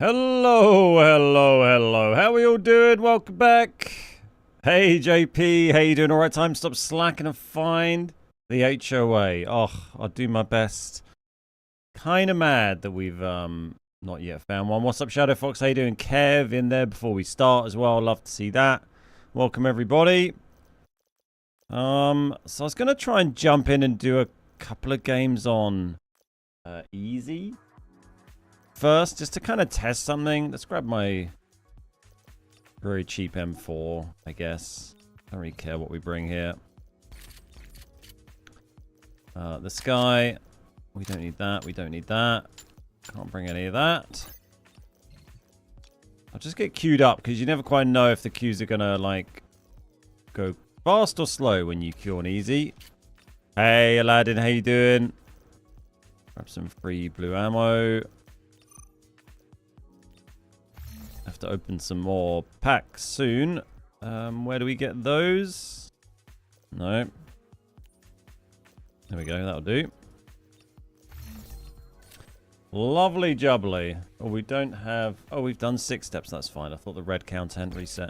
Hello, hello, hello. How are you all doing? Welcome back. Hey, JP. How you doing? All right, time to stop slacking and find the HOA. Oh, I'll do my best. Kind of mad that we've not yet found one. What's up, Shadow Fox? How you doing? Kev in there before we start as well. Love to see that. Welcome, everybody. So I was going to try and jump in and do a couple of games on easy first, just to kind of test something. Let's grab my very cheap M4, I guess. Don't really care what we bring here. The sky. We don't need that. We don't need that. Can't bring any of that. I'll just get queued up, because you never quite know if the queues are going to, like, go fast or slow when you queue on easy. Hey, Aladdin, how you doing? Grab some free blue ammo. Have to open some more packs soon. Where do we get those? No. There we go, that'll do. Lovely jubbly. Oh, we don't have... Oh, we've done 6 steps, that's fine. I thought the red count hadn't reset.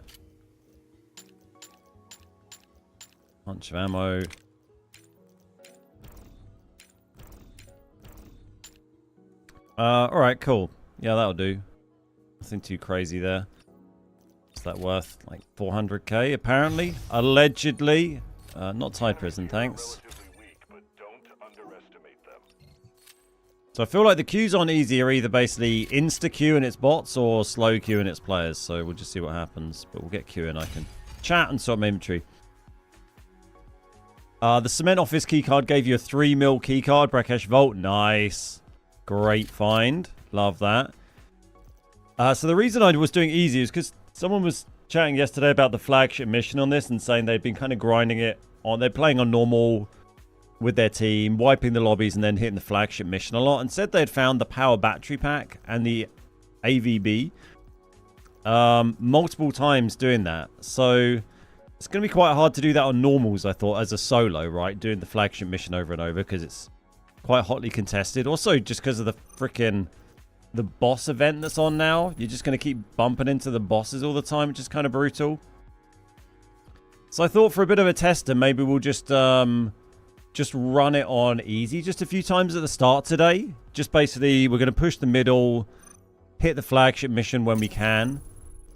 Bunch of ammo. Alright, cool. Yeah, that'll do. Nothing too crazy there. What's that worth? Like 400k, apparently? Allegedly. Not Thai prison, thanks. So I feel like the queues on easy are either basically insta-queue and its bots or slow queue and its players. So we'll just see what happens. But we'll get queue and I can chat and sort my inventory. The cement office keycard gave you a 3 mil keycard. Brakesh Vault. Nice. Great find. Love that. So the reason I was doing easy is because someone was chatting yesterday about the flagship mission on this and saying they'd been kind of grinding it on. They're playing on normal with their team, wiping the lobbies and then hitting the flagship mission a lot, and said they'd found the power battery pack and the AVB multiple times doing that. So it's going to be quite hard to do that on normals, I thought, as a solo, right? Doing the flagship mission over and over because it's quite hotly contested. Also, just because of the boss event that's on now, you're just going to keep bumping into the bosses all the time, which is kind of brutal. So I thought for a bit of a tester, maybe we'll just run it on easy just a few times at the start today. Just basically, we're going to push the middle, hit the flagship mission when we can,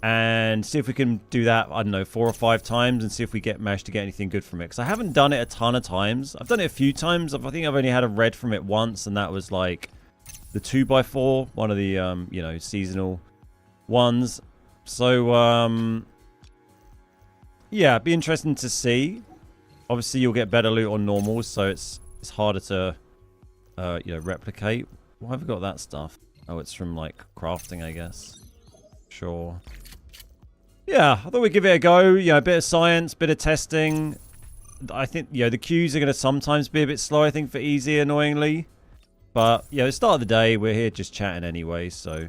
and see if we can do that, I don't know, 4 or 5 times and see if we manage to get anything good from it. Because I haven't done it a ton of times. I've done it a few times. I think I've only had a red from it once, and that was like the 2x4, one of the, seasonal ones. So, yeah, it'd be interesting to see. Obviously, you'll get better loot on normals, so it's harder to, replicate. Why have we got that stuff? Oh, it's from, like, crafting, I guess. Sure. Yeah, I thought we'd give it a go. A bit of science, bit of testing. I think, the queues are going to sometimes be a bit slow, I think, for easy, annoyingly. But, the start of the day, we're here just chatting anyway, so...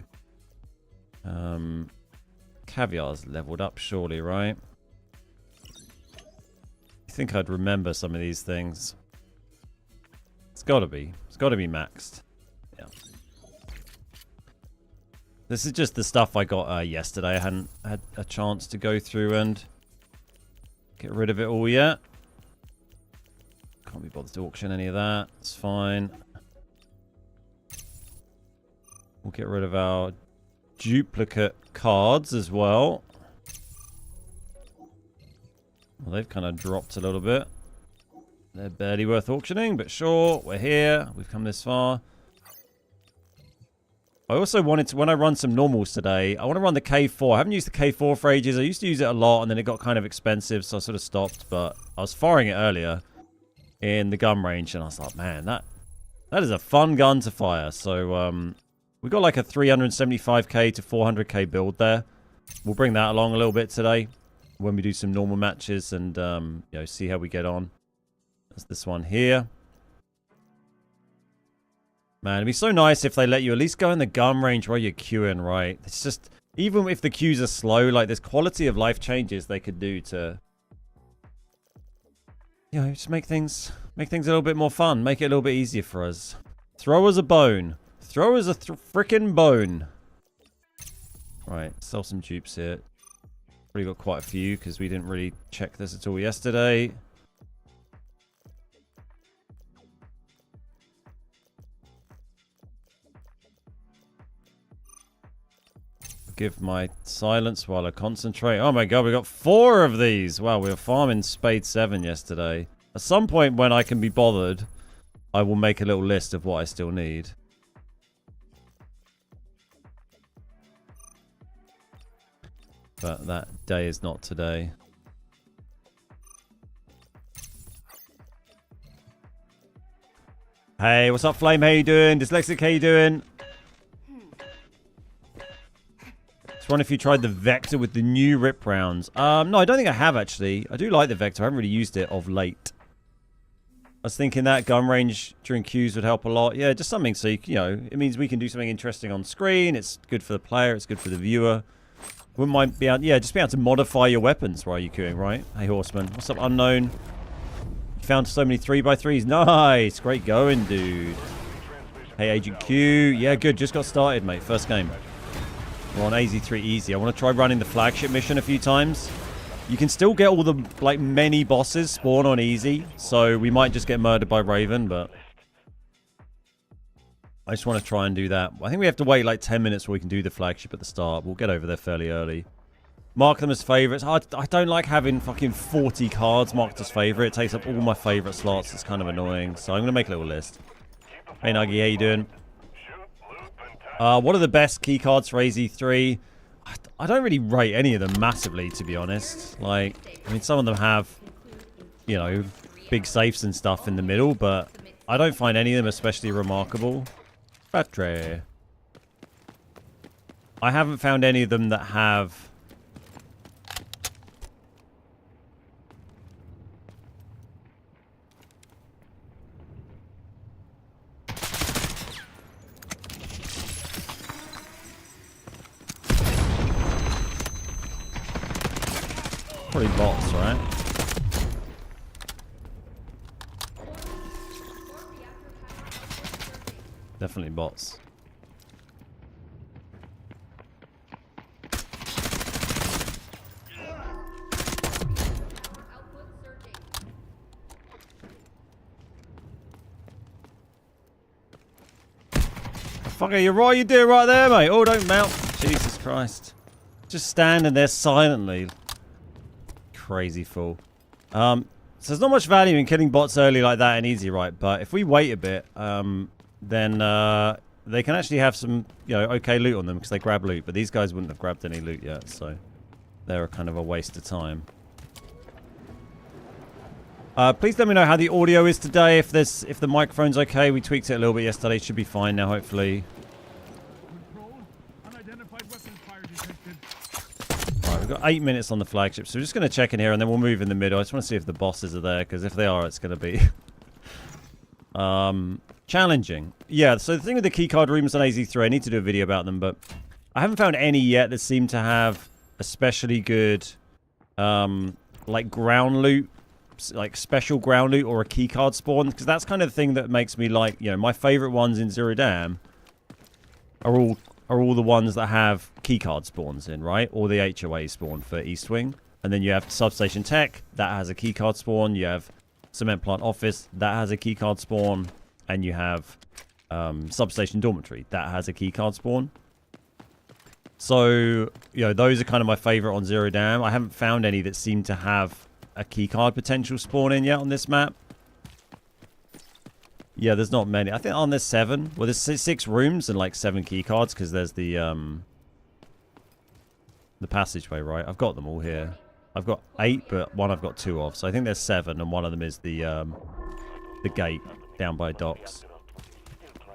Caviar's leveled up, surely, right? I think I'd remember some of these things. It's gotta be. It's gotta be maxed. Yeah. This is just the stuff I got yesterday. I hadn't had a chance to go through and get rid of it all yet. Can't be bothered to auction any of that. It's fine. We'll get rid of our duplicate cards as well. Well, they've kind of dropped a little bit. They're barely worth auctioning, but sure, we're here. We've come this far. I also wanted to, when I run some normals today, I want to run the K4. I haven't used the K4 for ages. I used to use it a lot, and then it got kind of expensive, so I sort of stopped. But I was firing it earlier in the gun range, and I was like, man, that is a fun gun to fire. So, we got like a 375k to 400k build there. We'll bring that along a little bit today when we do some normal matches and, see how we get on. There's this one here. Man, it'd be so nice if they let you at least go in the gun range while you're queuing, right? It's just, even if the queues are slow, like, there's quality of life changes they could do to, just make things a little bit more fun. Make it a little bit easier for us. Throw us a bone. Throw us a frickin' bone. Right, sell some dupes here. Already got quite a few because we didn't really check this at all yesterday. Give my silence while I concentrate. Oh my god, we got 4 of these. Wow, we were farming Spade 7 yesterday. At some point when I can be bothered, I will make a little list of what I still need. But that day is not today. Hey, what's up, Flame? How you doing? Dyslexic, how you doing? Just wonder if you tried the Vector with the new rip rounds. No, I don't think I have, actually. I do like the Vector. I haven't really used it of late. I was thinking that gun range during queues would help a lot. Yeah, just something so, you know, it means we can do something interesting on screen. It's good for the player. It's good for the viewer. Wouldn't mind be able, yeah, just be able to modify your weapons while you're queuing, right? Hey, Horseman. What's up, Unknown? You found so many 3x3s. Nice. Great going, dude. Hey, Agent Q. Yeah, good. Just got started, mate. First game. We're on AZ3 easy. I want to try running the flagship mission a few times. You can still get all the, like, many bosses spawn on easy. So we might just get murdered by Raven, but I just want to try and do that. I think we have to wait like 10 minutes before we can do the flagship at the start. We'll get over there fairly early. Mark them as favorites. I don't like having fucking 40 cards marked as favorite. It takes up all my favorite slots. It's kind of annoying. So I'm going to make a little list. Hey, Nuggy, how you doing? What are the best key cards for AZ3? I don't really rate any of them massively, to be honest. Like, I mean, some of them have, you know, big safes and stuff in the middle, but I don't find any of them especially remarkable. Battery. I haven't found any of them that have... Probably bots, right? Definitely bots. Fucker, you're right, you do it right there, mate. Oh, don't mount. Jesus Christ. Just standing there silently. Crazy fool. So there's not much value in killing bots early like that and easy, right? But if we wait a bit, then they can actually have some, you know, okay loot on them because they grab loot. But these guys wouldn't have grabbed any loot yet, so they're kind of a waste of time. Please let me know how the audio is today. If the microphone's okay, we tweaked it a little bit yesterday. It should be fine now, hopefully. Right, we've got 8 minutes on the flagship, so we're just going to check in here and then we'll move in the middle. I just want to see if the bosses are there, because if they are, it's going to be challenging. Yeah, so the thing with the keycard rooms on AZ3, I need to do a video about them, but I haven't found any yet that seem to have especially good like ground loot, like special ground loot or a keycard spawn, because that's kind of the thing that makes me like, you know, my favorite ones in Zero Dam are all the ones that have keycard spawns in, right? Or the HOA spawn for East Wing. And then you have Substation Tech, that has a keycard spawn. You have Cement Plant Office, that has a keycard spawn. And you have Substation Dormitory, that has a keycard spawn. So, you know, those are kind of my favorite on Zero Dam. I haven't found any that seem to have a keycard potential spawn in yet on this map. Yeah, there's not many. I think on there's 7. Well, there's 6 rooms and like 7 keycards because there's the passageway, right? I've got them all here. I've got 8, but one I've got 2 of. So I think there's 7, and one of them is the gate down by docks.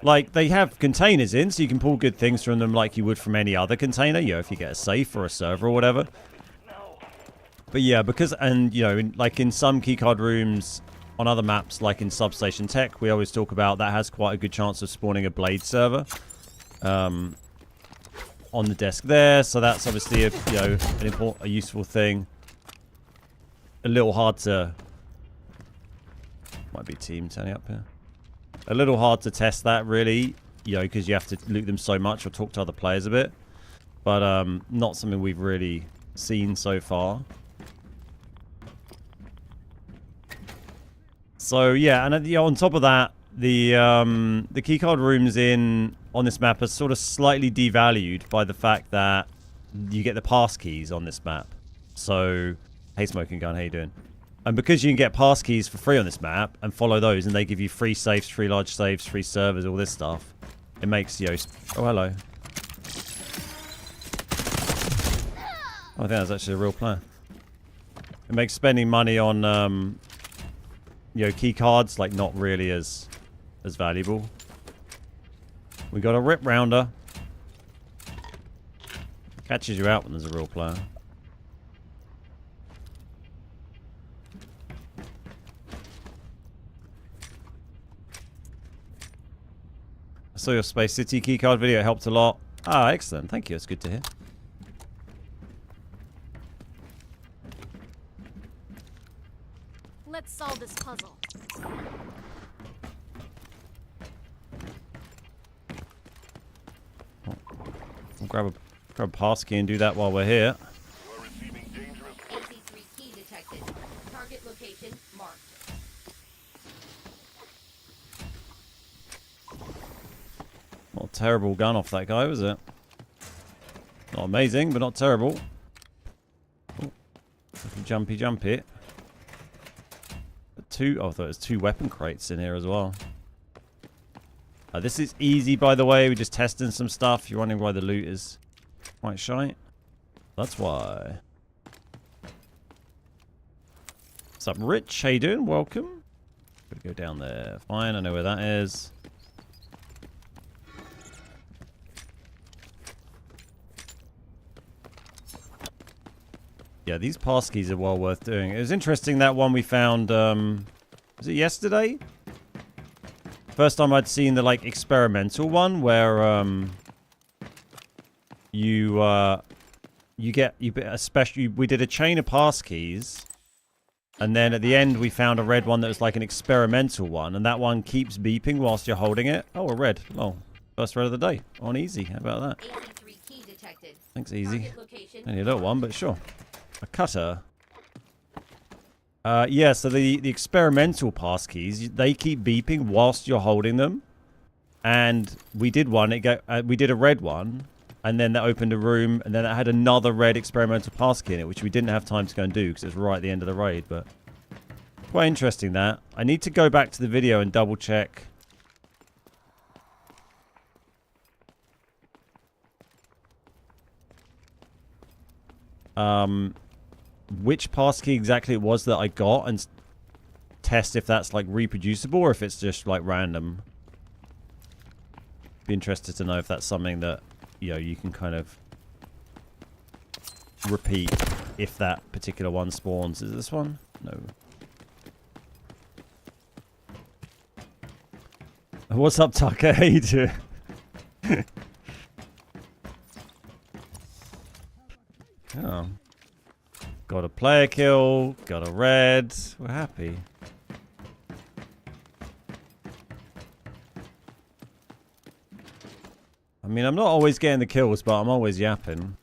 Like, they have containers in, so you can pull good things from them like you would from any other container, you know, if you get a safe or a server or whatever. But yeah, because, and, you know, like in some keycard rooms on other maps, like in Substation Tech, we always talk about that has quite a good chance of spawning a Blade server on the desk there. So that's obviously, a useful thing. A little hard to... Might be team turning up here. A little hard to test that, really, you know, because you have to loot them so much or talk to other players a bit. but not something we've really seen so far. So yeah, and on top of that, the keycard rooms on this map are sort of slightly devalued by the fact that you get the pass keys on this map. So, hey Smoking Gun, how you doing? And because you can get pass keys for free on this map and follow those, and they give you free safes, free large safes, free servers, all this stuff, it makes, oh hello. Oh, I think that's actually a real player. It makes spending money on key cards like not really as valuable. We got a rip rounder. Catches you out when there's a real player. I saw your Space City keycard video. It helped a lot. Ah, excellent. Thank you. It's good to hear. Let's solve this puzzle. We'll grab a pass key and do that while we're here. We're receiving dangerous AC3 key detected. Target location marked. Not a terrible gun off that guy, was it? Not amazing, but not terrible. Oh, jumpy. Oh, I thought it was 2 weapon crates in here as well. This is easy, by the way. We're just testing some stuff. You're wondering why the loot is quite shite? That's why. What's up, Rich? How you doing? Welcome. Gotta go down there. Fine, I know where that is. Yeah, these pass keys are well worth doing. It was interesting, that one we found, was it yesterday? First time I'd seen the, like, experimental one where, you get a special, we did a chain of pass keys, and then at the end we found a red one that was like an experimental one, and that one keeps beeping whilst you're holding it. Oh, a red. Oh, first red of the day. On easy. How about that? AC3 key detected. Thanks, easy. Target location Only a little one, but sure. A cutter. Yeah, so the experimental pass keys, they keep beeping whilst you're holding them. And we did one. We did a red one, and then that opened a room, and then it had another red experimental pass key in it, which we didn't have time to go and do because it was right at the end of the raid. But quite interesting, that. I need to go back to the video and double check. Which pass key exactly it was that I got, and test if that's like reproducible or if it's just like random. Be interested to know if that's something that, you can kind of repeat if that particular one spawns. Is this one? No. What's up, Tucker? How you doing? Oh. Got a player kill, got a red, we're happy. I mean, I'm not always getting the kills, but I'm always yapping.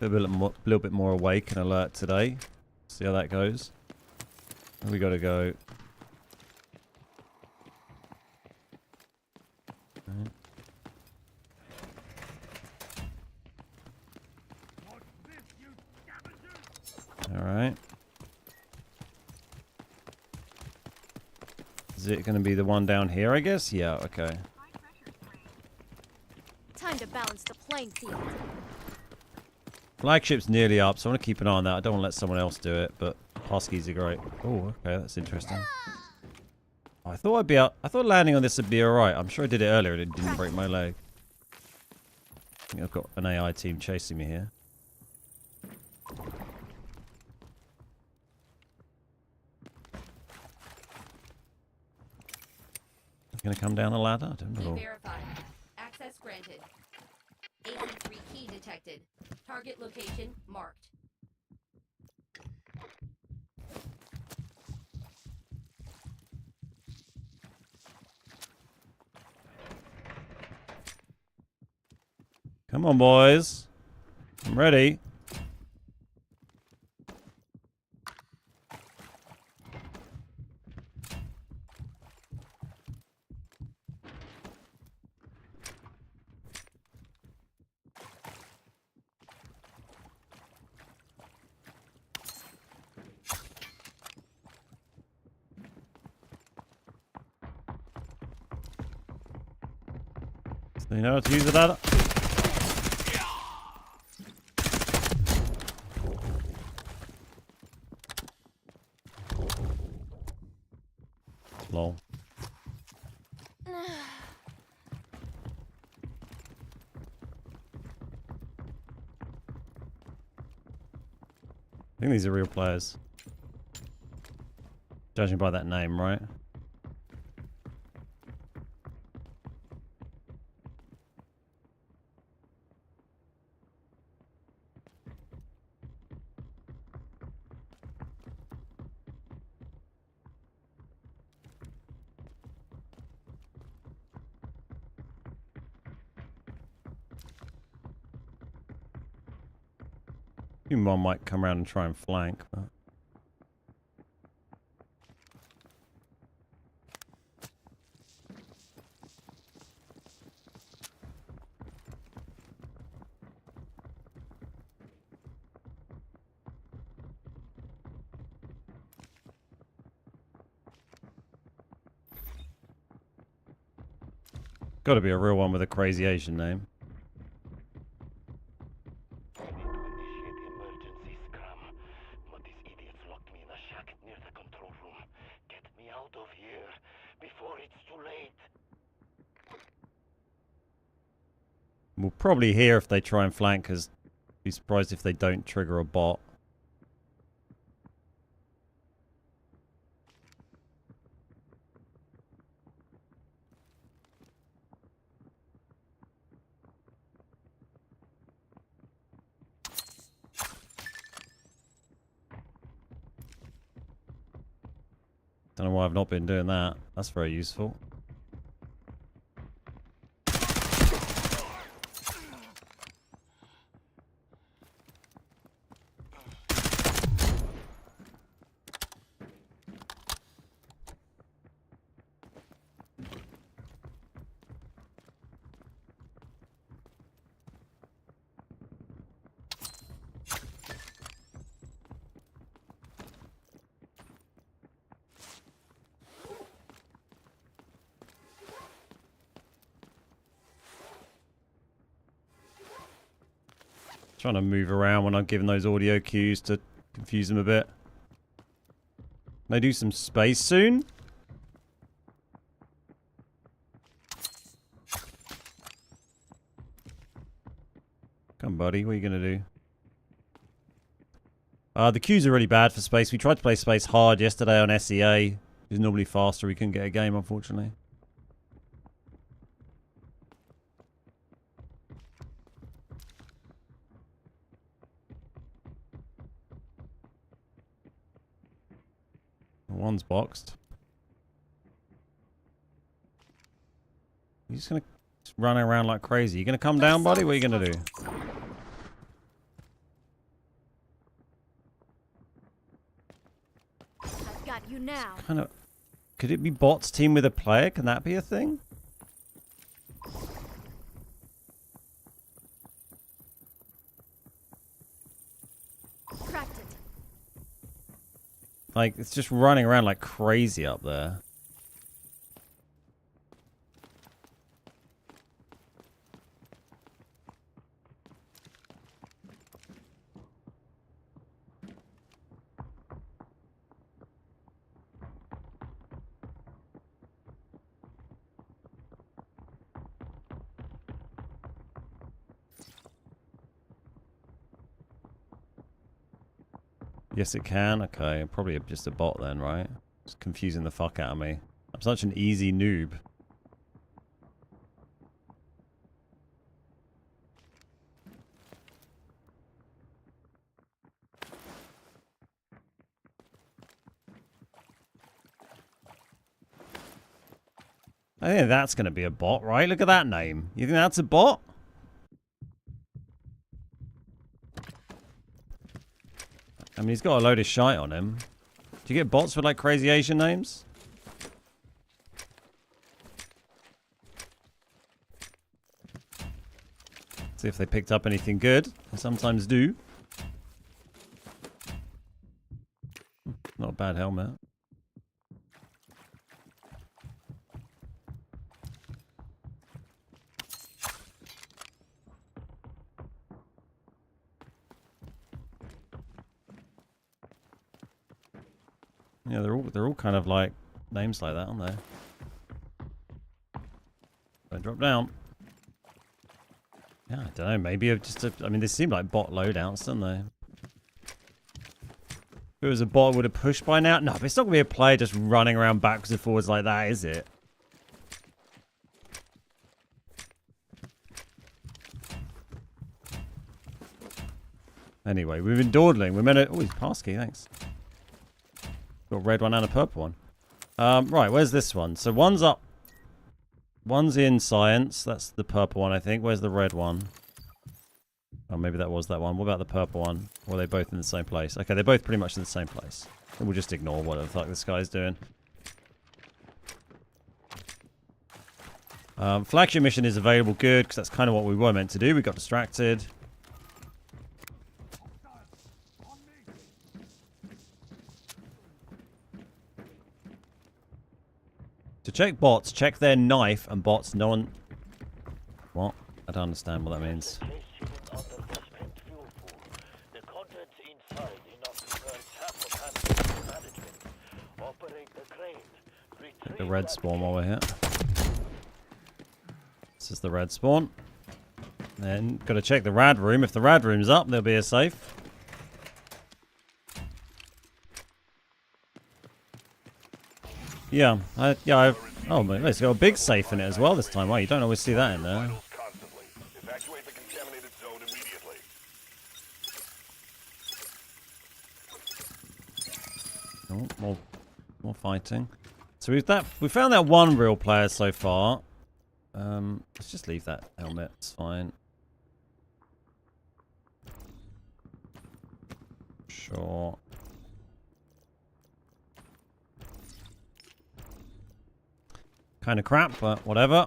A little bit more awake and alert today. See how that goes. Where we gotta go? Alright. Is it going to be the one down here, I guess? Yeah, okay. Time to balance the playing field. Flagship's nearly up, so I want to keep an eye on that. I don't want to let someone else do it, but Huskies are great. Oh, okay, that's interesting. I thought landing on this would be alright. I'm sure I did it earlier and it didn't break my leg. I think I've got an AI team chasing me here. Gonna come down the ladder? I don't know. verified. Access granted. AC3 key detected. Target location marked. Come Come on, boys. I'm ready. So you know how to use it, Ada? Lol. I think these are real players. Judging by that name, right? One might come around and try and flank, but... Gotta be a real one with a crazy Asian name. I need to initiate emergency scrum, but these idiots locked me in a shack near the control room. Get me out of here before it's too late. We'll probably hear if they try and flank, because be surprised if they don't trigger a bot. Don't know why I've not been doing that. That's very useful. Trying to move around when I'm giving those audio cues to confuse them a bit. Can I do some space soon? Come, buddy. What are you going to do? The cues are really bad for space. We tried to play space hard yesterday on SEA. It's normally faster. We couldn't get a game, unfortunately. One's boxed. You're just gonna run around like crazy. You gonna come down, buddy? What are you gonna do? I've got you now. Kind of. Could it be bots team with a player? Can that be a thing? Cracked it. Like, it's just running around like crazy up there. Yes, it can. Okay, probably just a bot then, right? It's confusing the fuck out of me. I'm such an easy noob. I think that's going to be a bot, right? Look at that name. You think that's a bot? I mean, he's got a load of shite on him. Do you get bots with like crazy Asian names? See if they picked up anything good. They sometimes do. Not a bad helmet. Yeah, they're all kind of like names like that, aren't they? Don't drop down. Yeah, I don't know. Maybe I mean, they seem like bot loadouts, don't they? If it was a bot, it would have pushed by now. No, but it's not gonna be a player just running around backwards and forwards like that, is it? Anyway, we've been dawdling. We're meant to... Oh, he's passkey, thanks. Got a red one and a purple one. Right, where's this one? So one's up. One's in science. That's the purple one, I think. Where's the red one? Oh, maybe that was that one. What about the purple one? Or are they both in the same place? Okay, they're both pretty much in the same place. And we'll just ignore whatever the fuck this guy's doing. Flagship mission is available. Good, because that's kind of what we were meant to do. We got distracted. To check bots, check their knife and bots. No one... What? I don't understand what that means. The contents inside enough to burn half of handling management. Operate the crane. Check the red spawn while we're here. This is the red spawn. Then got to check the rad room. If the rad room's up, there'll be a safe. Yeah, oh, but it's got a big safe in it as well this time. Wow, you don't always see that in there. Evacuate the contaminated zone immediately. Oh, more fighting. So we found that one real player so far. Let's just leave that helmet. It's fine. Sure. Kind of crap, but whatever.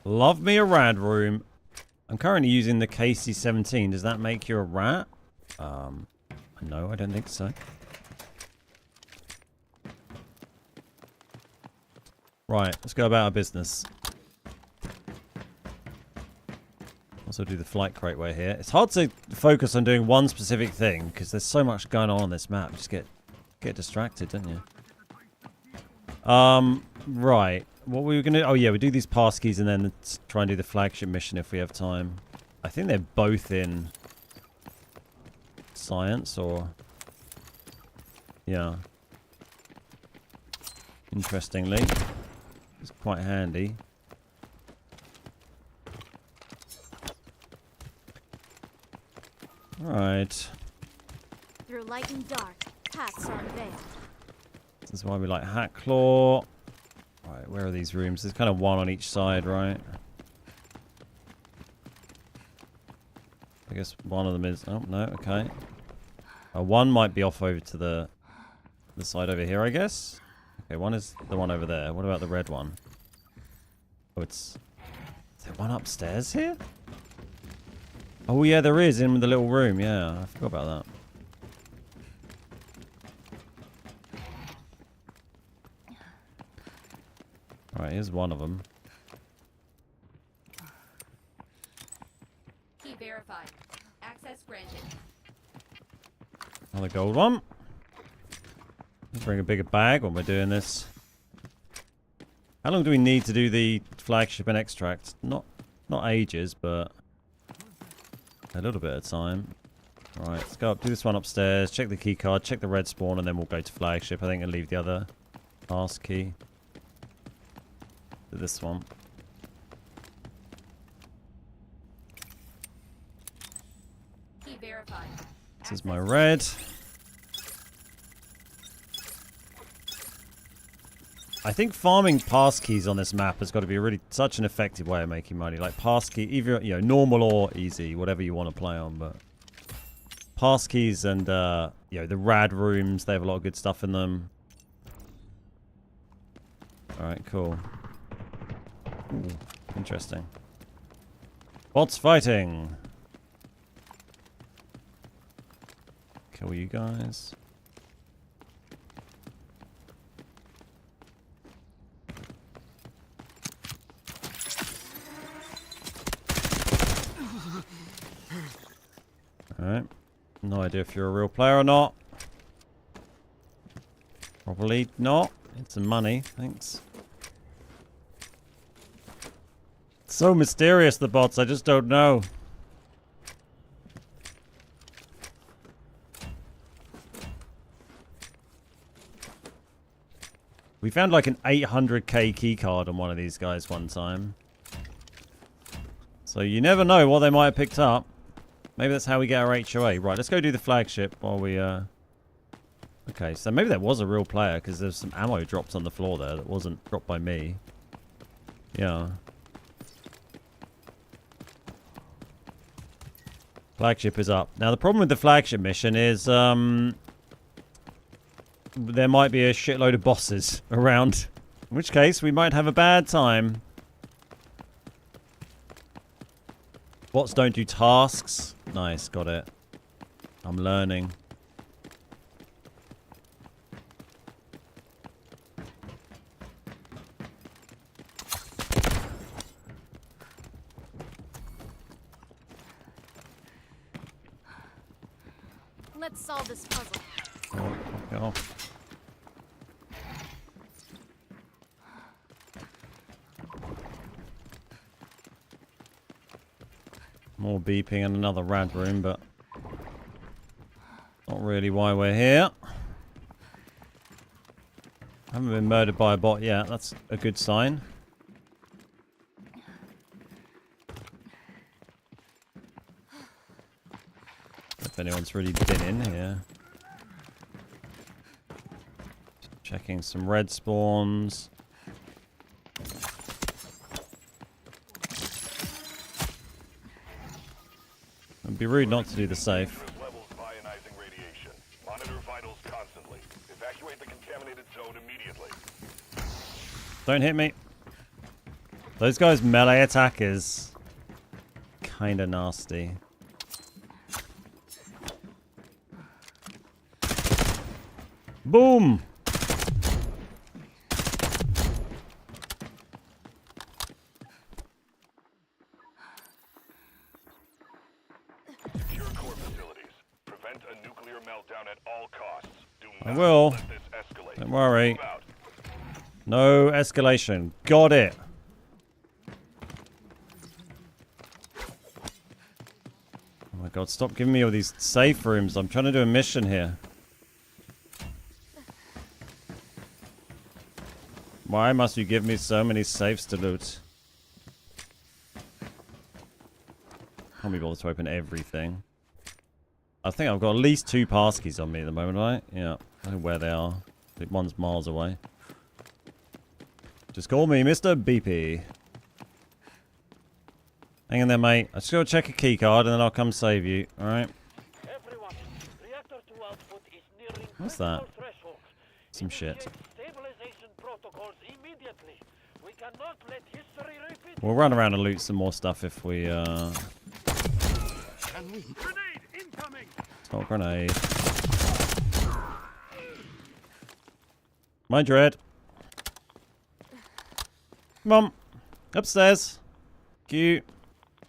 Love me a rad room. I'm currently using the KC-17. Does that make you a rat? No, I don't think so. Right, let's go about our business. Also do the flight crate way here. It's hard to focus on doing one specific thing because there's so much going on this map. Just get distracted, don't you? Right. What were we gonna... Oh, yeah, we do these passkeys and then try and do the flagship mission if we have time. I think they're both in science or... Yeah. Interestingly. It's quite handy. Right. Through light and dark, paths are unveiled. This is why we like Hat Claw. Right, where are these rooms? There's kind of one on each side, right? I guess one of them is... Oh, no, okay. One might be off over to the side over here, I guess. Okay, one is the one over there. What about the red one? Oh, it's... Is there one upstairs here? Oh, yeah, there is in the little room. Yeah, I forgot about that. Alright, here's one of them. Key verified. Access granted. Another gold one. Let's bring a bigger bag when we're doing this. How long do we need to do the flagship and extract? Not ages, but a little bit of time. Alright, let's go up, do this one upstairs, check the key card, check the red spawn, and then we'll go to flagship, I think, and leave the other pass key to this one. Key verified. This is my red. I think farming pass keys on this map has got to be really such an effective way of making money. Like pass key, either normal or easy, whatever you want to play on. But pass keys and the rad rooms, they have a lot of good stuff in them. All right, cool. Ooh, interesting. Bots fighting. Kill you guys. Alright. No idea if you're a real player or not. Probably not. Need some money, thanks. So mysterious, the bots, I just don't know. We found like an 800k keycard on one of these guys one time. So you never know what they might have picked up. Maybe that's how we get our HOA. Right, let's go do the flagship while we... Okay, so maybe that was a real player because there's some ammo dropped on the floor there that wasn't dropped by me. Yeah. Flagship is up. Now, the problem with the flagship mission is there might be a shitload of bosses around. In which case, we might have a bad time. Bots don't do tasks. Nice, got it. I'm learning. Let's solve this puzzle. Oh, fuck off. More beeping and another rad room, but not really why we're here. Haven't been murdered by a bot yet. That's a good sign. If anyone's really been in here. Checking some red spawns. It'd be rude not to do the safe. Levels of ionizing radiation. Monitor vitals constantly. Evacuate the contaminated zone immediately. Don't hit me. Those guys' melee attack is kind of nasty. Boom! Secure core facilities. Prevent a nuclear meltdown at all costs. Do I not will. let this escalate. Don't worry. Move out. No escalation. Got it. Oh my god, stop giving me all these safe rooms. I'm trying to do a mission here. Why must you give me so many safes to loot? Can't be bothered to open everything. I think I've got at least 2 passkeys on me at the moment, right? Yeah. I don't know where they are. I think one's miles away. Just call me Mr. BP. Hang in there, mate. I just gotta check a key card and then I'll come save you. Alright? Everyone, reactor 2 output is nearing What's that? critical threshold. Some shit. Initiate stabilization protocols immediately. We cannot let history repeat. We'll run around and loot some more stuff if we, Can we? Grenade incoming. It's not a grenade. My dread. Come on. Upstairs. Cute.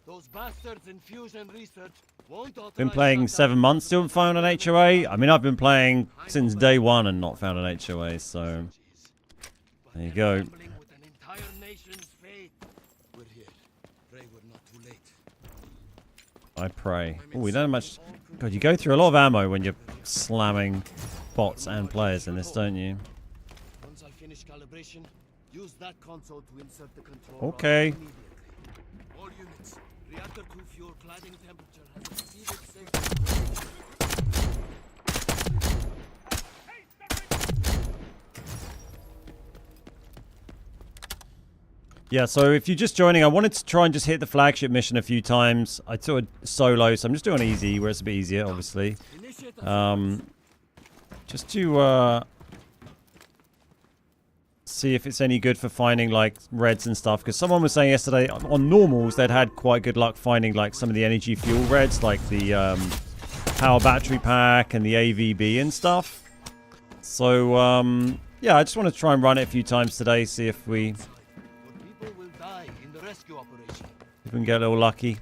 Those bastards in fusion research won't Been authorize playing shutdown. 7 months, still haven't found an HOA. I mean, I've been playing since day 1 and not found an HOA, so But there you they're go. gambling with an entire nation's fate. We're here. Pray we're not too late. I pray. Oh, we don't have much. God, you go through a lot of ammo when you're slamming bots and players in this, don't you? Once I finish calibration, use that console to insert the control. Okay. immediately. All units, reactor 2 fuel cladding temperature has exceeded safety. Yeah, so if you're just joining, I wanted to try and just hit the flagship mission a few times. I took a solo, so I'm just doing easy, where it's a bit easier, obviously. Initiate the Just to see if it's any good for finding like reds and stuff, because someone was saying yesterday on normals they'd had quite good luck finding like some of the energy fuel reds, like the power battery pack and the AVB and stuff. So yeah, I just want to try and run it a few times today, see if we but people will die in the rescue operation. can get a little lucky.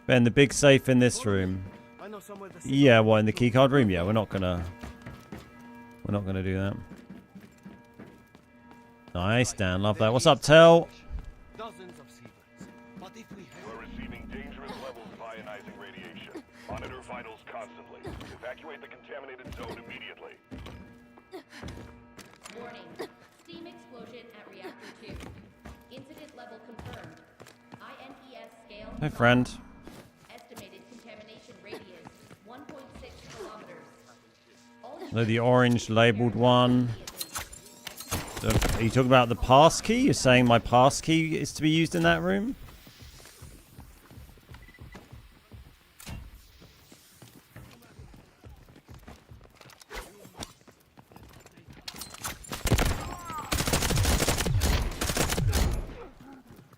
Ben, the big safe in this room. I know somewhere the Yeah, what, in the keycard room? Yeah, we're not gonna do that. Nice, Dan, love that. What's up, Tel? dozens of seabirds. But if we We're receiving dangerous levels of ionizing radiation. Monitor vitals constantly. Evacuate the contaminated zone immediately. Warning. Steam explosion at reactor 2. Incident level confirmed. INES scale. Hey, friend. Estimated contamination radius 1.6 kilometers. All So the orange labeled one. So are you talking about the pass key? You're saying my pass key is to be used in that room?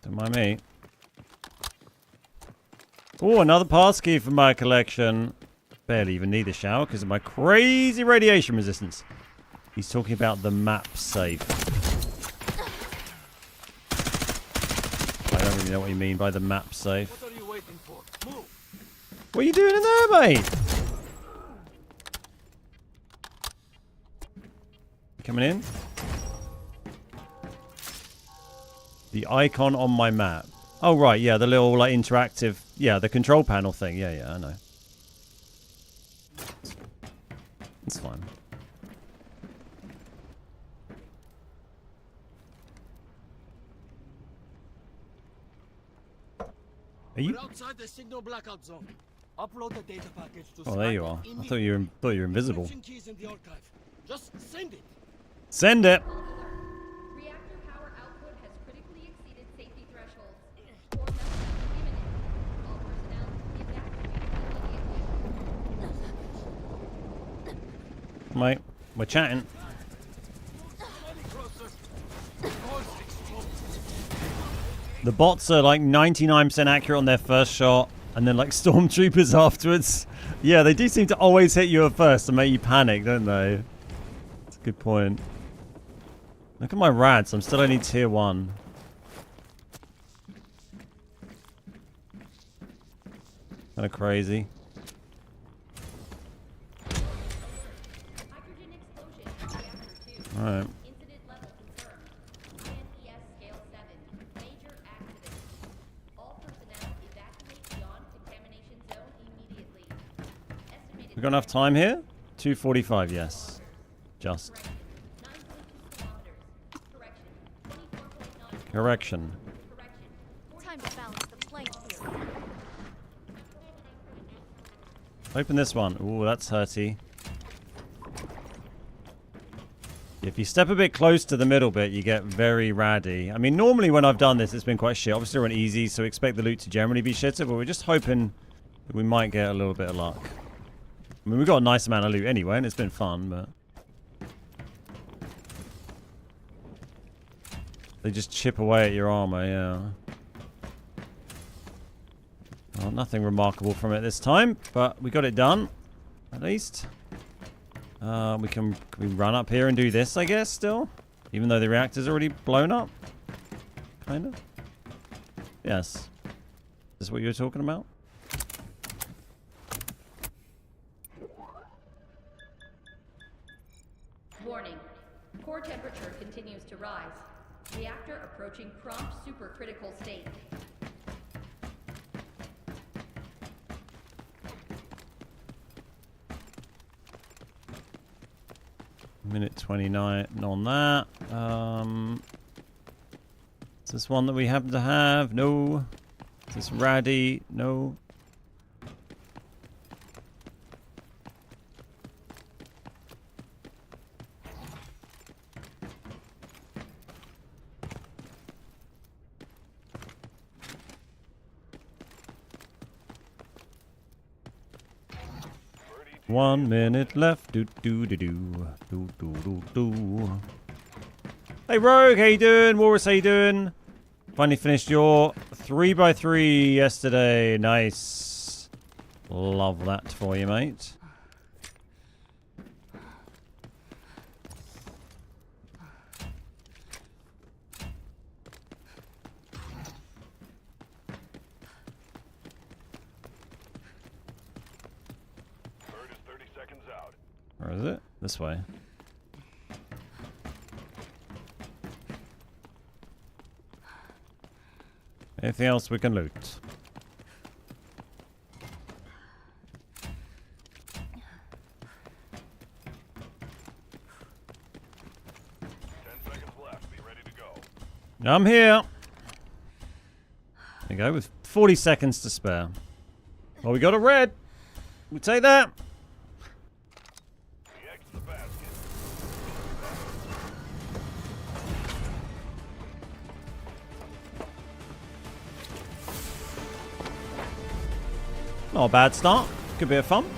Don't mind me. Oh, another pass key for my collection. Barely even need a shower because of my crazy radiation resistance. He's talking about the map safe. I don't really know what you mean by the map safe. What are you waiting for? Move! What are you doing in there, mate? Coming in? The icon on my map. Oh, right, yeah, the little, like, interactive... Yeah, the control panel thing. Yeah, yeah, I know. It's fine. Are you... We're outside the signal blackout zone. Upload the data package to Oh, there you are. Skynet I thought you were invisible. Encryption keys in the archive. Just send it. Send it! reactor power output has critically exceeded safety thresholds. Core meltdown imminent. All personnel evacuate immediately. Mate, we're chatting. The bots are like 99% accurate on their first shot, and then like stormtroopers afterwards. Yeah, they do seem to always hit you at first and make you panic, don't they? That's a good point. Look at my rads, I'm still only tier 1. Kind of crazy. Hydrogen explosion at reactor 2. Alright. Incident level confirmed. INES scale 7. Major accident. All personnel evacuate beyond contamination zone immediately. Estimated We got enough time here? 2:45, yes. Just. correction 9.2 kilometers. Correction 24.9. Correction. Correction. Time to balance the playing field. Open this one. Ooh, that's hurty. If you step a bit close to the middle bit, you get very raddy. I mean, normally when I've done this, it's been quite shit. Obviously, we're on easy, so expect the loot to generally be shitter, but we're just hoping that we might get a little bit of luck. I mean, we got a nice amount of loot anyway, and it's been fun, but... They just chip away at your armor, yeah. Well, nothing remarkable from it this time, but we got it done, at least. Can we run up here and do this, I guess, still? Even though the reactor's already blown up? Kind of? Yes. Is this what you were talking about? Warning. Core temperature continues to rise. Reactor approaching prompt supercritical state. Minute 29 on that. Is this one that we happen to have? No. Is this Raddy? No. 1 minute left. Do do do do do do do do. Hey Rogue, how you doing? Walrus, how you doing? Finally finished your 3x3 yesterday. Nice. Love that for you, mate. Bird is 30 seconds out. Where is it? This way. Anything else we can loot? I'm here. There you go, with 40 seconds to spare. Well, we got a red. We'll take that. Not a bad start. Could be a fun.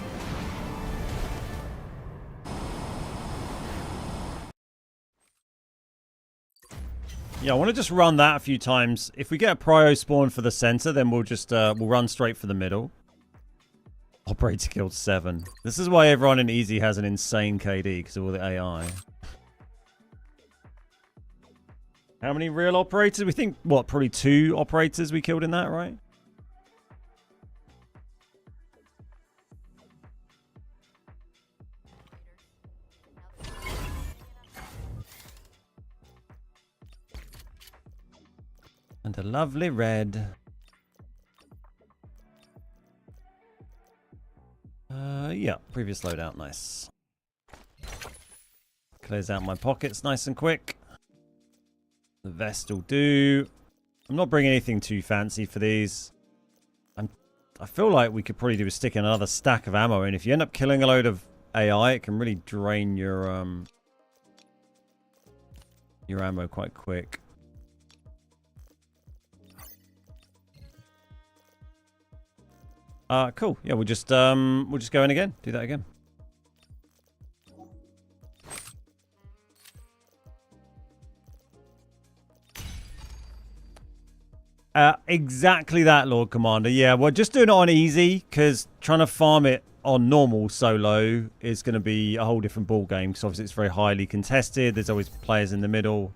Yeah, I want to just run that a few times. If we get a prio spawn for the center, then we'll just we'll run straight for the middle. Operator killed 7. This is why everyone in easy has an insane KD because of all the AI. How many real operators? We think, what, probably 2 operators we killed in that, right? And a lovely red. Yeah, previous loadout, nice. Clears out my pockets nice and quick. The vest will do. I'm not bringing anything too fancy for these. I feel like we could probably do a stick in another stack of ammo, and if you end up killing a load of AI, it can really drain your ammo quite quick. Cool. Yeah, we'll just go in again. Do that again. Exactly that, Lord Commander. Yeah, we're just doing it on easy because trying to farm it on normal solo is going to be a whole different ball game because obviously it's very highly contested. There's always players in the middle.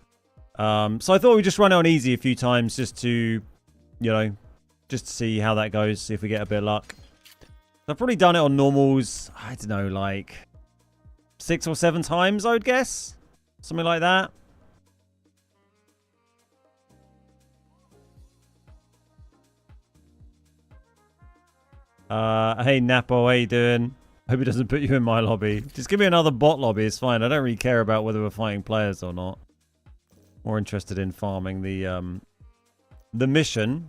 So I thought we'd just run it on easy a few times just to, you know, just to see how that goes, see if we get a bit of luck. I've probably done it on normals, I don't know, like 6 or 7 times, I would guess. Something like that. Hey Napo, how you doing? Hope it doesn't put you in my lobby. Just give me another bot lobby, it's fine. I don't really care about whether we're fighting players or not. More interested in farming the mission.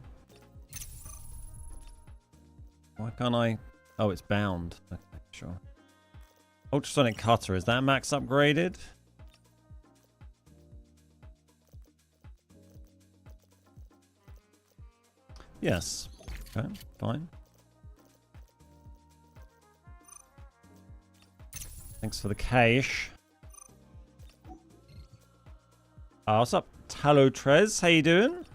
Why can't I? Oh, it's bound. Okay, sure. Ultrasonic cutter, is that max upgraded? Yes. Okay, fine. Thanks for the cash. What's up, Talotrez? How you doing?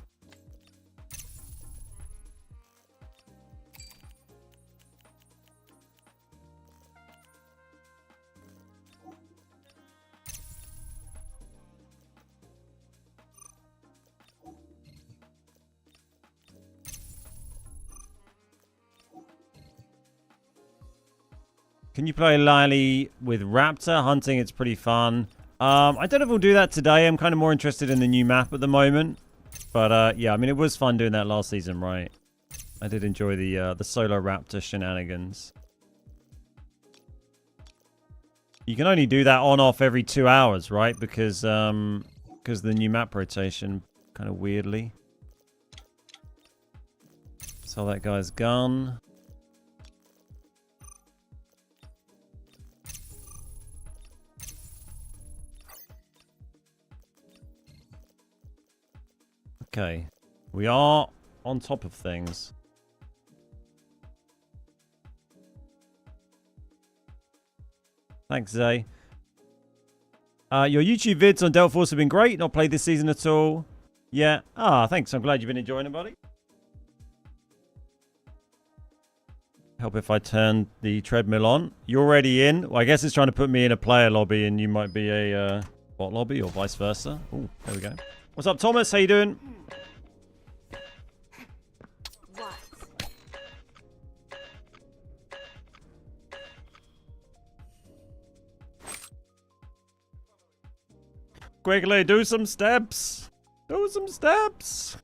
Can you play Lily with Raptor? Hunting, it's pretty fun. I don't know if we'll do that today. I'm kind of more interested in the new map at the moment. But yeah, I mean, it was fun doing that last season, right? I did enjoy the solo Raptor shenanigans. You can only do that on-off every 2 hours, right? Because the new map rotation, kind of weirdly. Sell that guy's gun. Okay, we are on top of things. Thanks, Zay. Your YouTube vids on Delta Force have been great. Not played this season at all. Yeah. Thanks. I'm glad you've been enjoying it, buddy. Help if I turn the treadmill on. You're already in. Well, I guess it's trying to put me in a player lobby and you might be a bot lobby or vice versa. Oh, there we go. What's up, Thomas? How you doing? What? Quickly, do some steps. Do some steps.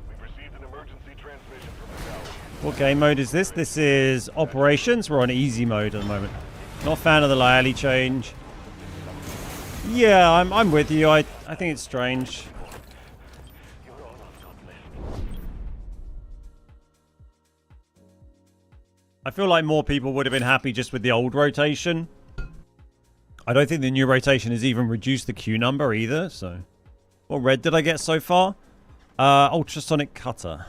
We've received an emergency transmission from the tower. What game mode is this? This is Operations. We're on easy mode at the moment. Not a fan of the Lyali change. Yeah, I'm with you. I think it's strange. You're all I've got left. I feel like more people would have been happy just with the old rotation. I don't think the new rotation has even reduced the queue number either, so... What red did I get so far? Ultrasonic Cutter.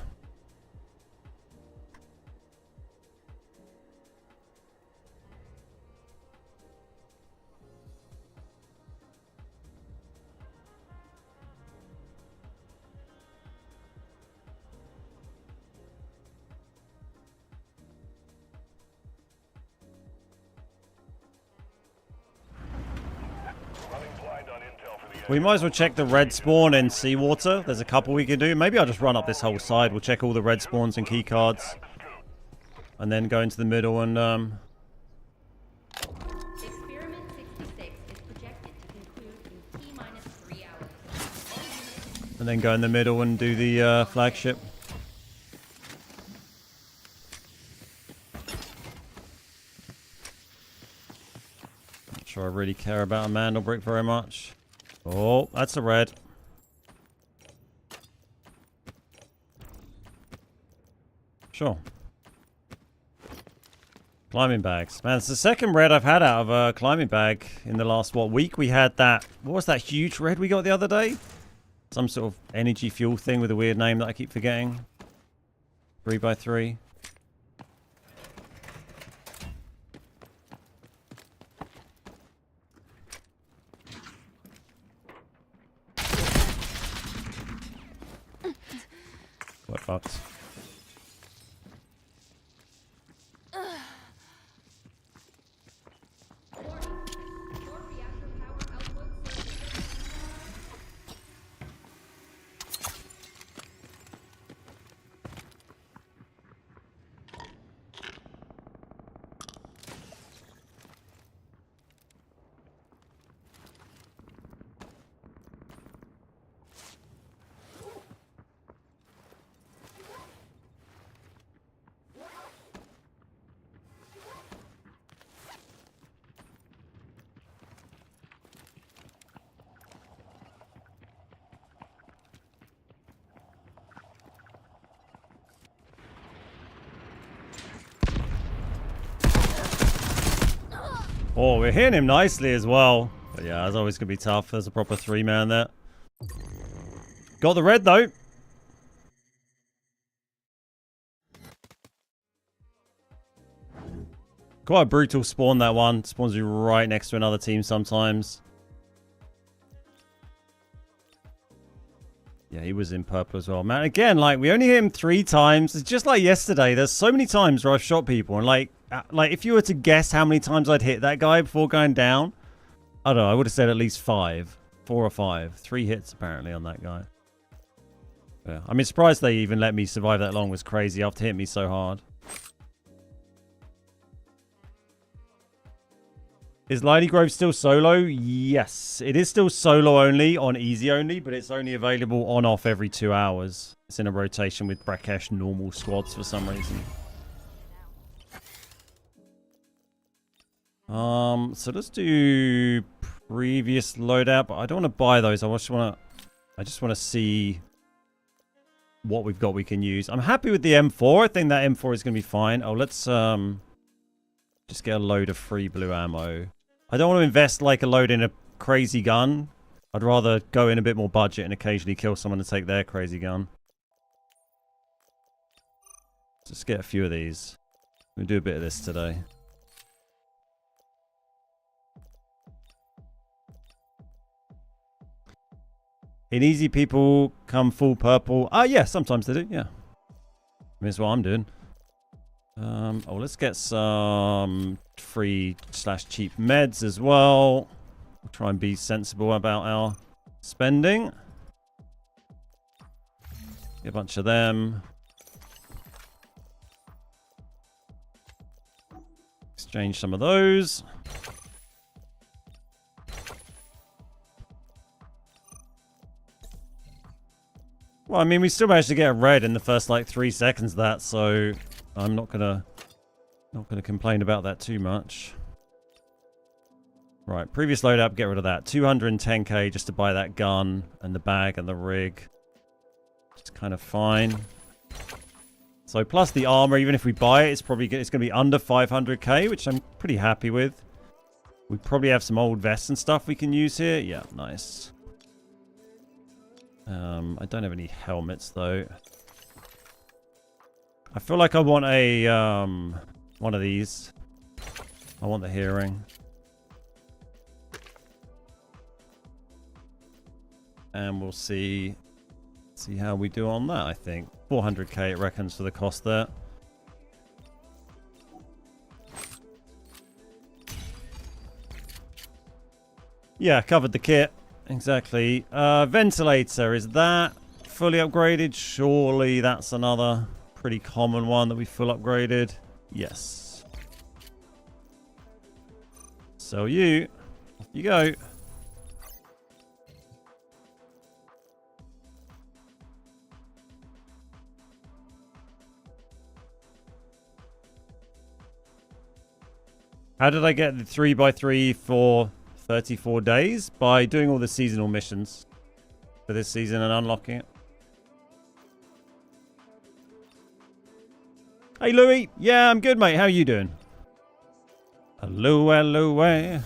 Running blind on intel for the We might as well check the red spawn in seawater. There's a couple we can do. Maybe I'll just run up this whole side. We'll check all the red spawns and key cards. And then go into the middle and... Experiment 66 is projected to conclude in T-minus 3 hours. All units And then go in the middle and do the flagship. Not sure I really care about a Mandel brick very much. Oh, that's a red. Sure. Climbing bags. Man, it's the second red I've had out of a climbing bag in the last, week? We had that... What was that huge red we got the other day? Some sort of energy fuel thing with a weird name that I keep forgetting. 3x3. What fucked? warning. Short reactor power output surges. Oh, we're hitting him nicely as well. But yeah, that's always going to be tough. There's a proper 3-man there. Got the red, though. Quite a brutal spawn, that one. Spawns you right next to another team sometimes. Yeah, he was in purple as well. Man, again, like, we only hit him 3 times. It's just like yesterday. There's so many times where I've shot people. And, like if you were to guess how many times I'd hit that guy before going down, I don't know. I would have said at least 5. 4 or 5. 3 hits, apparently, on that guy. Yeah, I mean, surprised they even let me survive that long was crazy after hitting me so hard. Is Lady Grove still solo? Yes. It is still solo only, on easy only, but it's only available on-off every 2 hours. It's in a rotation with Brakesh normal squads for some reason. So let's do previous loadout, but I don't want to buy those. I just want to see what we've got we can use. I'm happy with the M4. I think that M4 is going to be fine. Oh, let's just get a load of free blue ammo. I don't want to invest like a load in a crazy gun. I'd rather go in a bit more budget and occasionally kill someone to take their crazy gun. Let's get a few of these. We'll do a bit of this today. In easy, people come full purple. Yeah, sometimes they do, yeah. I mean, that's what I'm doing. Let's get some free/cheap meds as well. We'll try and be sensible about our spending. Get a bunch of them. Exchange some of those. Well, I mean, we still managed to get a red in the first like 3 seconds of that, so I'm not gonna complain about that too much. Right, previous load up, get rid of that. 210k just to buy that gun and the bag and the rig. It's kind of fine. So plus the armor, even if we buy it, it's going to be under 500k, which I'm pretty happy with. We probably have some old vests and stuff we can use here. Yeah, nice. I don't have any helmets though. I feel like I want a one of these. I want the hearing. And we'll see how we do on that, I think. 400k it reckons for the cost there. Yeah, covered the kit. Exactly. Ventilator, is that fully upgraded? Surely that's another pretty common one that we full upgraded. Yes. So off you go. How did I get the 3x3 for 34 days? By doing all the seasonal missions for this season and unlocking it. Hey Louis, yeah, I'm good, mate. How are you doing? Hello, hello, hey.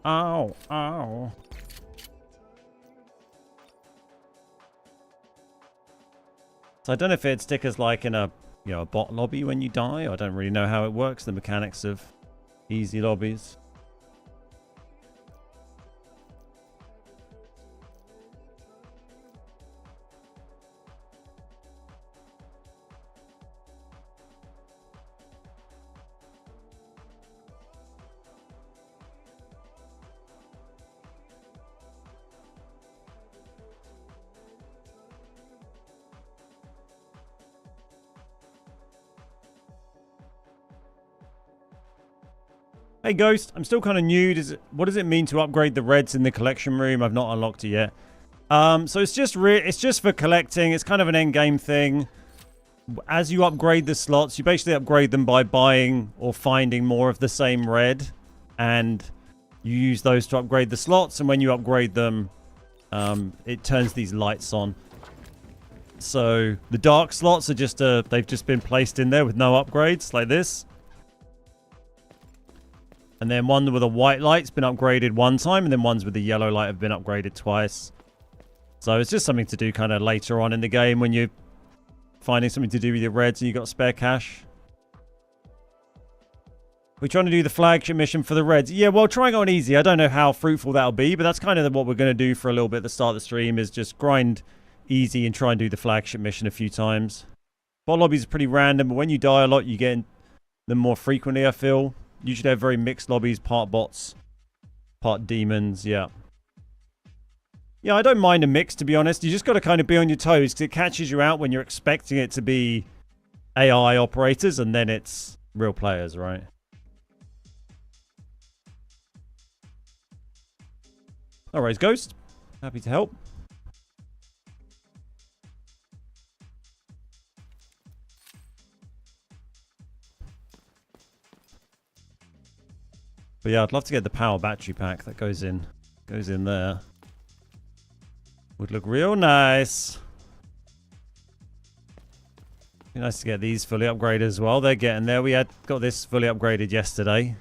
Ow, ow. So I don't know if it'd stick us like in a bot lobby when you die. I don't really know how it works, the mechanics of easy lobbies. Hey Ghost, I'm still kind of new. What does it mean to upgrade the reds in the collection room? I've not unlocked it yet. So it's just for collecting. It's kind of an end game thing. As you upgrade the slots, you basically upgrade them by buying or finding more of the same red, and you use those to upgrade the slots. And when you upgrade them, it turns these lights on. So the dark slots are they've just been placed in there with no upgrades, like this. And then one with a white light's been upgraded one time, and then ones with the yellow light have been upgraded twice. So it's just something to do kind of later on in the game when you're finding something to do with your reds and you've got spare cash. We're trying to do the flagship mission for the reds. Yeah, well, trying on easy. I don't know how fruitful that'll be, but that's kind of what we're going to do for a little bit at the start of the stream, is just grind easy and try and do the flagship mission a few times. Bot lobbies are pretty random, but when you die a lot, you get them more frequently, I feel. Usually have very mixed lobbies, part bots, part demons, yeah. Yeah, I don't mind a mix, to be honest. You just got to kind of be on your toes, because it catches you out when you're expecting it to be AI operators, and then it's real players, right? No worries, Ghost. Happy to help. But yeah, I'd love to get the power battery pack that goes in there. Would look real nice. Be nice to get these fully upgraded as well. They're getting there. We got this fully upgraded yesterday.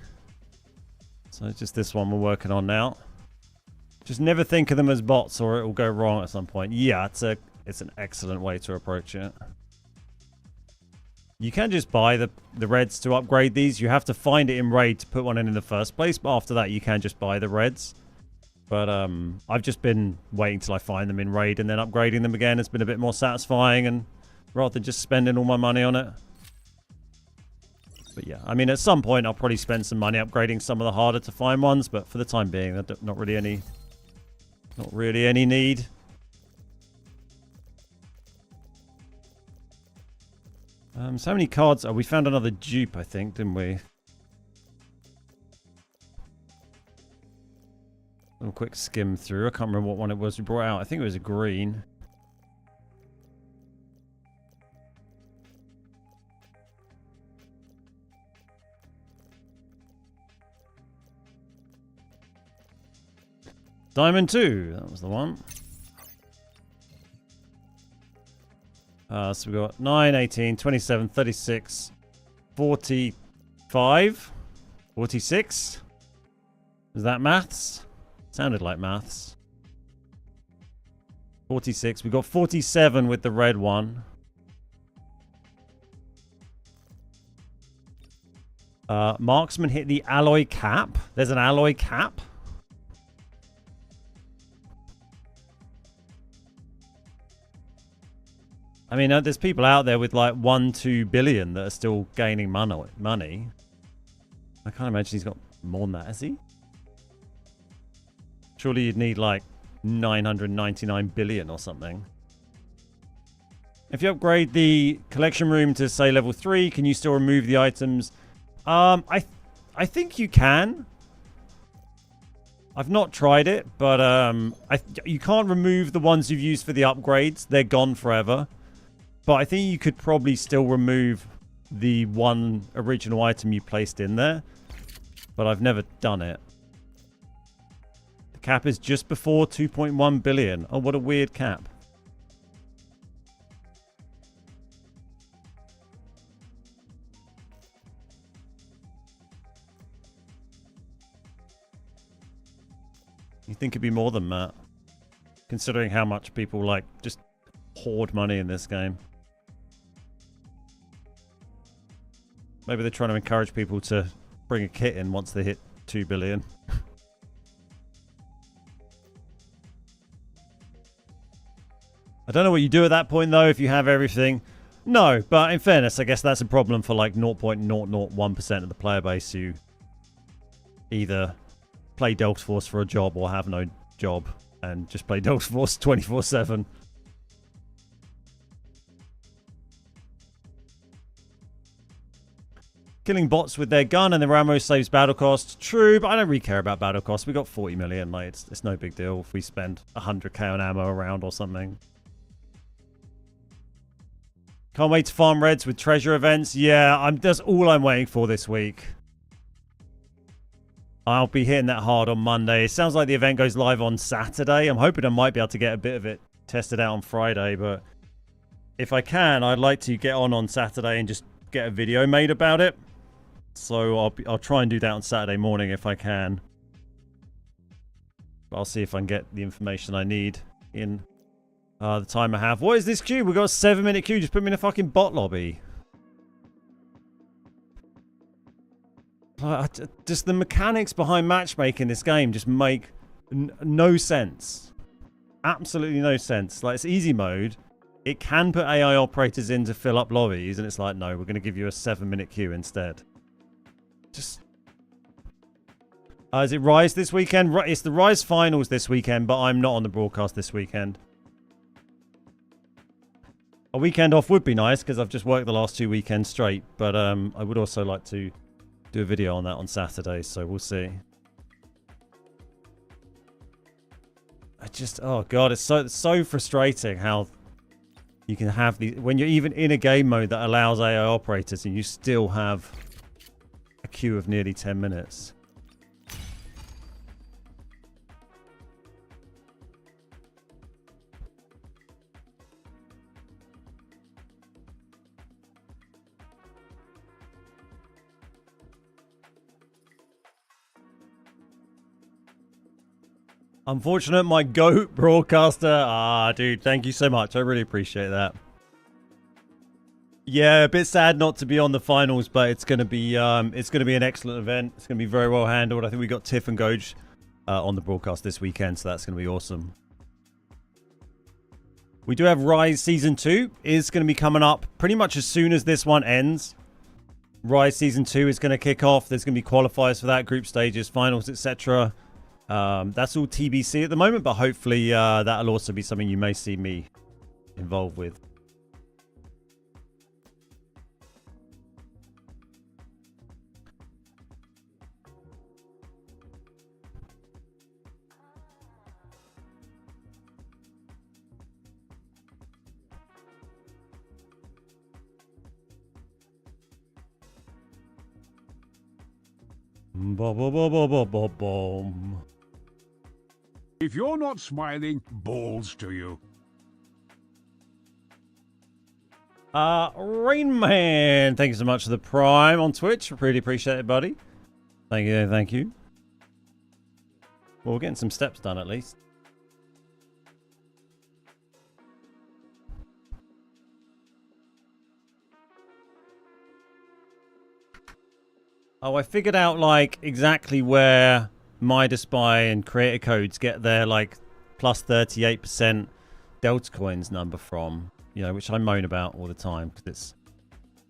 So it's just this one we're working on now. Just never think of them as bots or it will go wrong at some point. Yeah, it's an excellent way to approach it. You can just buy the reds to upgrade these. You have to find it in raid to put one in the first place. But after that, you can just buy the reds. But I've just been waiting till I find them in raid and then upgrading them again. It's been a bit more satisfying, and rather than just spending all my money on it. But yeah, I mean, at some point I'll probably spend some money upgrading some of the harder to find ones. But for the time being, not really any need. So how many cards? Oh, we found another dupe, I think, didn't we? A quick skim through. I can't remember what one it was we brought out. I think it was a green. Diamond 2. That was the one. So we got 9, 18, 27, 36, 45, 46. Is that maths? Sounded like maths. 46. We got 47 with the red one. Marksman hit the alloy cap. There's an alloy cap. I mean, there's people out there with like 1-2 billion that are still gaining money. I can't imagine he's got more than that, has he? Surely you'd need like 999 billion or something. If you upgrade the collection room to say level 3, can you still remove the items? I think you can. I've not tried it, but you can't remove the ones you've used for the upgrades. They're gone forever. But I think you could probably still remove the one original item you placed in there. But I've never done it. The cap is just before 2.1 billion. Oh, what a weird cap. You think it'd be more than that? Considering how much people like just hoard money in this game. Maybe they're trying to encourage people to bring a kit in once they hit 2 billion. I don't know what you do at that point, though, if you have everything. No, but in fairness, I guess that's a problem for like 0.001% of the player base who either play Delta Force for a job or have no job and just play Delta Force 24/7. Killing bots with their gun and their ammo saves battle costs. True, but I don't really care about battle costs. We got 40 million. Like, it's no big deal if we spend 100k on ammo around or something. Can't wait to farm reds with treasure events. Yeah, that's all I'm waiting for this week. I'll be hitting that hard on Monday. It sounds like the event goes live on Saturday. I'm hoping I might be able to get a bit of it tested out on Friday, but if I can, I'd like to get on Saturday and just get a video made about it. So I'll try and do that on Saturday morning if I can. But I'll see if I can get the information I need in the time I have. What is this queue? We've got a 7-minute queue. Just put me in a fucking bot lobby. Just the mechanics behind matchmaking this game just make no sense. Absolutely no sense. Like, it's easy mode. It can put AI operators in to fill up lobbies, and it's like, no, we're going to give you a 7-minute queue instead. Just... is it Rise this weekend? It's the Rise finals this weekend, but I'm not on the broadcast this weekend. A weekend off would be nice, because I've just worked the last 2 weekends straight, but I would also like to do a video on that on Saturday, so we'll see. Oh god, it's so frustrating how you can have these when you're even in a game mode that allows AI operators and you still have a queue of nearly 10 minutes. Unfortunate, my GOAT broadcaster. Ah, dude, thank you so much. I really appreciate that. Yeah, a bit sad not to be on the finals, but it's gonna be an excellent event. It's gonna be very well handled. I think we got Tiff and Goj on the broadcast this weekend, so that's gonna be awesome. We do have Rise Season 2 is going to be coming up pretty much as soon as this one ends. Rise Season 2 is going to kick off. There's going to be qualifiers for that, group stages, finals, etc. That's all TBC at the moment, but hopefully that'll also be something you may see me involved with. If you're not smiling, balls to you. Rain Man, thank you so much for the Prime on Twitch. Really appreciate it, buddy. Thank you, thank you. Well, we're getting some steps done at least. Oh, I figured out like exactly where MidaSpy and Creator Codes get their like plus 38% Delta Coins number from, you know, which I moan about all the time because it's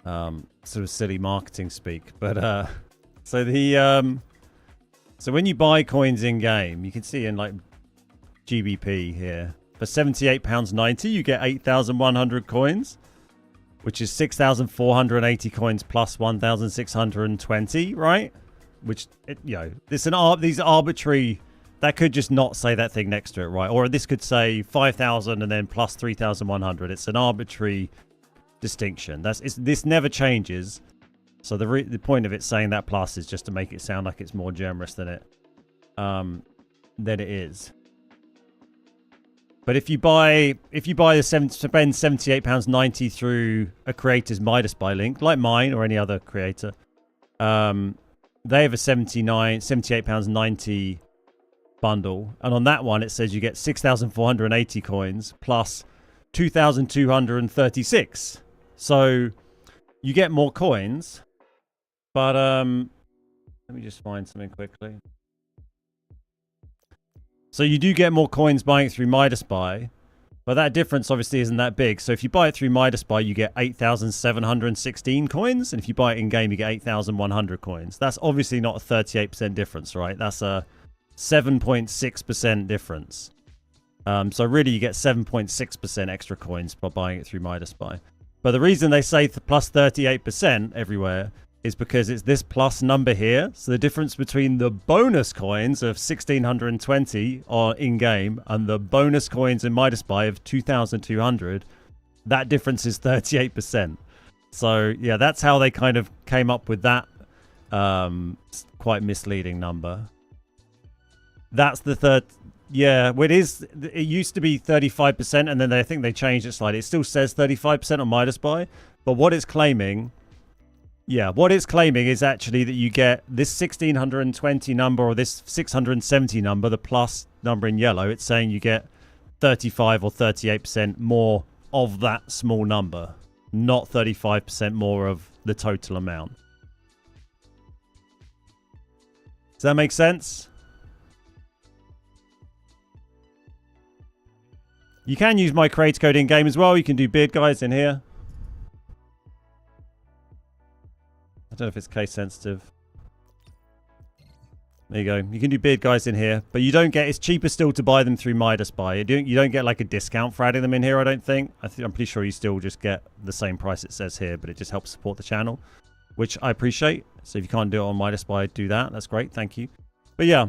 sort of silly marketing speak. But so the so when you buy coins in game, you can see in like GBP here for £78.90 you get 8,100 coins, which is 6,480 coins plus 1,620, right? Which, you know, these are arbitrary. That could just not say that thing next to it, right? Or this could say 5,000 and then plus 3,100. It's an arbitrary distinction. This never changes. So the point of it saying that plus is just to make it sound like it's more generous than it is. But if you spend £78.90 through a creator's MidaSpy link, like mine or any other creator, they have a £78.90 bundle, and on that one it says you get 6,480 coins plus 2,236. So you get more coins, but let me just find something quickly. So you do get more coins buying it through MidaSpy, but that difference obviously isn't that big. So if you buy it through MidaSpy, you get 8,716 coins, and if you buy it in game, you get 8,100 coins. That's obviously not a 38% difference, right? That's a 7.6% difference. So really, you get 7.6% extra coins by buying it through MidaSpy. But the reason they say plus 38% everywhere is because it's this plus number here. So the difference between the bonus coins of 1,620 in-game and the bonus coins in MidaSpy of 2,200, that difference is 38%. So yeah, that's how they kind of came up with that quite misleading number. That's the third. Yeah, well, it used to be 35%, and then I think they changed it slightly. It still says 35% on MidaSpy, but what it's claiming... Yeah, what it's claiming is actually that you get this 1,620 number or this 670 number, the plus number in yellow. It's saying you get 35 or 38% more of that small number, not 35% more of the total amount. Does that make sense? You can use my creator code in game as well. You can do beard guys in here. I don't know if it's case sensitive. There you go. You can do beard guys in here, but you don't get... It's cheaper still to buy them through MidaSpy. You don't get like a discount for adding them in here, I don't think. I'm pretty sure you still just get the same price it says here, but it just helps support the channel, which I appreciate. So if you can't do it on MidaSpy, do that. That's great. Thank you. But yeah.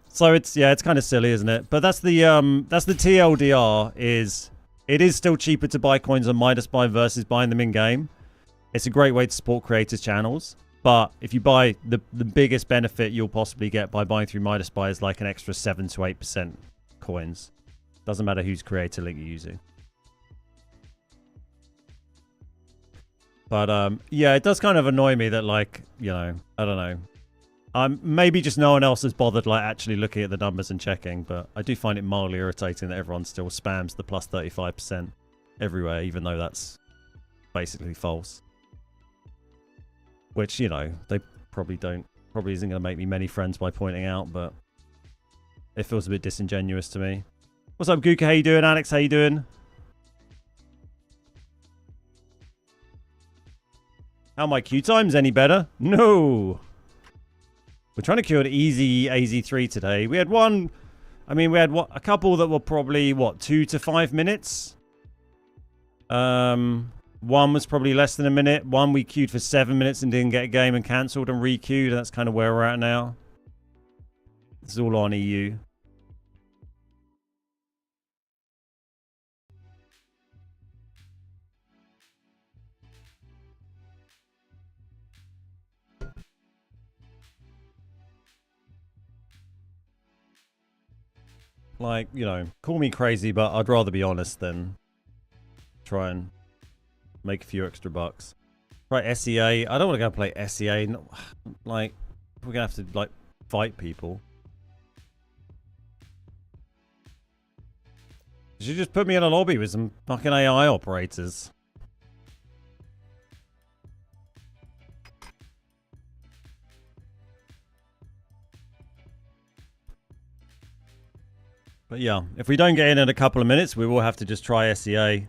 So it's kind of silly, isn't it? But that's the TLDR is it is still cheaper to buy coins on MidaSpy versus buying them in game. It's a great way to support creators' channels. But if you buy the biggest benefit you'll possibly get by buying through MidaSpy is like an extra 7 to 8% coins. Doesn't matter whose creator link you're using. But yeah, it does kind of annoy me that, like, you know, I don't know. Maybe just no one else has bothered like actually looking at the numbers and checking, but I do find it mildly irritating that everyone still spams the plus 35% everywhere, even though that's basically false. Which, you know, they probably isn't going to make me many friends by pointing out, but it feels a bit disingenuous to me. What's up, Guka? How you doing? Alex, how you doing? How my queue times any better? No. We're trying to queue an easy AZ3 today. We had one... I mean, we had a couple that were probably, 2 to 5 minutes? One was probably less than a minute. One we queued for 7 minutes and didn't get a game and cancelled and re-queued. That's kind of where we're at now. This is all on EU. Like, you know, call me crazy, but I'd rather be honest than try and make a few extra bucks. Right, SEA. I don't want to go play SEA. No, like, we're going to have to, like, fight people. You should just put me in a lobby with some fucking AI operators. But yeah, if we don't get in a couple of minutes, we will have to just try SEA.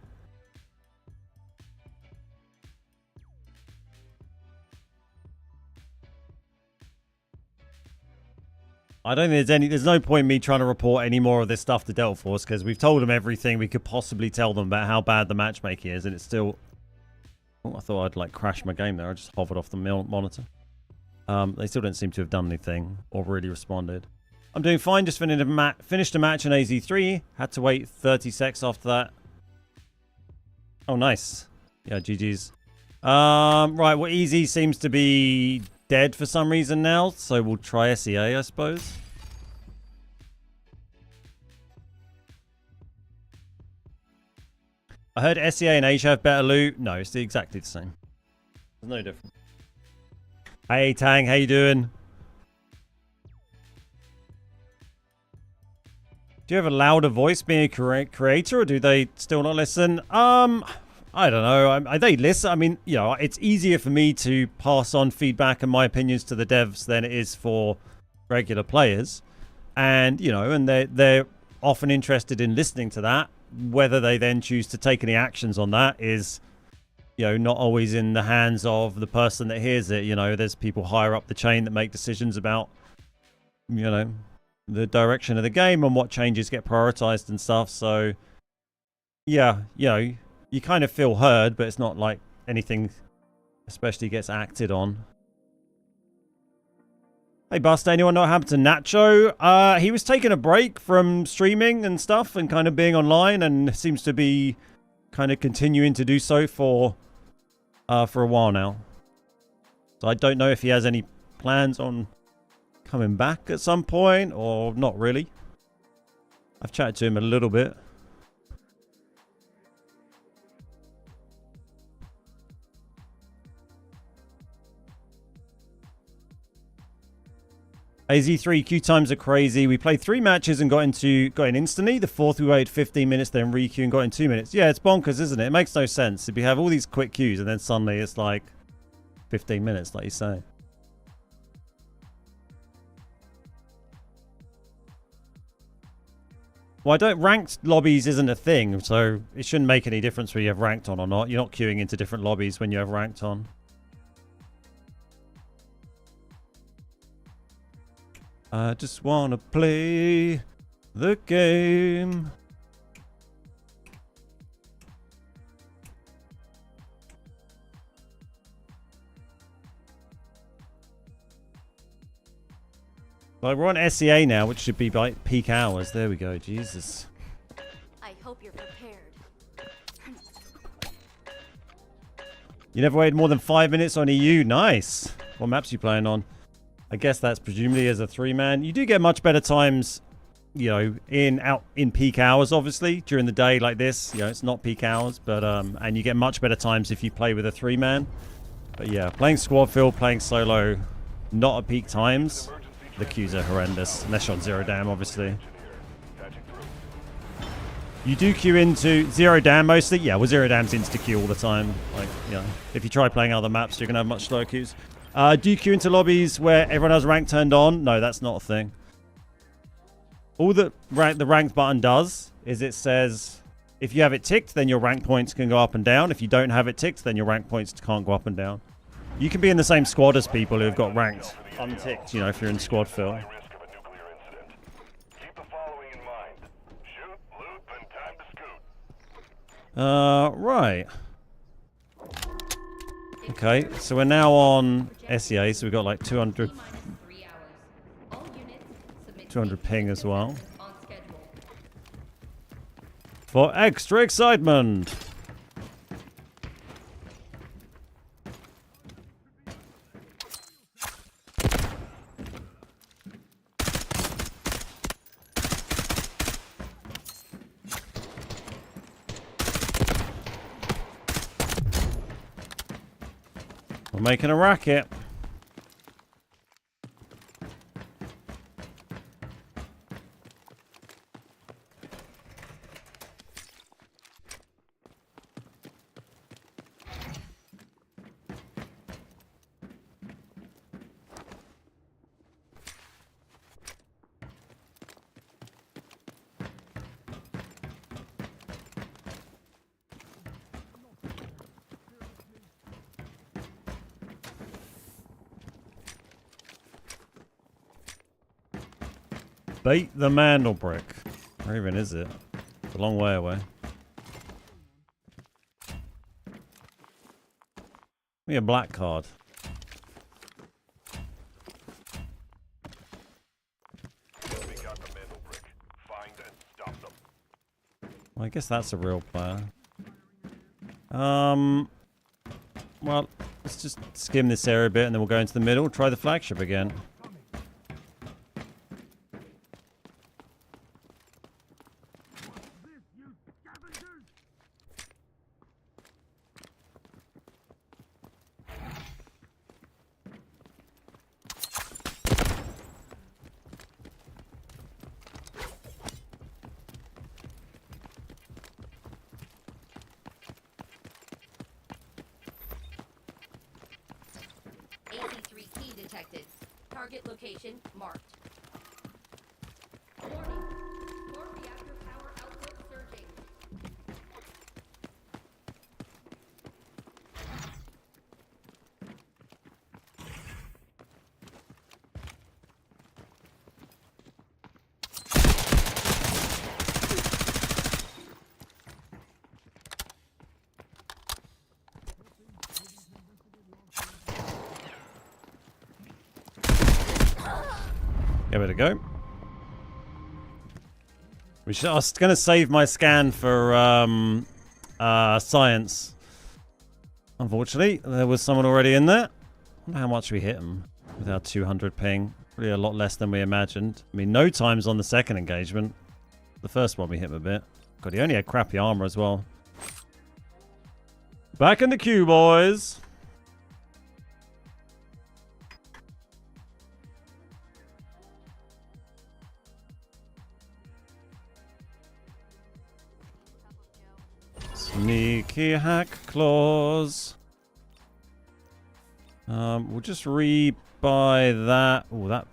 I don't think there's no point in me trying to report any more of this stuff to Delta Force because we've told them everything we could possibly tell them about how bad the matchmaking is, and it's still... Oh, I thought I'd like crash my game there. I just hovered off the monitor. They still don't seem to have done anything or really responded. I'm doing fine. Just finished a match in AZ3. Had to wait 30 secs after that. Oh, nice. Yeah, GG's. Right, well, Easy seems to be dead for some reason now, so we'll try SEA, I suppose. I heard SEA and Asia have better loot. No, it's exactly the same. There's no difference. Hey, Tang, how you doing? Do you have a louder voice being a creator, or do they still not listen? I don't know. They listen. I mean, you know, it's easier for me to pass on feedback and my opinions to the devs than it is for regular players. And, you know, and they're often interested in listening to that. Whether they then choose to take any actions on that is, you know, not always in the hands of the person that hears it. You know, there's people higher up the chain that make decisions about, you know, the direction of the game and what changes get prioritized and stuff. So yeah, you know, you kind of feel heard, but it's not like anything especially gets acted on. Hey Buster, anyone know what happened to Nacho? He was taking a break from streaming and stuff and kind of being online, and seems to be kind of continuing to do so for a while now. So I don't know if he has any plans on coming back at some point, or not really. I've chatted to him a little bit. AZ3 queue times are crazy. We played 3 matches and got in instantly. The fourth we waited 15 minutes, then re-queue and got in 2 minutes. Yeah, it's bonkers, isn't it? It makes no sense. If you have all these quick queues and then suddenly it's like 15 minutes, like you say. Well, ranked lobbies isn't a thing, so it shouldn't make any difference whether you have ranked on or not. You're not queuing into different lobbies when you have ranked on. I just want to play the game. Like, we're on SEA now, which should be like peak hours. There we go. Jesus. I hope you're prepared. You never waited more than 5 minutes on EU. Nice. What maps are you playing on? I guess that's presumably as a 3-man. You do get much better times, you know, in peak hours, obviously, during the day like this. You know, it's not peak hours, but and you get much better times if you play with a 3-man. But yeah, playing squad field, playing solo, not at peak times. The queues are horrendous, unless you're on 0 dam, obviously. You do queue into Zero Dam mostly. Yeah, well, Zero Dam's insta-queue all the time. Like, yeah. If you try playing other maps, you're going to have much slower queues. Do you queue into lobbies where everyone has rank turned on? No, that's not a thing. All the ranked button does is it says if you have it ticked, then your rank points can go up and down. If you don't have it ticked, then your rank points can't go up and down. You can be in the same squad as people who have got ranked unticked, you know, if you're in squad fill. Risk of a nuclear incident. Keep the following in mind. Shoot, loot, then time to scoot. Right. Okay, so we're now on SEA, so we've got like 200 T-minus 3 hours. All units submit 200 ping as well. on schedule. For extra excitement. We're making a racket. Bait the mandel brick. Where even is it? It's a long way away. Give me a black card. We got the mandel brick. Find and stop them. Well, I guess that's a real player. Well, let's just skim this area a bit and then we'll go into the middle. Try the flagship again. AC3 key detected. Target location marked. Warning. Core reactor power output surging. Give it a go. I was going to save my scan for science. Unfortunately, there was someone already in there. I wonder how much we hit him with our 200 ping. Probably a lot less than we imagined. I mean, no times on the second engagement. The first one we hit him a bit. God, he only had crappy armor as well. Back in the queue, boys. Sneaky hack claws. We'll just rebuy that. Oh, that.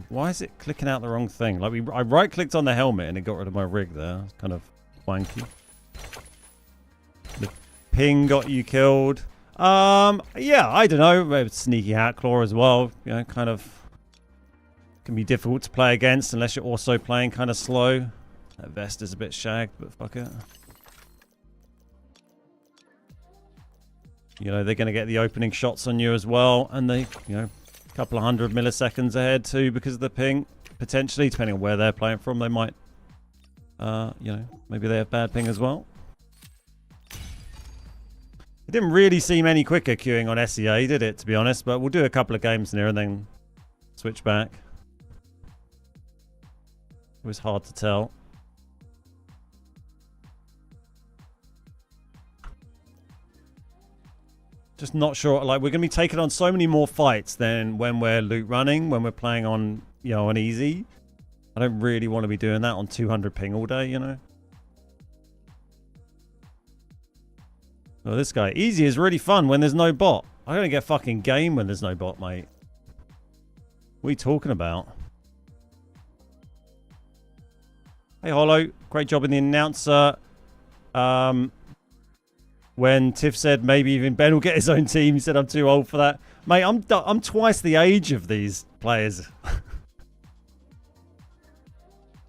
Why is it clicking out the wrong thing? Like I right-clicked on the helmet and it got rid of my rig there. It's kind of wanky. The ping got you killed. Yeah, I don't know. Maybe sneaky hack claw as well. You know, kind of can be difficult to play against unless you're also playing kind of slow. That vest is a bit shagged, but fuck it. You know, they're going to get the opening shots on you as well. And they, you know, a couple of 100 milliseconds ahead too because of the ping. Potentially, depending on where they're playing from, they might, you know, maybe they have bad ping as well. It didn't really seem any quicker queuing on SEA, did it, to be honest? But we'll do a couple of games near and then switch back. It was hard to tell. Just not sure. Like, we're going to be taking on so many more fights than when we're loot running, when we're playing on, you know, on easy. I don't really want to be doing that on 200 ping all day, you know. Oh, this guy. Easy is really fun when there's no bot. I don't get fucking game when there's no bot, mate. What are you talking about? Hey, Hollow. Great job in the announcer. When Tiff said maybe even Ben will get his own team, he said I'm too old for that. Mate, I'm twice the age of these players.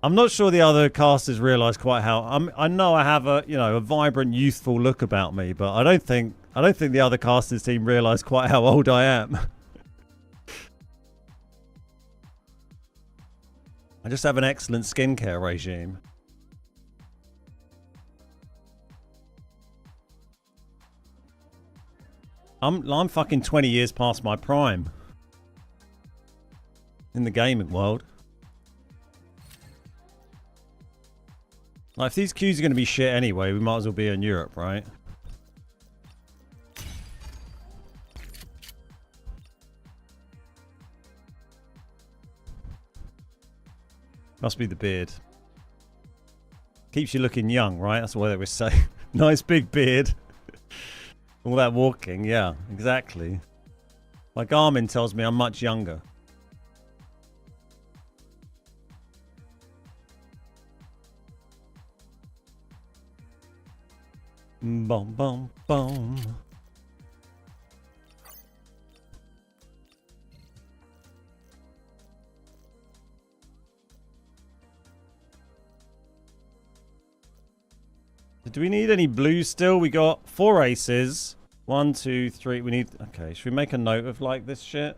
I'm not sure the other casters realise quite how. I know I have a vibrant, youthful look about me, but I don't think the other casters team realise quite how old I am. I just have an excellent skincare regime. I'm fucking 20 years past my prime in the gaming world. Like, if these queues are going to be shit anyway, we might as well be in Europe, right? Must be the beard. Keeps you looking young, right? That's what they always say. Nice big beard. All that walking, yeah, exactly. My Garmin tells me I'm much younger. Boom, boom, boom. Do we need any blues still? We got 4 aces. 1, 2, 3. We need... Okay, should we make a note of, like, this shit?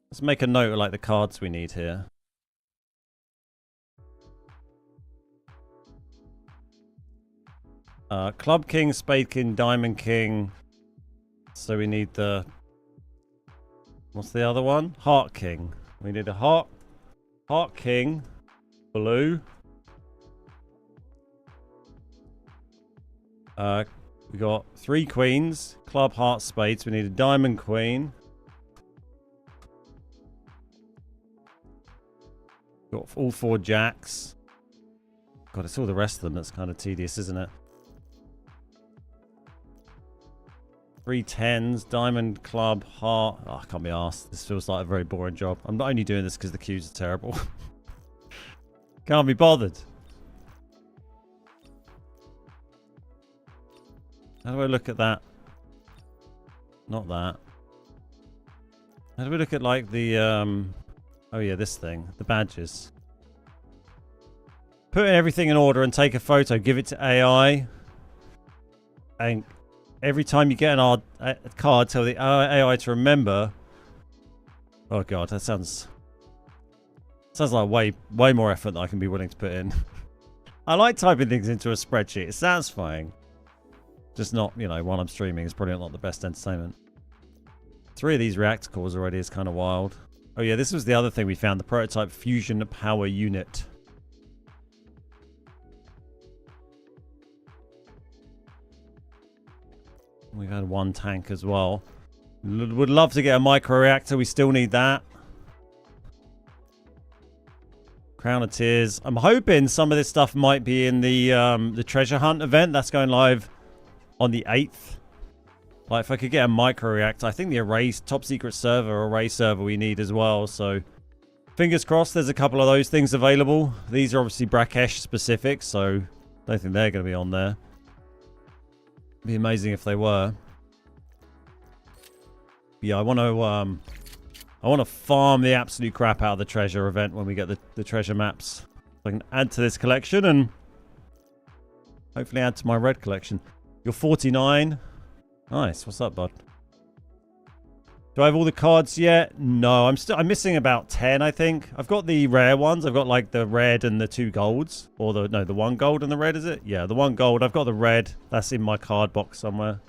Let's make a note of, like, the cards we need here. Club King, Spade King, Diamond King. So we need the... What's the other one? Heart King. We need a Heart King. Blue. We got 3 queens, club, heart, spades. We need a diamond queen. Got all 4 jacks. God, it's all the rest of them that's kind of tedious, isn't it? 3 tens, diamond, club, heart. Oh, I can't be arsed. This feels like a very boring job. I'm not only doing this because the queues are terrible. Can't be bothered. How do I look at that? Not that. How do we look at, like, the, oh yeah, this thing. The badges. Put everything in order and take a photo. Give it to AI. And every time you get a card, tell the AI to remember. Oh god, that sounds like way more effort than I can be willing to put in. I like typing things into a spreadsheet. It's satisfying. Just not, you know, while I'm streaming. It's probably not the best entertainment. 3 of these reactor cores already is kind of wild. Oh yeah, this was the other thing we found. The prototype fusion power unit. We've had 1 tank as well. Would love to get a micro reactor. We still need that. Crown of Tears. I'm hoping some of this stuff might be in the treasure hunt event. That's going live on the 8th. Like, if I could get a micro reactor, I think the array top secret server, array server we need as well. So fingers crossed there's a couple of those things available. These are obviously Brakesh specific, so I don't think they're going to be on there. It'd be amazing if they were. Yeah, I want to farm the absolute crap out of the treasure event when we get the treasure maps. So I can add to this collection and hopefully add to my red collection. You're 49. Nice. What's up, bud? Do I have all the cards yet? No, I'm missing about 10, I think. I've got the rare ones. I've got, like, the red and the 2 golds. Or the 1 gold and the red, is it? Yeah, the 1 gold. I've got the red. That's in my card box somewhere.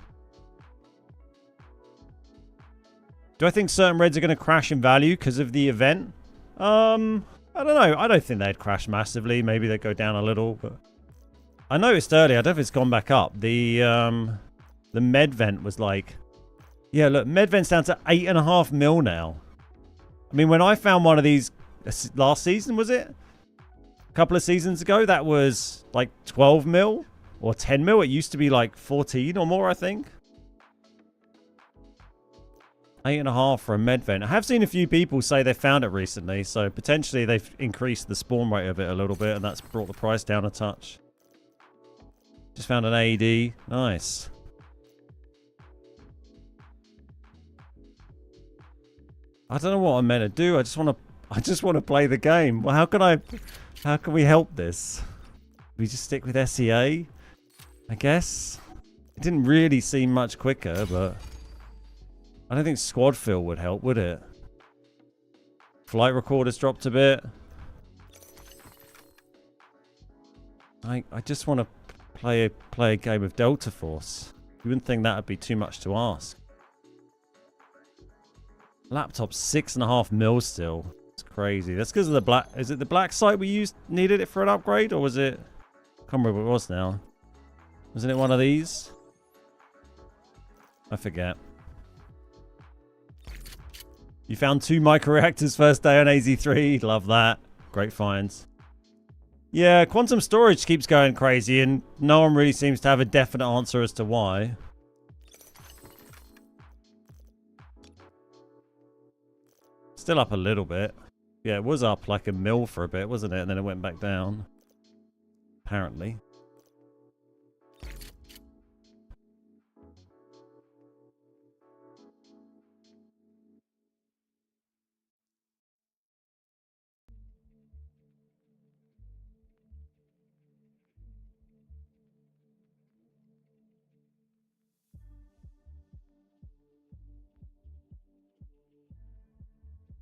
Do I think certain reds are going to crash in value because of the event? I don't know. I don't think they'd crash massively. Maybe they'd go down a little, but I noticed earlier, I don't know if it's gone back up. The med vent was like, yeah, look, med vent's down to 8.5 mil now. I mean, when I found one of these last season, was it? A couple of seasons ago, that was like 12 mil Or 10 mil. It used to be like 14 or more, I think. 8.5 for a med vent. I have seen a few people say they found it recently, so potentially they've increased the spawn rate of it a little bit, and that's brought the price down a touch. Just found an AED. Nice. I don't know what I'm meant to do. I just want to play the game. Well, how can we help this? We just stick with SEA, I guess. It didn't really seem much quicker, but I don't think squad fill would help, would it? Flight recorders dropped a bit. I just want to play a game of Delta Force. You wouldn't think that would be too much to ask. Laptop 6.5 mil still. It's crazy. That's because of the black. Is it the black site we used? Needed it for an upgrade, or was it? I can't remember what it was now. Wasn't it one of these? I forget. You found 2 microreactors first day on AZ3. Love that. Great finds. Yeah, quantum storage keeps going crazy, and no one really seems to have a definite answer as to why. Still up a little bit. Yeah, it was up like a mil for a bit, wasn't it? And then it went back down. Apparently.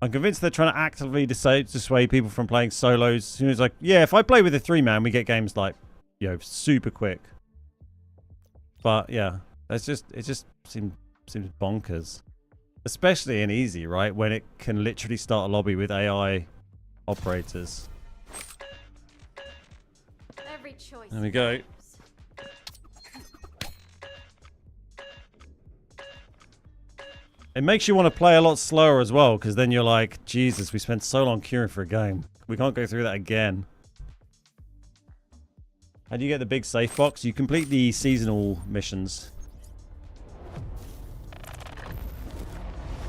I'm convinced they're trying to actively dissuade people from playing solos. As soon as like, yeah, if I play with a 3-man, we get games like, you know, super quick. But yeah, it just seems bonkers, especially in easy, right? When it can literally start a lobby with AI operators. Every choice. There we go. matters. It makes you want to play a lot slower as well, because then you're like, Jesus, we spent so long queuing for a game. We can't go through that again. How do you get the big safe box? You complete the seasonal missions.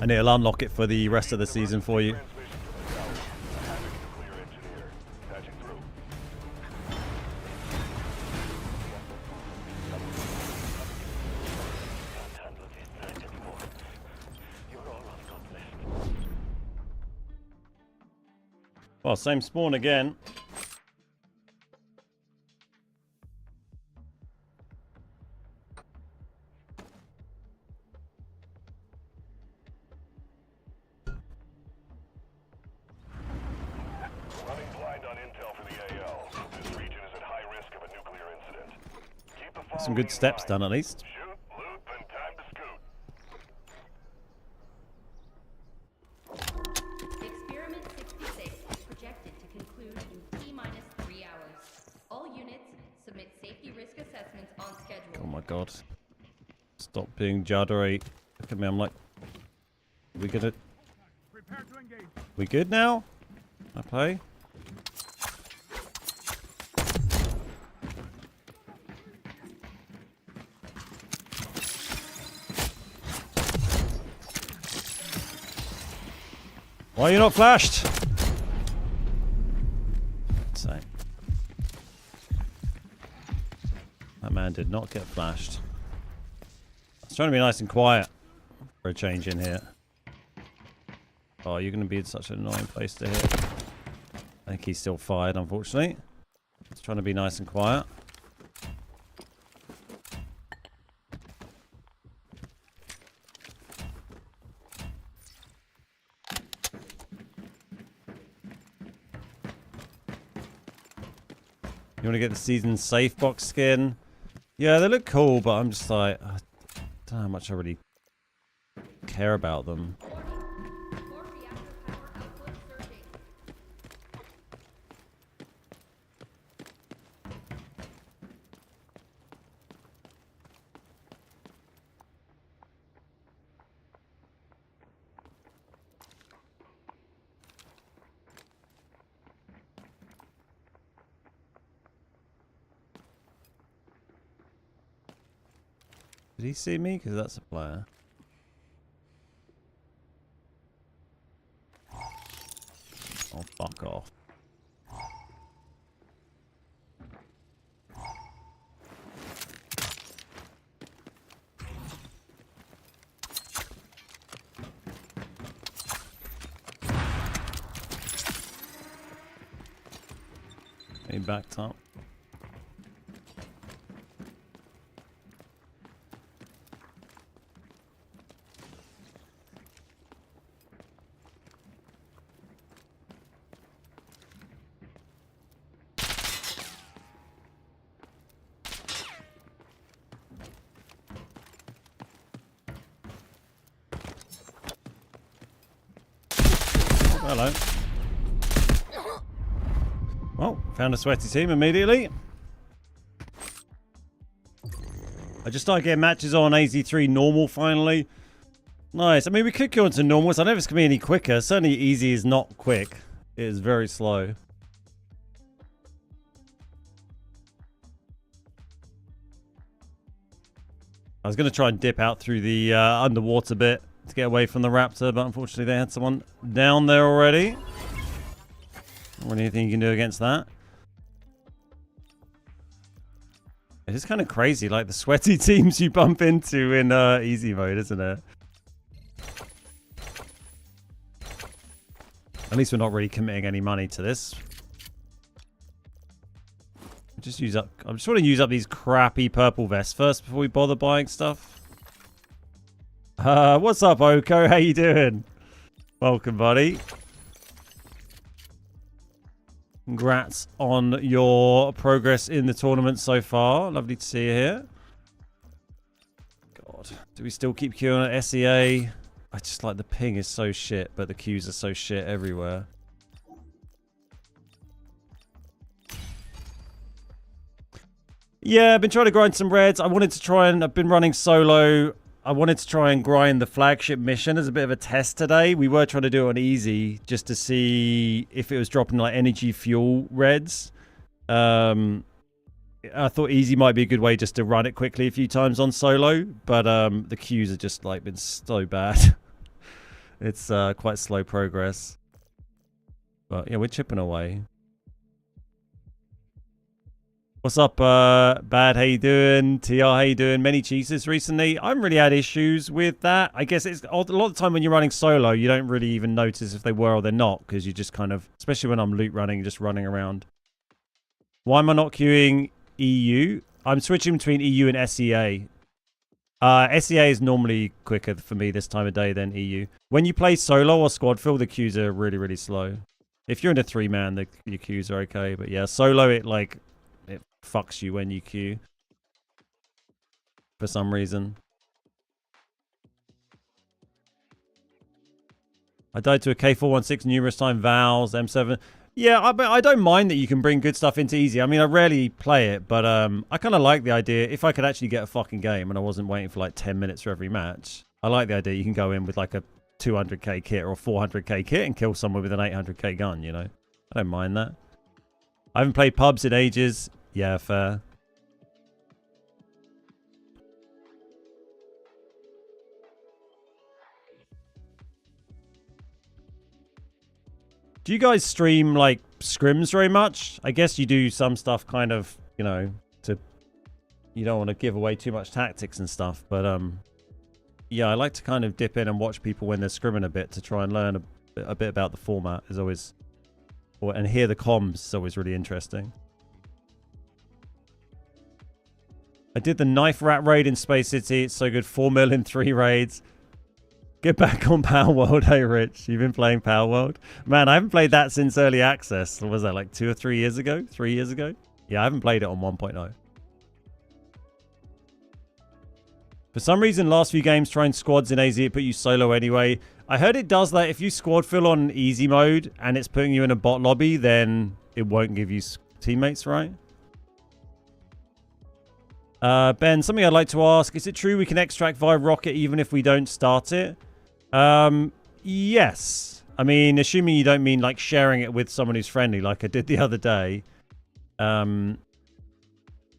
And it'll unlock it for the rest of the season for you. Well, same spawn again. Running blind on intel for the AL. This region is at high risk of a nuclear incident. Keep the Some good steps done at least. Shoot, loot, and time to scoot. Experiment 66 is projected to conclude in T-minus 3 hours. All units submit safety risk assessments on schedule. Oh my god. Stop being juddery. Look at me, I'm like... We gonna... Prepare to engage. We good now? I play? Why are you not flashed? So. That man did not get flashed. I was trying to be nice and quiet for a change in here. Oh, you're going to be in such an annoying place to hit. I think he's still fired, unfortunately. Just trying to be nice and quiet. You want to get the season safe box skin? Yeah, they look cool, but I'm just like, I don't know how much I really care about them. Core reactor power output surging. Did he see me? Because that's a player. Oh, fuck off. He backed up. Hello. Well, found a sweaty team immediately. I just started getting matches on AZ3 normal finally. Nice. I mean, we could go into normals. I don't know if it's going to be any quicker. Certainly easy is not quick. It is very slow. I was going to try and dip out through the underwater bit to get away from the raptor, but unfortunately they had someone down there already. Not anything you can do against that. It is kind of crazy, like the sweaty teams you bump into in easy mode, isn't it? At least we're not really committing any money to this. Just use up. I just want to use up these crappy purple vests first before we bother buying stuff. What's up, Oko? How you doing? Welcome, buddy. Congrats on your progress in the tournament so far. Lovely to see you here. God, do we still keep queuing at SEA? I just like the ping is so shit, but the queues are so shit everywhere. Yeah, I've been trying to grind some reds. I've been running solo. I wanted to try and grind the flagship mission as a bit of a test today. We were trying to do it on easy just to see if it was dropping like energy fuel reds. I thought easy might be a good way just to run it quickly a few times on solo, but the queues have just like been so bad. It's quite slow progress. But yeah, we're chipping away. What's up, Bad? How you doing? TR, how you doing? Many cheeses recently. I haven't really had issues with that. I guess it's a lot of the time when you're running solo, you don't really even notice if they were or they're not, because you just kind of, especially when I'm loot running, just running around. Why am I not queuing EU? I'm switching between EU and SEA. SEA is normally quicker for me this time of day than EU. When you play solo or squad fill, the queues are really, really slow. If you're in a 3-man, your queues are okay. But yeah, solo, it fucks you when you queue for some reason. I died to a K416 numerous times. Vals, M7. Yeah, I don't mind that you can bring good stuff into easy. I mean, I rarely play it, but I kind of like the idea. If I could actually get a fucking game and I wasn't waiting for like 10 minutes for every match, I like the idea you can go in with like a 200k kit or a 400k kit and kill someone with an 800k gun, you know? I don't mind that. I haven't played pubs in ages. Yeah, fair. Do you guys stream, like, scrims very much? I guess you do some stuff kind of, you know, you don't want to give away too much tactics and stuff, but, yeah, I like to kind of dip in and watch people when they're scrimming a bit to try and learn a bit about the format is always, and hear the comms is always really interesting. I did the knife rat raid in Space City. It's so good. 4 mil in 3 raids. Get back on Power World, hey Rich. You've been playing Power World? Man, I haven't played that since early access. What was that, like 2 or 3 years ago? 3 years ago? Yeah, I haven't played it on 1.0. For some reason, last few games trying squads in AZ, it put you solo anyway. I heard it does that. If you squad fill on easy mode and it's putting you in a bot lobby, then it won't give you teammates, right? Ben, something I'd like to ask. Is it true we can extract via rocket even if we don't start it? Yes. I mean, assuming you don't mean like sharing it with someone who's friendly like I did the other day.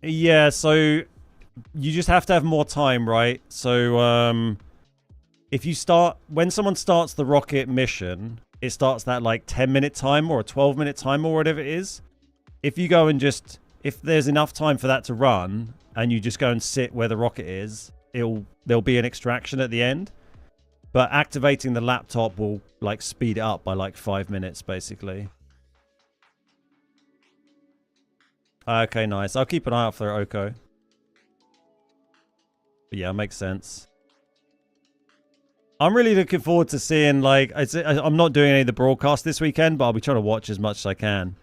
Yeah, so you just have to have more time, right? So if you start, when someone starts the rocket mission, it starts that like 10-minute timer or a 12-minute timer or whatever it is. If you go and just, if there's enough time for that to run and you just go and sit where the rocket is, there'll be an extraction at the end. But activating the laptop will like speed it up by like 5 minutes basically. Okay, nice. I'll keep an eye out for Oko. But yeah, makes sense. I'm really looking forward to seeing, like, I'm not doing any of the broadcast this weekend, but I'll be trying to watch as much as I can.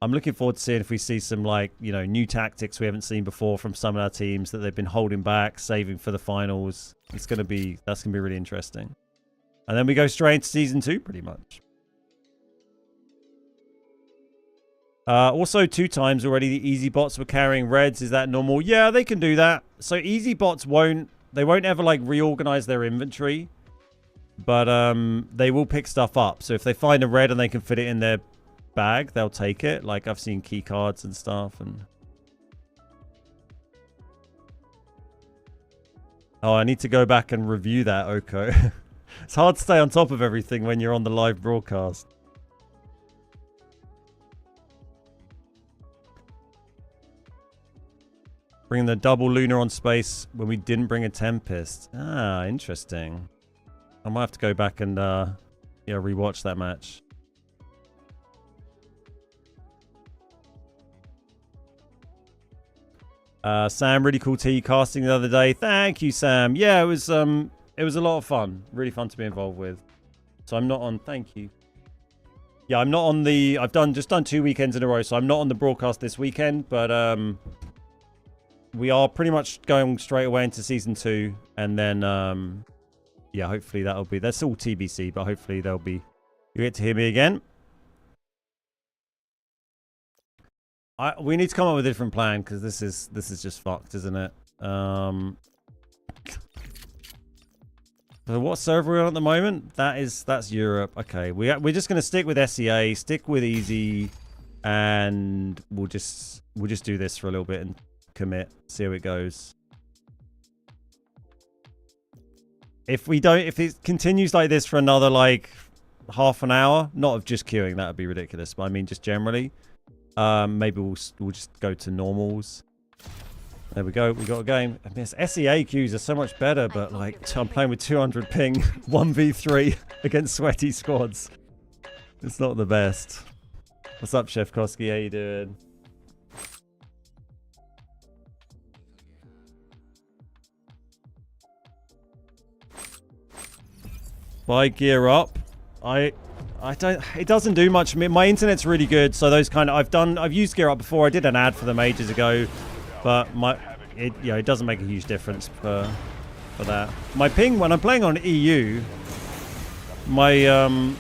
I'm looking forward to seeing if we see some, like, you know, new tactics we haven't seen before from some of our teams that they've been holding back, saving for the finals. That's going to be really interesting. And then we go straight into season 2, pretty much. Also, 2 times already, the easy bots were carrying reds. Is that normal? Yeah, they can do that. So easy bots won't ever, like, reorganize their inventory. But they will pick stuff up. So if they find a red and they can fit it in their bag, they'll take it. Like, I've seen key cards and stuff. And oh, I need to go back and review that, Oko. It's hard to stay on top of everything when you're on the live broadcast. Bring the double lunar on space when we didn't bring a Tempest. Ah, interesting. I might have to go back and yeah, rewatch that match. Sam, really cool tea casting the other day. Thank you, Sam. Yeah, it was a lot of fun. Really fun to be involved with. So I'm not on. Thank you. Yeah, I'm not on the. I've just done 2 weekends in a row, so I'm not on the broadcast this weekend. But we are pretty much going straight away into season 2, and then yeah, hopefully that'll be. That's all TBC, but hopefully there'll be. You get to hear me again. We need to come up with a different plan because this is just fucked, isn't it? So what server are we on at the moment? That's Europe. Okay, we're just gonna stick with SEA, stick with easy, and we'll just do this for a little bit and commit, see how it goes. If it continues like this for another like half an hour, not of just queuing, that would be ridiculous, but I mean just generally, maybe we'll just go to normals. There we go, we got a game. I mean, SEA queues are so much better, but like I'm playing with 200 ping 1v3 against sweaty squads. It's not the best. What's up, Chef Koski? How you doing? Buy gear up. I don't. It doesn't do much. I mean, my internet's really good, so those kind of I've used gear up before. I did an ad for them ages ago, but it doesn't make a huge difference for that. My ping when I'm playing on EU, my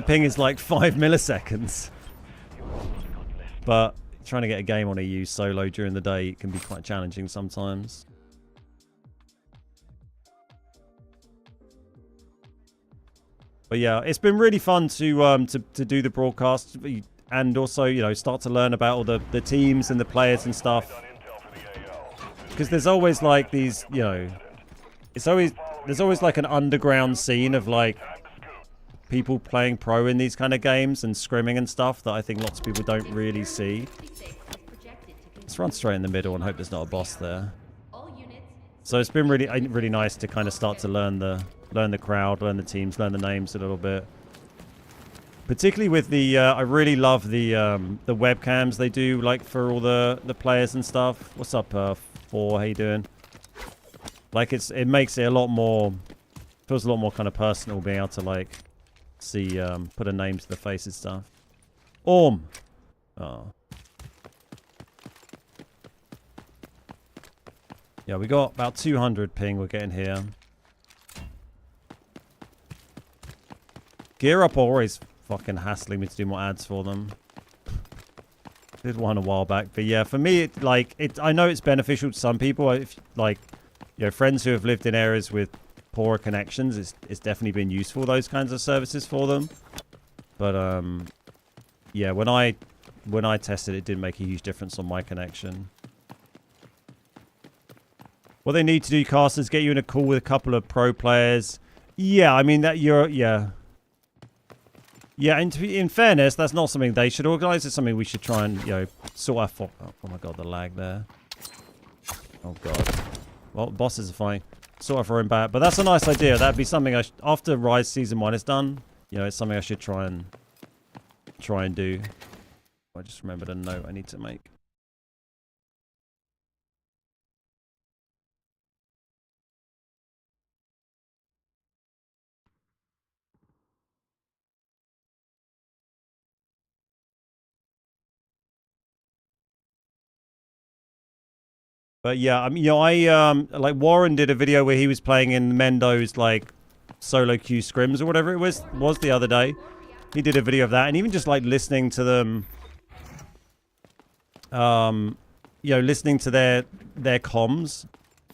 ping is like 5 milliseconds. But trying to get a game on EU solo during the day can be quite challenging sometimes. But yeah, it's been really fun to do the broadcast and also, you know, start to learn about all the teams and the players and stuff. Because there's always like these, you know, there's always like an underground scene of like people playing pro in these kind of games and scrimming and stuff that I think lots of people don't really see. Let's run straight in the middle and hope there's not a boss there. So it's been really nice to kind of start to learn the crowd, learn the teams, learn the names a little bit. Particularly with the, I really love the webcams they do, like for all the players and stuff. What's up, Four? How you doing? Like it makes it a lot more, feels a lot more kind of personal being able to like see, put a name to the face and stuff. Oh. Yeah, we got about 200 ping we're getting here. Gear Up always fucking hassling me to do more ads for them. Did one a while back, but yeah, for me, I know it's beneficial to some people. If like, you know, friends who have lived in areas with poorer connections, it's definitely been useful, those kinds of services for them. But yeah, when I tested, it didn't make a huge difference on my connection. What they need to do, casters, get you in a call with a couple of pro players. Yeah, I mean, yeah. Yeah, and in fairness, that's not something they should organise. It's something we should try and, sort out for... Oh my god, the lag there. Oh god. Well, bosses are fine. Sort of our own back. But that's a nice idea. That'd be something after Rise Season 1 is done, it's something I should try and do. I just remembered a note I need to make. But yeah, I mean, like Warren did a video where he was playing in Mendo's like solo queue scrims or whatever it was the other day. He did a video of that, and even just like listening to them, listening to their comms,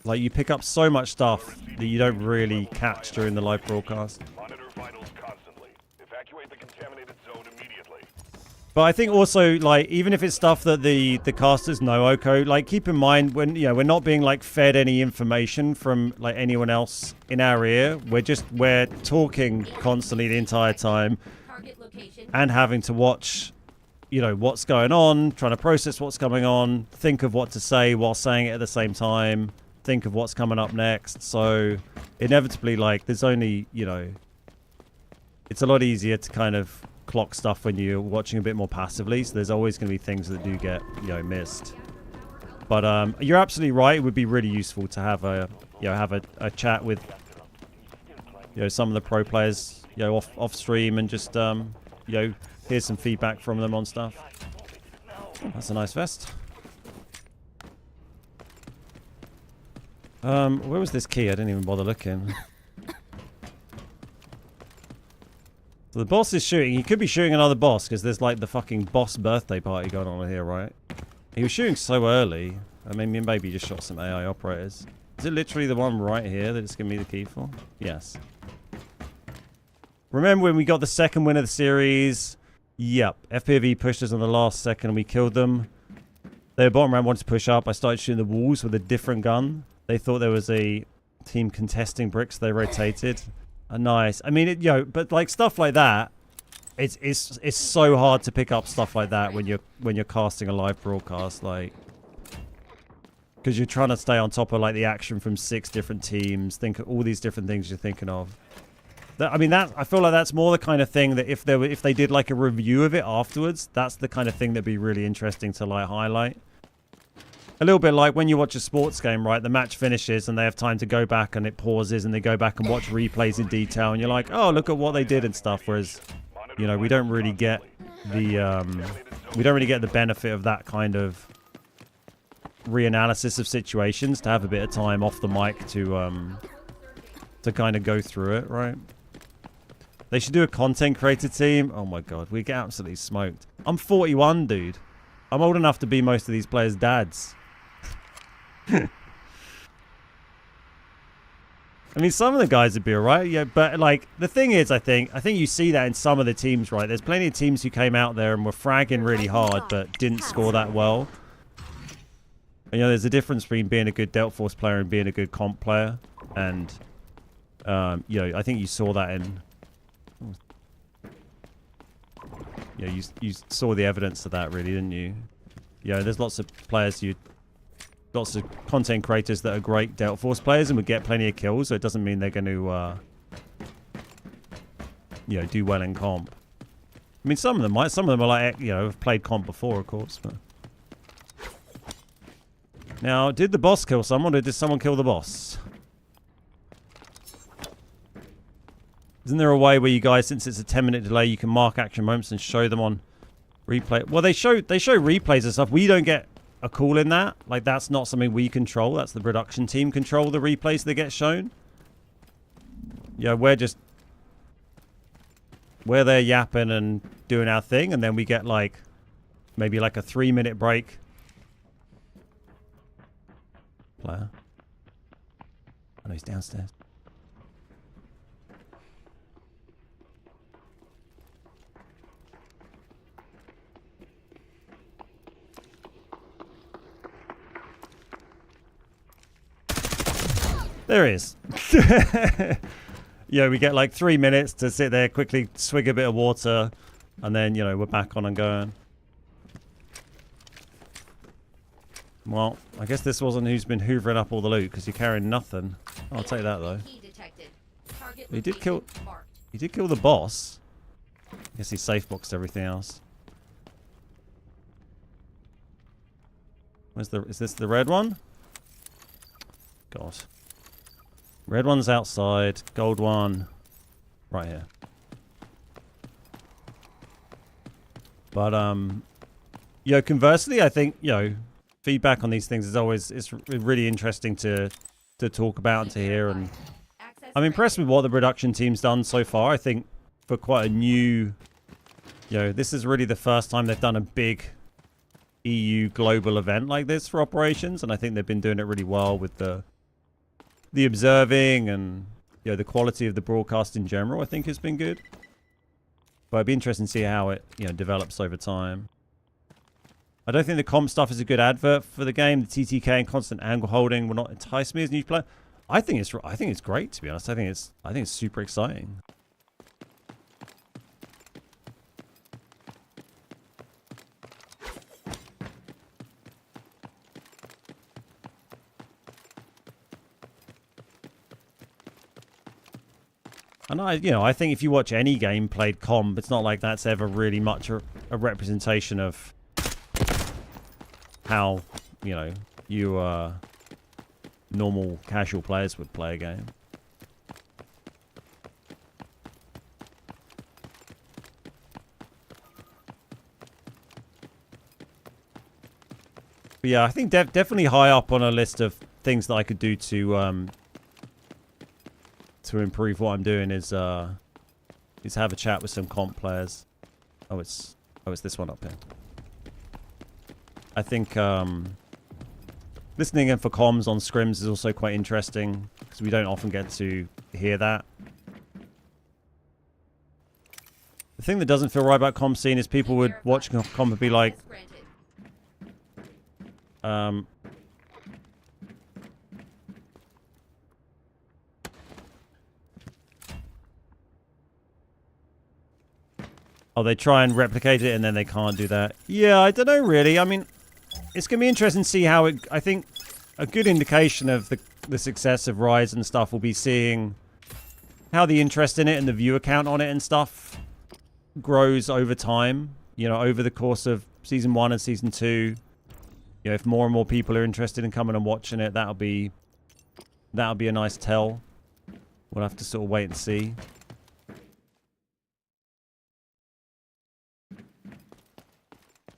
like you pick up so much stuff that you don't really catch during the live broadcast. Monitor vitals constantly. Evacuate the contaminated zone immediately. But I think also, like, even if it's stuff that the casters know, Oko, like, keep in mind when, we're not being, like, fed any information from, like, anyone else in our ear. We're talking constantly the entire time Target location. and having to watch, what's going on, trying to process what's coming on, think of what to say while saying it at the same time, think of what's coming up next. So, inevitably, like, there's only, it's a lot easier to kind of clock stuff when you're watching a bit more passively, so there's always going to be things that do get missed. But you're absolutely right. It would be really useful to have a chat with some of the pro players off stream and just hear some feedback from them on stuff. That's a nice vest. Where was this key? I didn't even bother looking. So the boss is shooting. He could be shooting another boss because there's like the fucking boss birthday party going on here, right? He was shooting so early. I mean, maybe he just shot some AI operators. Is it literally the one right here that it's giving me the key for? Yes. Remember when we got the second win of the series? Yep. FPV pushed us on the last second and we killed them. Their bottom round wanted to push up. I started shooting the walls with a different gun. They thought there was a team contesting bricks. They rotated. Nice. I mean, but like stuff like that, it's so hard to pick up stuff like that when you're casting a live broadcast, like, because you're trying to stay on top of like the action from 6 different teams. Think of all these different things you're thinking of. I feel like that's more the kind of thing that if they did like a review of it afterwards, that's the kind of thing that'd be really interesting to like highlight. A little bit like when you watch a sports game, right? The match finishes and they have time to go back and it pauses and they go back and watch replays in detail and you're like, oh, look at what they did and stuff. Whereas, we don't really get the benefit of that kind of reanalysis of situations to have a bit of time off the mic to kind of go through it, right? They should do a content creator team. Oh my god, we get absolutely smoked. I'm 41, dude. I'm old enough to be most of these players' dads. I mean, some of the guys would be alright, yeah, but like the thing is, I think you see that in some of the teams, right? There's plenty of teams who came out there and were fragging really hard, but didn't score that well. And, there's a difference between being a good Delta Force player and being a good comp player, and I think you saw that in. You saw the evidence of that, really, didn't you? There's lots of players lots of content creators that are great Delta Force players and would get plenty of kills, so it doesn't mean they're going to, do well in comp. I mean, some of them might. Some of them are like, have played comp before, of course. But now, did the boss kill someone, or did someone kill the boss? Isn't there a way where you guys, since it's a 10-minute delay, you can mark action moments and show them on replay? Well, they show replays and stuff. We don't get a call in that. Like, that's not something we control. That's the production team control the replays that get shown. We're there yapping and doing our thing, and then we get like maybe like a 3-minute break. Player. Oh, no, he's downstairs. There is. Yeah, we get like 3 minutes to sit there, quickly swig a bit of water, and then, you know, we're back on and going. Well, I guess this wasn't who's been hoovering up all the loot, because you're carrying nothing. I'll take that, though. Key detected. Target He did kill... location marked. He did kill the boss. I guess he safe boxed everything else. Where's the... Is this the red one? God. Red one's outside. Gold one right here. But yo, conversely, I think, you know, feedback on these things is always, it's really interesting to talk about and to hear, and I'm impressed with what the production team's done so far. I think for quite a new, you know, this is really the first time they've done a big EU global event like this for operations, and I think they've been doing it really well with the observing, and, you know, the quality of the broadcast in general, I think, has been good. But it'd be interesting to see how it, you know, develops over time. I don't think the comp stuff is a good advert for the game. The TTK and constant angle holding will not entice me as a new player. I think it's great, to be honest. I think it's super exciting. And I think if you watch any game played comp, it's not like that's ever really much a representation of how, you know, you normal casual players would play a game. But yeah, I think definitely high up on a list of things that I could do to improve what I'm doing is have a chat with some comp players. Oh, it's this one up here. I think listening in for comms on scrims is also quite interesting, because we don't often get to hear that. The thing that doesn't feel right about comp scene is people would watch comp and be like, oh, they try and replicate it and then they can't do that. Yeah, I don't know really. I mean, it's going to be interesting to see how it... I think a good indication of the success of Rise and stuff will be seeing how the interest in it and the viewer count on it and stuff grows over time. You know, over the course of Season 1 and Season 2. You know, if more and more people are interested in coming and watching it, that'll be a nice tell. We'll have to sort of wait and see.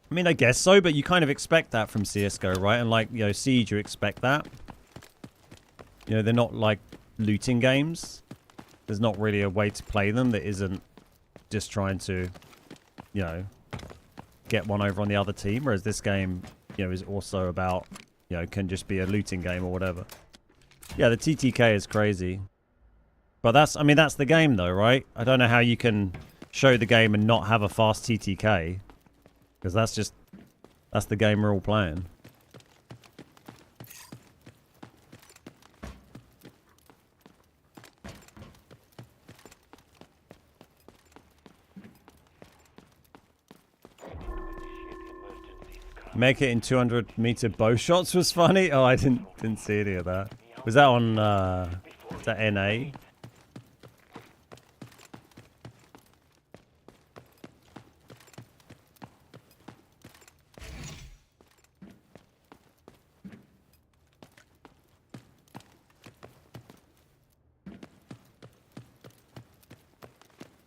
I mean, I guess so, but you kind of expect that from CSGO, right? And like, you know, Siege, you expect that. You know, they're not like looting games. There's not really a way to play them that isn't just trying to, you know, get one over on the other team. Whereas this game, you know, is also about, you know, can just be a looting game or whatever. Yeah, the TTK is crazy. But that's, I mean, that's the game though, right? I don't know how you can show the game and not have a fast TTK. Because that's the game we're all playing. Make it in 200-meter bow shots was funny. Oh, I didn't see any of that. Was that on is that NA?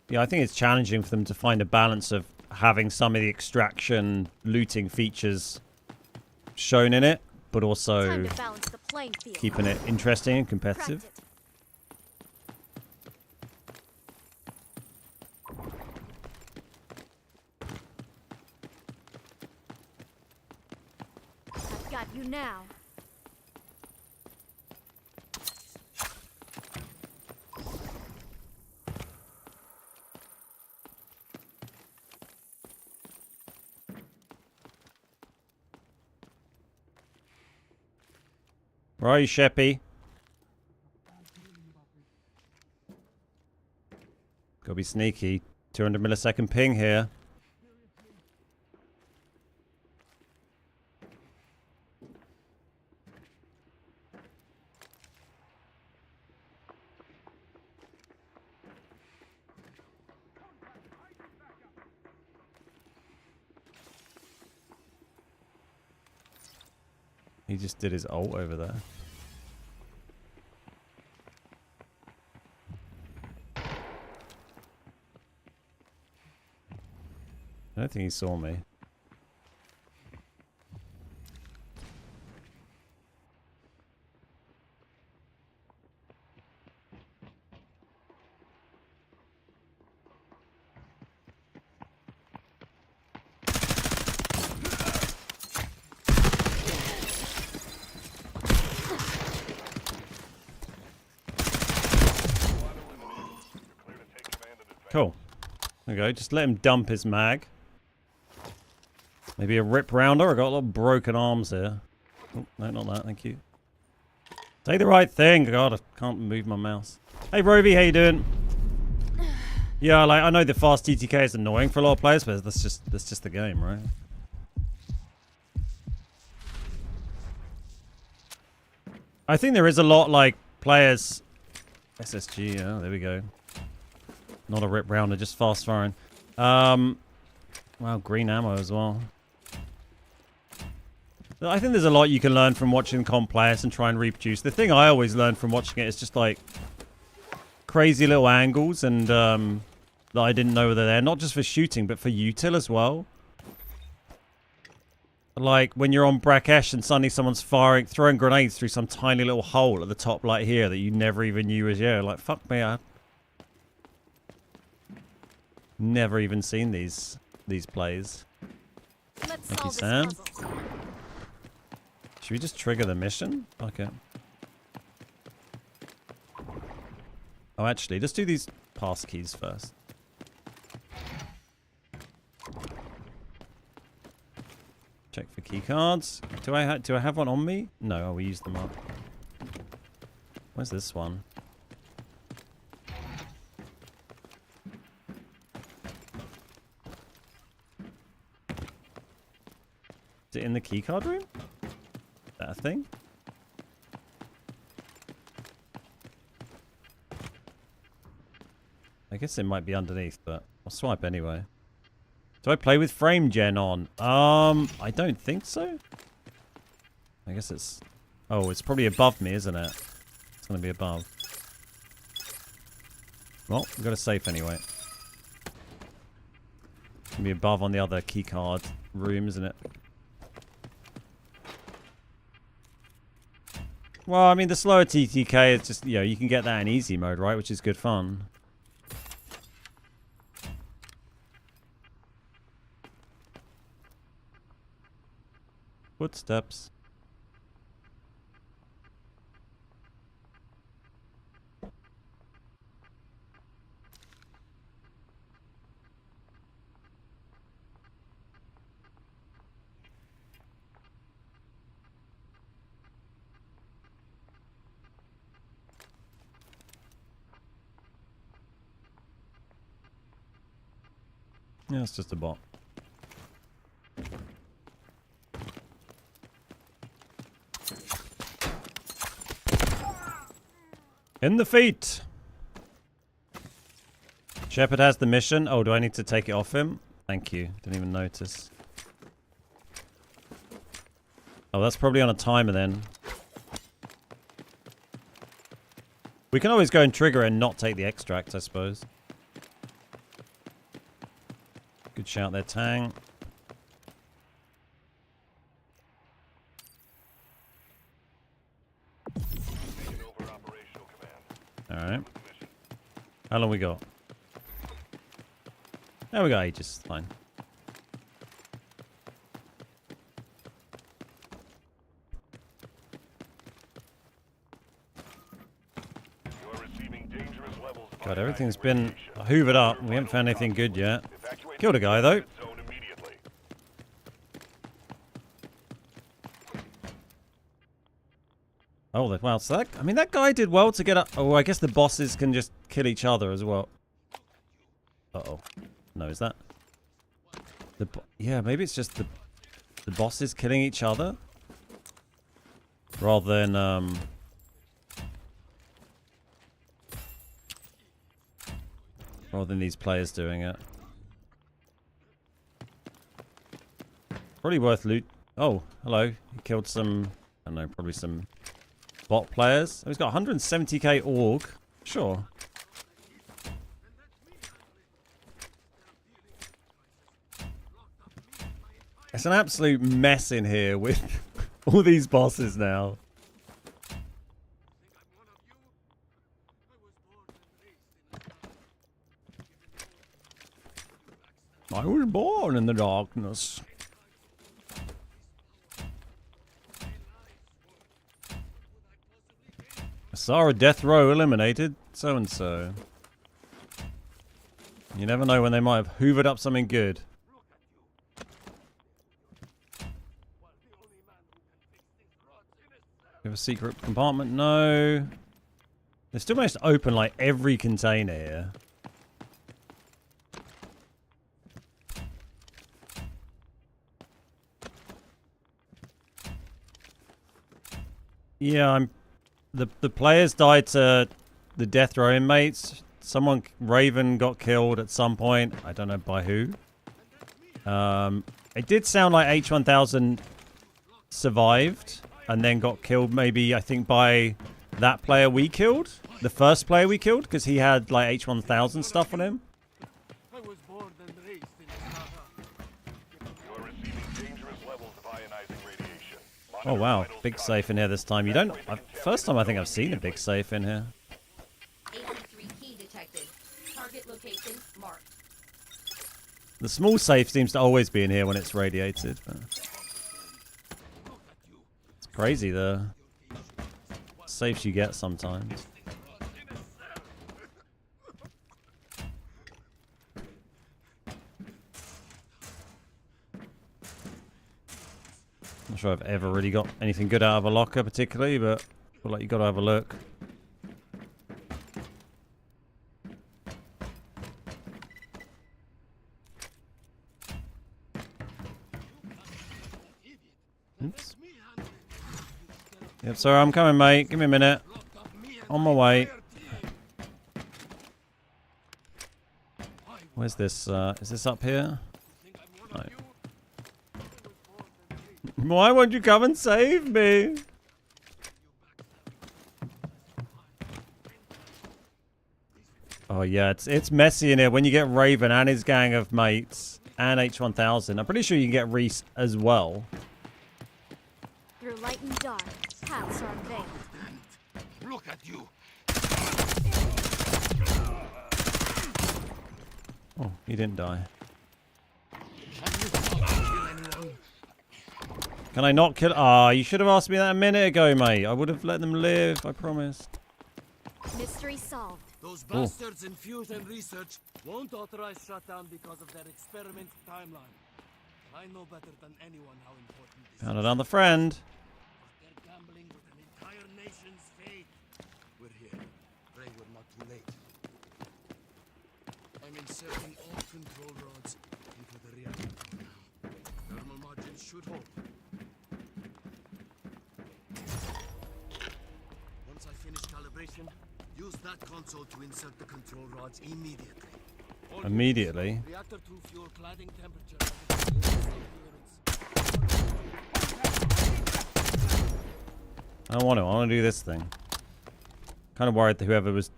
Yeah, I think it's challenging for them to find a balance of having some of the extraction looting features shown in it, but also Time to balance the playing field. keeping it interesting and competitive. I've got you now. Where are you, Sheppy? Gotta be sneaky. 200 millisecond ping here. He just did his ult over there. I don't think he saw me. Cool. There we go. Just let him dump his mag. Maybe a rip rounder. I got a lot of broken arms here. Oh, no, not that. Thank you. Say the right thing. God, I can't move my mouse. Hey, Rovi, how you doing? Yeah, like I know the fast TTK is annoying for a lot of players, but that's just the game, right? I think there is a lot like players. SSG. Yeah, there we go. Not a rip rounder, just fast firing. Well, green ammo as well. I think there's a lot you can learn from watching comp players and try and reproduce. The thing I always learn from watching it is just like crazy little angles and that I didn't know were there. Not just for shooting, but for util as well. Like when you're on Brakesh and suddenly someone's throwing grenades through some tiny little hole at the top right here that you never even knew was here. Like, fuck me, I never even seen these plays. Let's Thank you, solve Sam. this puzzle. Should we just trigger the mission? Okay. Oh, actually, let's do these pass keys first. Check for key cards. Do I have one on me? No, oh, we used them up. Where's this one? Is it in the keycard room? Is that a thing? I guess it might be underneath, but I'll swipe anyway. Do I play with frame gen on? I don't think so. I guess it's... Oh, it's probably above me, isn't it? It's going to be above. Well, we've got a safe anyway. It's going to be above on the other keycard room, isn't it? Well, I mean, the slower TTK is just, you know, you can get that in easy mode, right? Which is good fun. Footsteps. Yeah, it's just a bot. In the feet. Shepard has the mission. Oh, do I need to take it off him? Thank you. Didn't even notice. Oh, that's probably on a timer then. We can always go and trigger and not take the extract, I suppose. Good shout there, Tang. Alright. How long we got? There we go, ages. Fine. God, everything's been hoovered up. We haven't found anything good yet. Killed a guy, though. Oh, wow. So that, I mean, that guy did well to get up. Oh, I guess the bosses can just kill each other as well. Uh-oh. No, is that... Yeah, maybe it's just the bosses killing each other? Rather than, rather than these players doing it. Probably worth loot. Oh, hello. He killed some... I don't know, probably some bot players. Oh, he's got 170k org. Sure. It's an absolute mess in here with all these bosses now. I was born in the darkness. I saw a death row eliminated, so-and-so. You never know when they might have hoovered up something good. You have a secret compartment? No. They still managed to open like every container here. Yeah, the players died to the death row inmates. Someone, Raven, got killed at some point. I don't know by who. It did sound like H1000 survived and then got killed, maybe, I think, by that player we killed. The first player we killed, because he had like H1000 stuff on him. I was born and raised in You are receiving dangerous levels of ionizing radiation. Oh wow, big safe in here this time. You don't... First time I think I've seen a big safe in here. 83 key detected. Target location marked. The small safe seems to always be in here when it's radiated. But it's crazy the safes you get sometimes. Not sure I've ever really got anything good out of a locker particularly, but I feel like you got to have a look. Oops. Yep, sir, I'm coming, mate. Give me a minute. On my way. Where's this? Is this up here? No. Why won't you come and save me? Oh yeah, it's messy in here when you get Raven and his gang of mates and H1000. I'm pretty sure you can get Reese as well. Through light and dark, paths are unveiled. Look at you. Oh, he didn't die. Can I not kill? Ah, you should have asked me that a minute ago, mate. I would have let them live, I promised. Mystery solved. Those bastards in fusion research won't authorize shutdown because of their experiment timeline. I know better than anyone how important this Found is. another friend. But they're gambling with an entire nation's fate. We're here. Pray we're not too late. I'm inserting all control rods into the reactor now. Thermal margins should hold. Once I finish calibration, use that console to insert the control rods immediately. All Immediately? units, reactor 2 fuel cladding temperature has I don't want to. I want to do this thing. Kind of worried that whoever was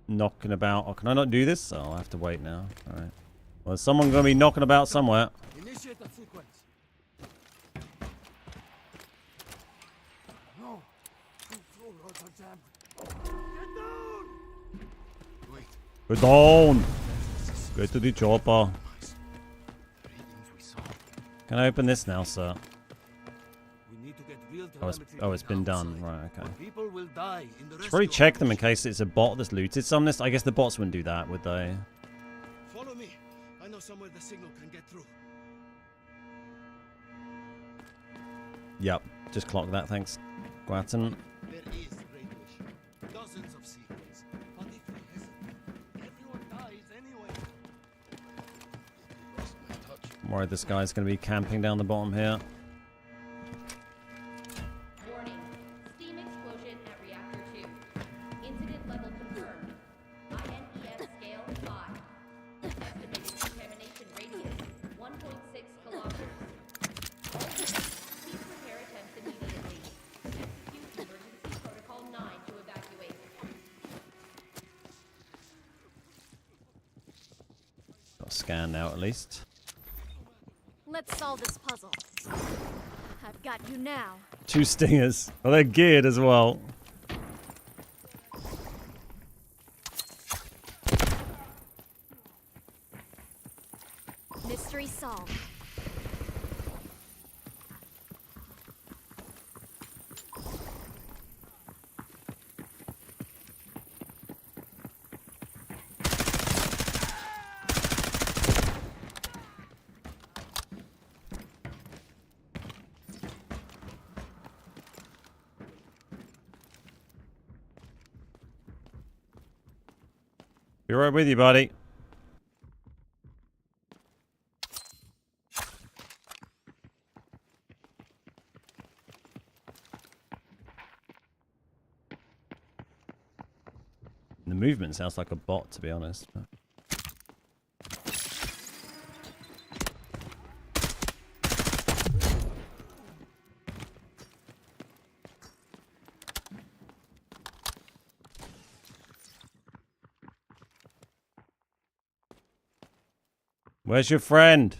knocking about... Oh, can I not do this? Oh, I'll have to wait now. Alright. Well, there's someone going to be knocking about somewhere. Initiate a sequence. No. Control rods are jammed. Get down! Wait. Get down! Go to the chopper. Readings we saw. Can I open this now, sir? We need to get real Oh, it's been done. outside. Right, okay. People will die in the Should probably rescue check them in operation. case it's a bot that's looted some of this. I guess the bots wouldn't do that, would they? Follow me. I know somewhere the signal can get through. Yep. Just clock that, thanks. Grattan. There is radiation. Dozens of sequels. But if we hesitate, everyone dies anyway. I'm worried this guy's going to be camping down the bottom here. Warning. Steam explosion at reactor 2. Incident level confirmed. INES scale 5. Estimated contamination radius 1.6 kilometers. Also, cease repair attempts immediately. Execute emergency protocol 9 to evacuate. Got a scan now at least. Let's solve this puzzle. I've got you now. 2 stingers. Oh, they're geared as well. Mystery solved. Be right with you, buddy. The movement sounds like a bot, to be honest. But... Where's your friend?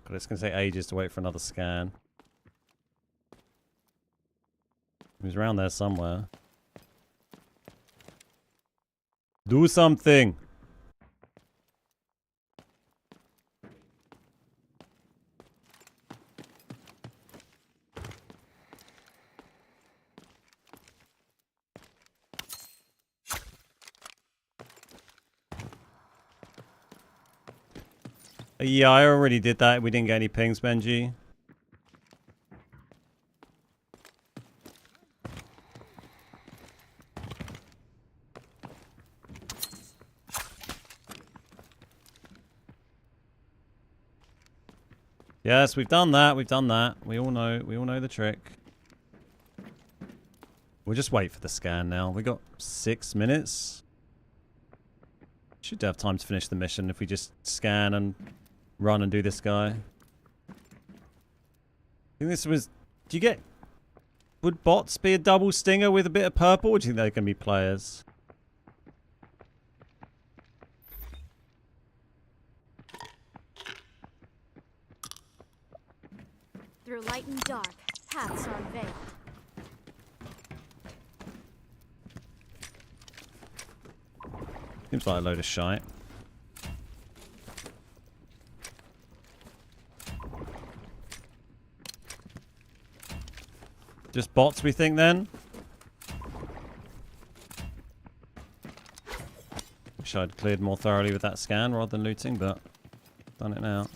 God, it's going to take ages to wait for another scan. He's around there somewhere. Do something! Yeah, I already did that. We didn't get any pings, Benji. Yes, we've done that. We've done that. We all know the trick. We'll just wait for the scan now. We got 6 minutes. Should have time to finish the mission if we just scan and run and do this guy. I think this was... Do you get... Would bots be a double stinger with a bit of purple? Or do you think they can be players? Through light and dark, paths are unveiled. Seems like a load of shite. Just bots, we think, then? Wish I'd cleared more thoroughly with that scan rather than looting, but done it now.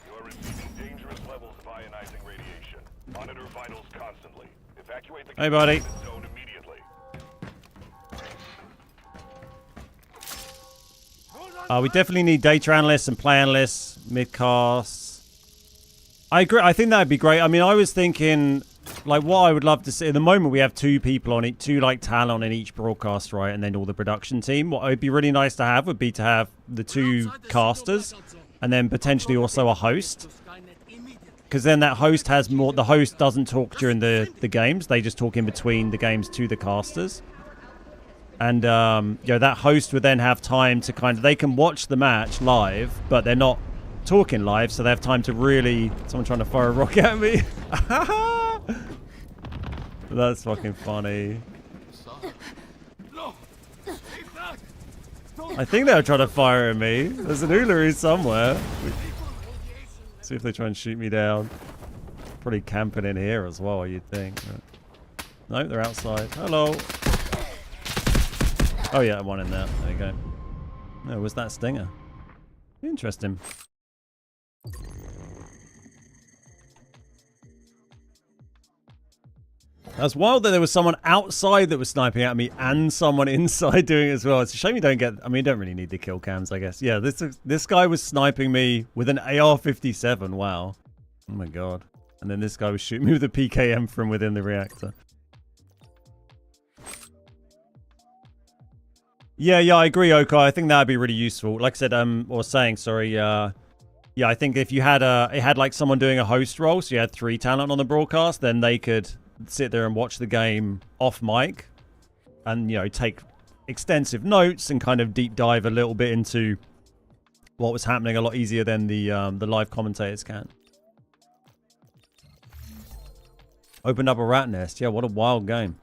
You are receiving dangerous levels of ionizing radiation. Monitor vitals constantly. Evacuate the Hey, buddy. zone immediately. We definitely need data analysts and play analysts, mid-casts. I agree. I think that would be great. I mean, I was thinking, like, what I would love to see... At the moment, we have 2 people on it, 2, like, talent in each broadcast, right? And then all the production team. What would be really nice to have would be to have the 2 casters and then potentially also a host. Because then that host has more... The host doesn't talk during the games. They just talk in between the games to the casters. And, you know, that host would then have time to kind of... They can watch the match live, but they're not talking live, so they have time to really... Someone trying to fire a rocket at me. That's fucking funny. I think they were trying to fire at me. There's an Uluru somewhere. See if they try and shoot me down. Probably camping in here as well, you'd think. No, they're outside. Hello. Oh yeah, one in there. There you go. No, was that Stinger? Interesting. That's wild that there was someone outside that was sniping at me and someone inside doing it as well. It's a shame you don't get... I mean, you don't really need the kill cams, I guess. Yeah, this guy was sniping me with an AR-57. Wow. Oh my god. And then this guy was shooting me with a PKM from within the reactor. Yeah, I agree, Oka. I think that'd be really useful. Like I said, yeah, I think if you had it had like someone doing a host role, so you had 3 talent on the broadcast, then they could sit there and watch the game off mic and, you know, take extensive notes and kind of deep dive a little bit into what was happening a lot easier than the live commentators can. Opened up a rat nest. Yeah, what a wild game.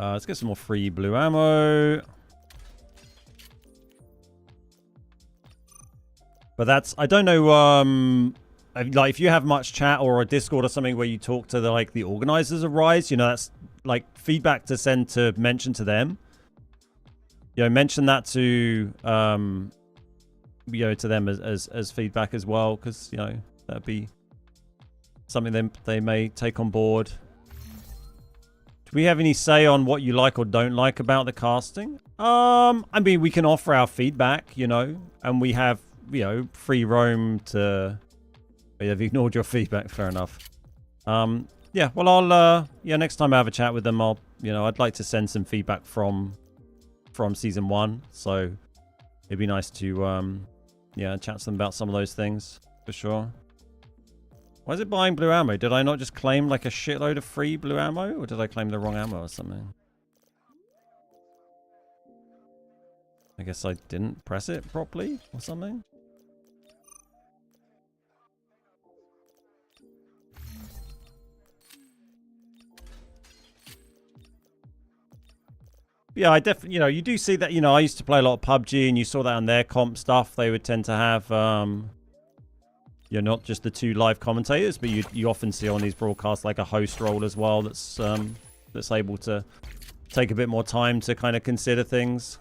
Let's get some more free blue ammo. But that's, I don't know, like if you have much chat or a Discord or something where you talk to the organizers of Rise, you know, that's like feedback to send to mention to them. You know, mention that to, you know, to them as feedback as well, because, you know, that'd be something they may take on board. Do we have any say on what you like or don't like about the casting? I mean, we can offer our feedback, you know, and we have, you know, free roam to... I've ignored your feedback, fair enough. Yeah, well, I'll, yeah, next time I have a chat with them, I'll, you know, I'd like to send some feedback from Season 1, so it'd be nice to, yeah, chat to them about some of those things, for sure. Why is it buying blue ammo? Did I not just claim, like, a shitload of free blue ammo, or did I claim the wrong ammo or something? I guess I didn't press it properly, or something? Yeah, I definitely, you know, you do see that, you know, I used to play a lot of PUBG and you saw that on their comp stuff. They would tend to have, you know, not just the 2 live commentators, but you often see on these broadcasts like a host role as well that's able to take a bit more time to kind of consider things.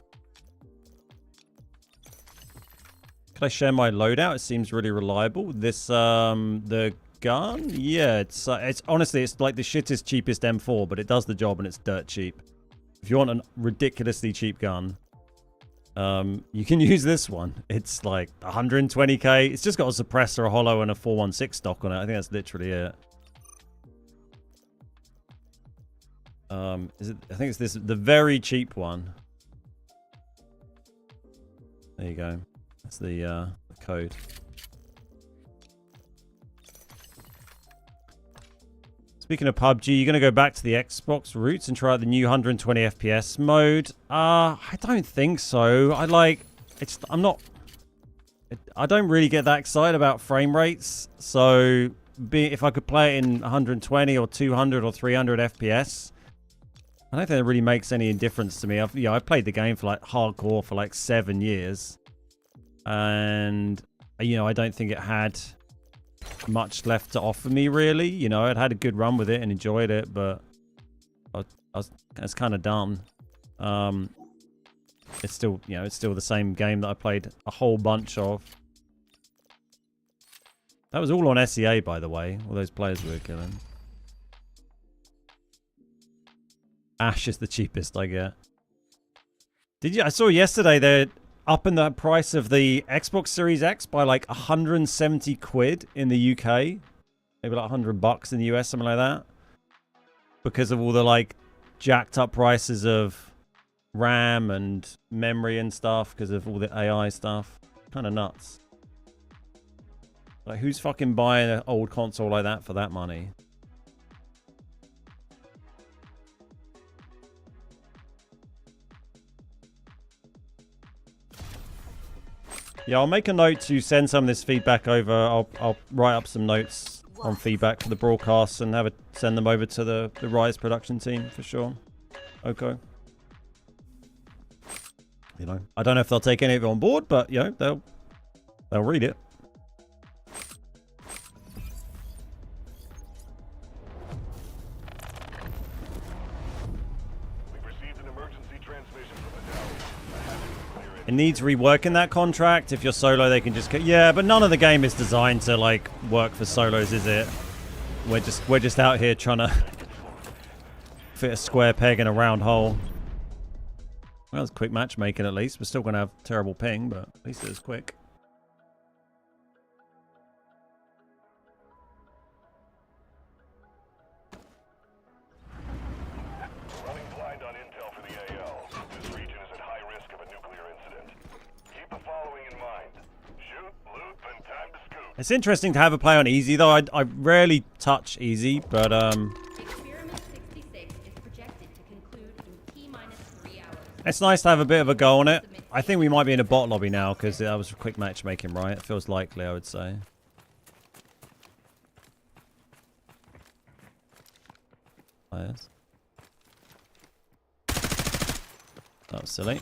Can I share my loadout? It seems really reliable. This, the gun? Yeah, it's honestly, it's like the shittest, cheapest M4, but it does the job and it's dirt cheap. If you want a ridiculously cheap gun, you can use this one. It's like 120k. It's just got a suppressor, a holo, and a 416 stock on it. I think that's literally it. Is it? I think it's this, the very cheap one. There you go. That's the code. Speaking of PUBG, you're going to go back to the Xbox roots and try out the new 120 FPS mode? I don't think so. I don't really get that excited about frame rates. So, if I could play it in 120 or 200 or 300 FPS, I don't think it really makes any difference to me. I've played the game for like hardcore for like 7 years. And, you know, I don't think it had much left to offer me, really. You know, I'd had a good run with it and enjoyed it, but I was kind of done. It's still, you know, it's still the same game that I played a whole bunch of. That was all on SEA, by the way. All those players we were killing. Ash is the cheapest I get. I saw yesterday they're upping the price of the Xbox Series X by like 170 quid in the UK. Maybe like $100 in the US, something like that. Because of all the like jacked up prices of RAM and memory and stuff, because of all the AI stuff. Kind of nuts. Like, who's fucking buying an old console like that for that money? Yeah, I'll make a note to send some of this feedback over. I'll write up some notes on feedback for the broadcasts and send them over to the Rise production team for sure. Okay. You know, I don't know if they'll take any of it on board, but you know, they'll read it. We've received an emergency transmission from the tower. I have it. Clear it. It needs reworking, that contract. If you're solo, they can just... Yeah, but none of the game is designed to, like, work for solos, is it? We're just out here trying to fit a square peg in a round hole. Well, it's quick matchmaking at least. We're still going to have terrible ping, but at least it was quick. Running blind on intel for the AL. This region is at high risk of a nuclear incident. Keep the following in mind. Shoot, loot, then time to scoop. It's interesting to have a play on easy, though. I rarely touch easy, but Experiment 66 is projected to conclude in T-minus 3 hours. it's nice to have a bit of a go on it. I think we might be in a bot lobby now because that was quick matchmaking, right? It feels likely, I would say. Players. That was silly.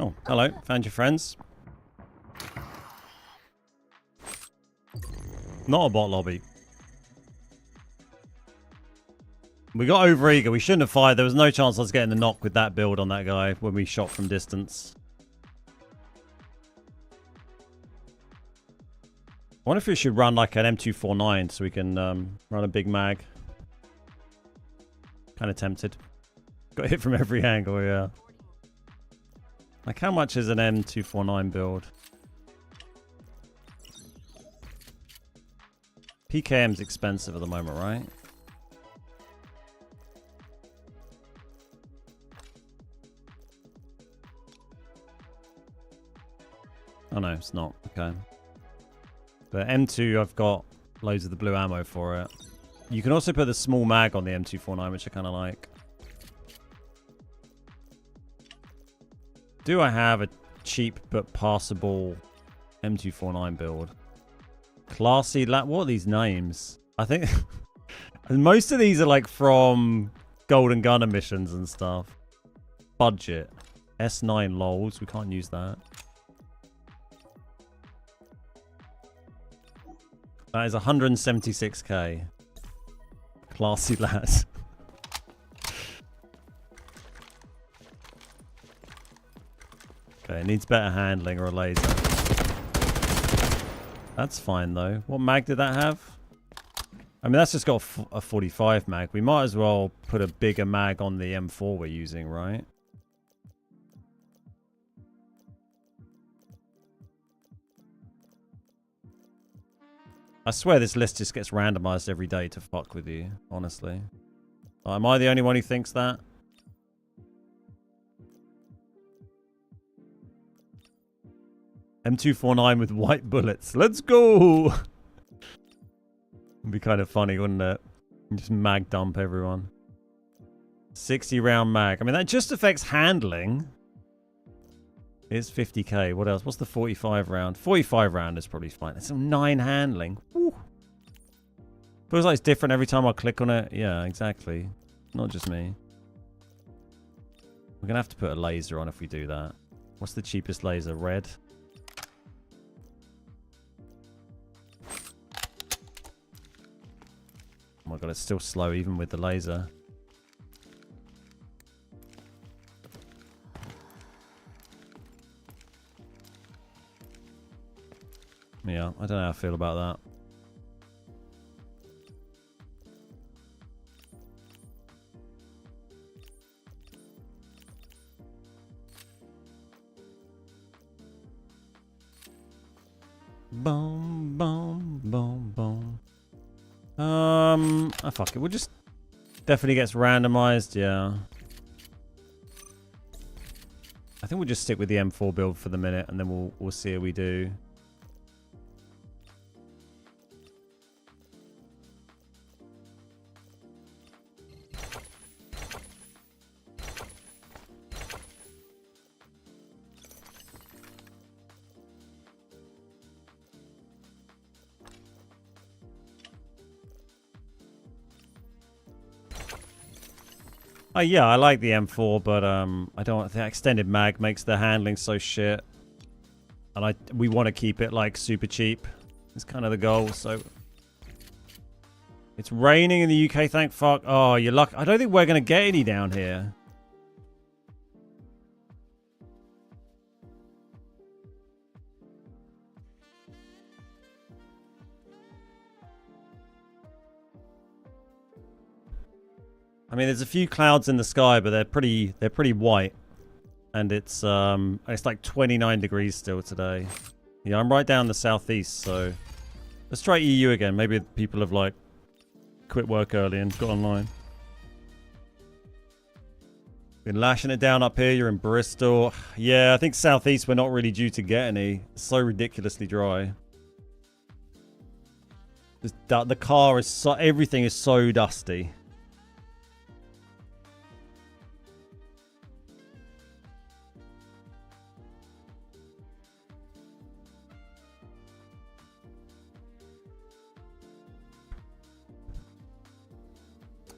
Oh, hello. Found your friends. Not a bot lobby. We got overeager. We shouldn't have fired. There was no chance I was getting the knock with that build on that guy when we shot from distance. I wonder if we should run like an M249 so we can run a big mag. Kind of tempted. Got hit from every angle, yeah. Like, how much is an M249 build? PKM's expensive at the moment, right? Oh no, it's not. Okay. But M2, I've got loads of the blue ammo for it. You can also put the small mag on the M249, which I kind of like. Do I have a cheap but passable M249 build? Classy what are these names? I think most of these are like from Golden Gunner missions and stuff. Budget. S9 lols. We can't use that. That is 176k. Classy lads. Okay, it needs better handling or a laser. That's fine though. What mag did that have? I mean, that's just got a 45 mag. We might as well put a bigger mag on the M4 we're using, right? I swear this list just gets randomized every day to fuck with you, honestly. Am I the only one who thinks that? M249 with white bullets. Let's go! It'd be kind of funny, wouldn't it? Just mag dump everyone. 60 round mag. I mean, that just affects handling. It's 50k. What else? What's the 45 round? 45 round is probably fine. It's some 9 handling. Woo. Feels like it's different every time I click on it. Yeah, exactly. Not just me. We're going to have to put a laser on if we do that. What's the cheapest laser? Red? Oh my god, it's still slow even with the laser. Yeah, I don't know how I feel about that. Boom, boom, boom, boom. Oh, fuck it. We'll just... Definitely gets randomized, yeah. I think we'll just stick with the M4 build for the minute, and then we'll see how we do. Oh yeah, I like the M4, but I don't. The extended mag makes the handling so shit, and we want to keep it like super cheap. It's kind of the goal. So it's raining in the UK. Thank fuck. Oh, you're lucky. I don't think we're gonna get any down here. I mean, there's a few clouds in the sky, but they're pretty white, and it's like 29 degrees still today. Yeah, I'm right down the southeast, so let's try EU again. Maybe people have like quit work early and got online. Been lashing it down up here. You're in Bristol. Yeah, I think southeast we're not really due to get any. It's so ridiculously dry. The car is so, everything is so dusty.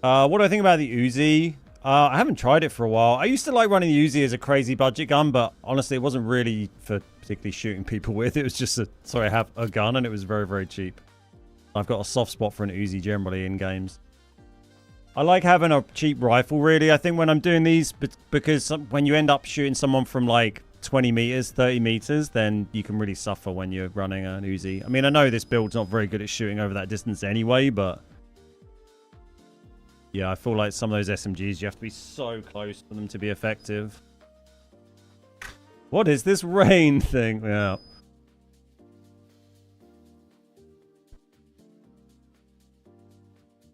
What do I think about the Uzi? I haven't tried it for a while. I used to like running the Uzi as a crazy budget gun, but honestly, it wasn't really for particularly shooting people with. It was just I have a gun, and it was very, very cheap. I've got a soft spot for an Uzi generally in games. I like having a cheap rifle, really. I think when I'm doing these, because when you end up shooting someone from like 20 meters, 30 meters, then you can really suffer when you're running an Uzi. I mean, I know this build's not very good at shooting over that distance anyway, but yeah, I feel like some of those SMGs, you have to be so close for them to be effective. What is this rain thing? Yeah.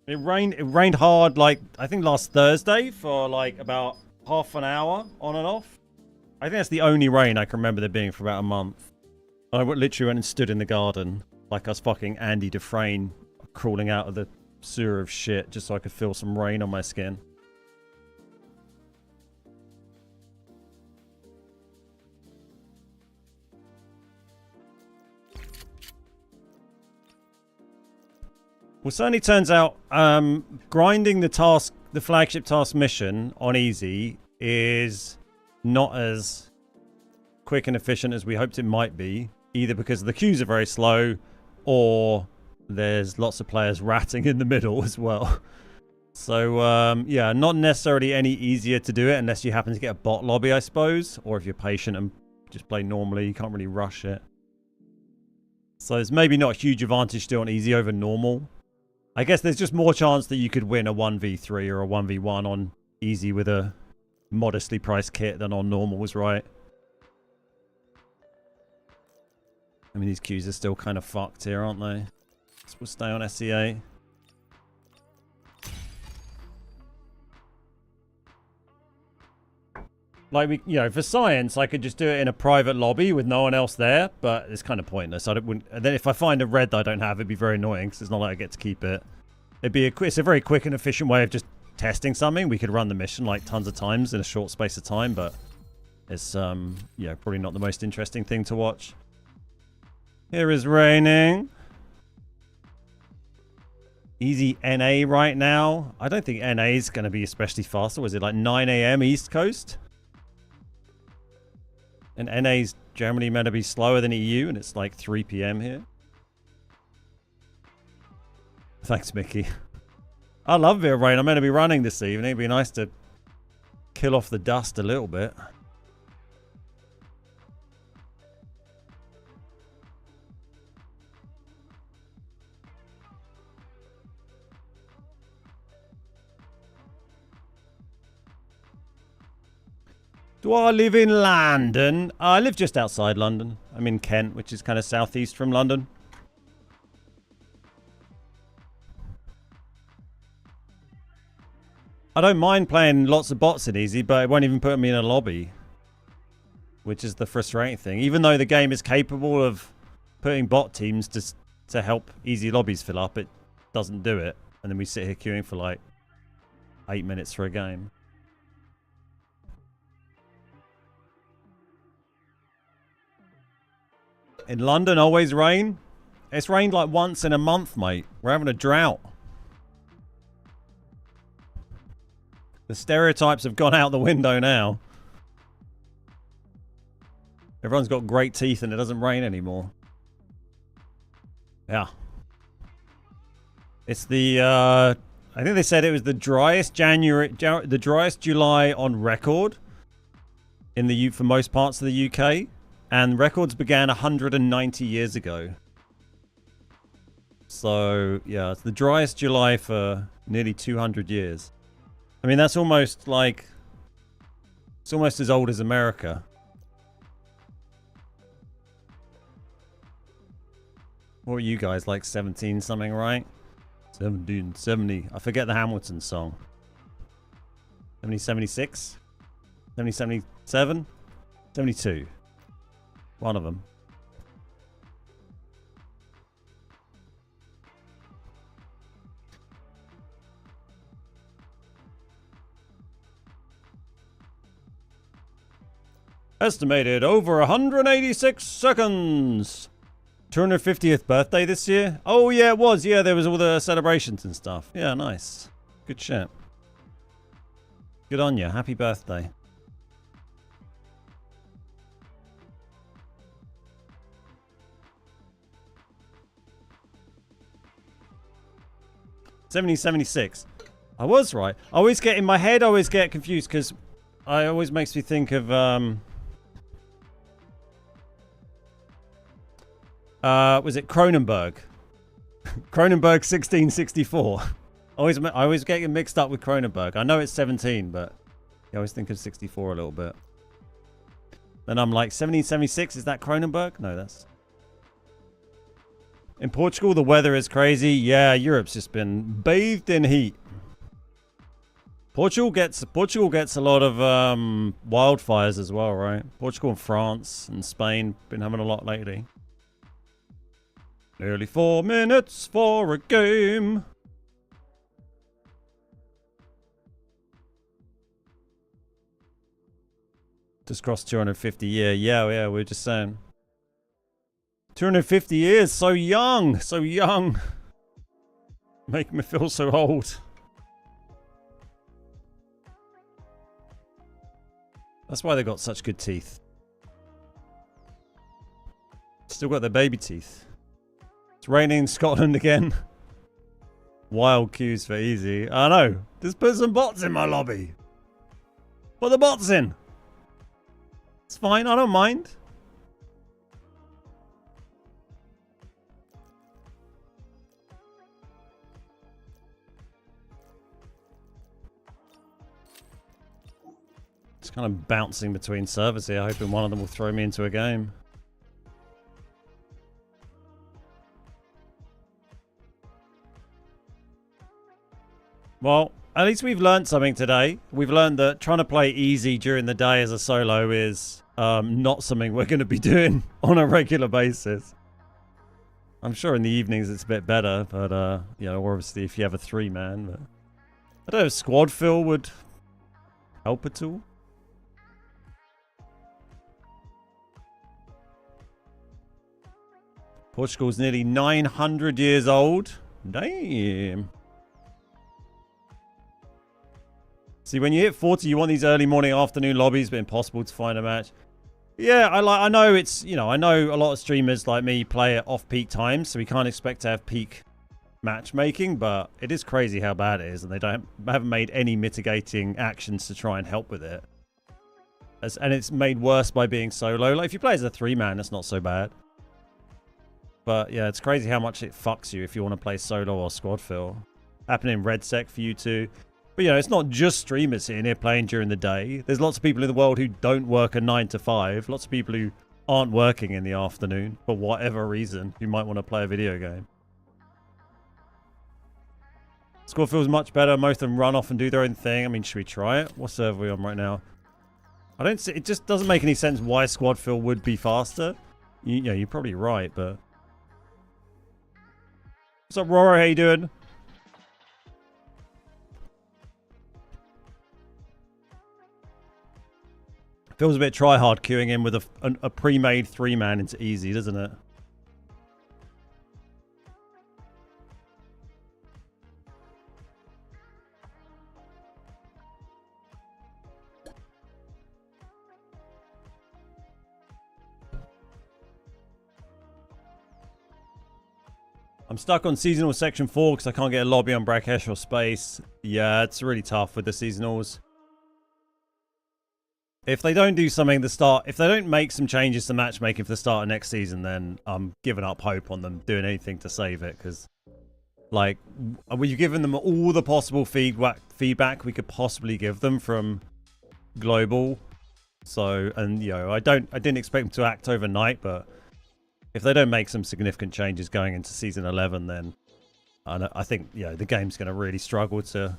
It rained hard, like, I think last Thursday for like about half an hour on and off. I think that's the only rain I can remember there being for about a month. I literally went and stood in the garden like I was fucking Andy Dufresne crawling out of the sewer of shit just so I could feel some rain on my skin. Well, certainly turns out grinding the flagship task mission on easy is not as quick and efficient as we hoped it might be, either because the queues are very slow or there's lots of players ratting in the middle as well. So, yeah, not necessarily any easier to do it unless you happen to get a bot lobby, I suppose. Or if you're patient and just play normally, you can't really rush it. So there's maybe not a huge advantage still on easy over normal. I guess there's just more chance that you could win a 1v3 or a 1v1 on easy with a modestly priced kit than on normals, right? I mean, these queues are still kind of fucked here, aren't they? So we'll stay on SEA. Like, for science, I could just do it in a private lobby with no one else there, but it's kind of pointless. And then if I find a red that I don't have, it'd be very annoying because it's not like I get to keep it. It's a very quick and efficient way of just testing something. We could run the mission like tons of times in a short space of time, but it's probably not the most interesting thing to watch. Here is raining. Easy NA right now. I don't think NA is going to be especially fast. Or was it like 9 AM East Coast? And NA's generally meant to be slower than EU, and it's like 3 PM here. Thanks, Mickey. I love a bit of rain. I'm meant to be running this evening. It'd be nice to kill off the dust a little bit. Do I live in London? I live just outside London. I'm in Kent, which is kind of southeast from London. I don't mind playing lots of bots in easy, but it won't even put me in a lobby, which is the frustrating thing. Even though the game is capable of putting bot teams to help easy lobbies fill up, it doesn't do it. And then we sit here queuing for like 8 minutes for a game. In London, always rain. It's rained like once in a month, mate. We're having a drought. The stereotypes have gone out the window now. Everyone's got great teeth and it doesn't rain anymore. Yeah. It's the, I think they said it was the driest the driest July on record for most parts of the UK. And records began 190 years ago. So, yeah, it's the driest July for nearly 200 years. I mean, that's almost like... It's almost as old as America. What were you guys, like 17 something, right? 1770. I forget the Hamilton song. 7076? 7077? 72. One of them. Estimated over 186 seconds. 250th birthday this year? Oh yeah, it was. Yeah, there was all the celebrations and stuff. Yeah, nice. Good shit. Good on you. Happy birthday. $17.76. I was right. I always get in my head. I always get confused because I always makes me think of was it Cronenberg? Cronenberg 1664. I always get it mixed up with Cronenberg. I know it's 17, but I always think of 64 a little bit. Then I'm like 1776. Is that Cronenberg? No, that's. In Portugal, the weather is crazy. Yeah, Europe's just been bathed in heat. Portugal gets a lot of wildfires as well, right? Portugal and France and Spain been having a lot lately. Nearly 4 minutes for a game. Just crossed 250 year. Yeah, we're just saying. 250 years, so young, so young. Make me feel so old. That's why they got such good teeth. Still got their baby teeth. It's raining in Scotland again. Wild queues for easy. I know. Just put some bots in my lobby. Put the bots in. It's fine, I don't mind. Just kind of bouncing between servers here, hoping one of them will throw me into a game. Well, at least we've learned something today. We've learned that trying to play easy during the day as a solo is not something we're going to be doing on a regular basis. I'm sure in the evenings it's a bit better, but you know, obviously if you have a 3-man. But I don't know if squad fill would help at all. Portugal's nearly 900 years old. Damn. See, when you hit 40, you want these early morning, afternoon lobbies, but impossible to find a match. Yeah, I know it's, you know, I know a lot of streamers like me play at off-peak times, so we can't expect to have peak matchmaking, but it is crazy how bad it is, and they haven't made any mitigating actions to try and help with it. And it's made worse by being solo. Like, if you play as a 3-man, it's not so bad. But yeah, it's crazy how much it fucks you if you want to play solo or squad fill. Happening in RedSec for you too. But you know, it's not just streamers sitting here playing during the day. There's lots of people in the world who don't work a 9 to 5. Lots of people who aren't working in the afternoon for whatever reason who might want to play a video game. Squad feels much better. Most of them run off and do their own thing. I mean, should we try it? What server are we on right now? I don't see. It just doesn't make any sense why squad fill would be faster. You know, you're probably right, but. What's up, Rora? How you doing? Feels a bit try-hard queuing in with a pre-made 3-man into easy, doesn't it? I'm stuck on seasonal section 4 because I can't get a lobby on Brakesh or Space. Yeah, it's really tough with the seasonals. If they don't do something at the start, if they don't make some changes to matchmaking for the start of next season, then I'm giving up hope on them doing anything to save it. Because, like, we've given them all the possible feedback we could possibly give them from global. So, and you know, I didn't expect them to act overnight, but if they don't make some significant changes going into season 11, then I think the game's going to really struggle to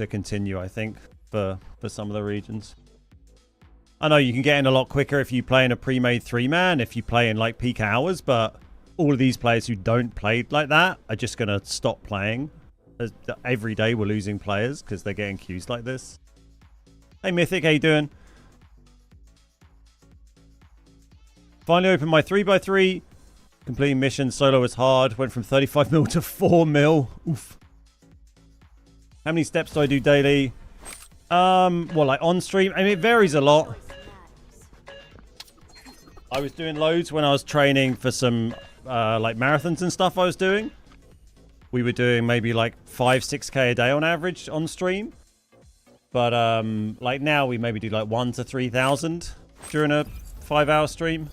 continue. I think for some of the regions. I know you can get in a lot quicker if you play in a pre-made 3-man, if you play in like peak hours, but all of these players who don't play like that are just going to stop playing. Every day we're losing players because they're getting queues like this. Hey Mythic, how you doing? Finally opened my 3x3. Completing mission solo was hard. Went from 35 mil to 4 mil. Oof. How many steps do I do daily? Well, like on stream. I mean, it varies a lot. I was doing loads when I was training for some like marathons and stuff I was doing. We were doing maybe like 5-6k a day on average on stream. But like now we maybe do like 1,000 to 3,000 during a 5-hour stream.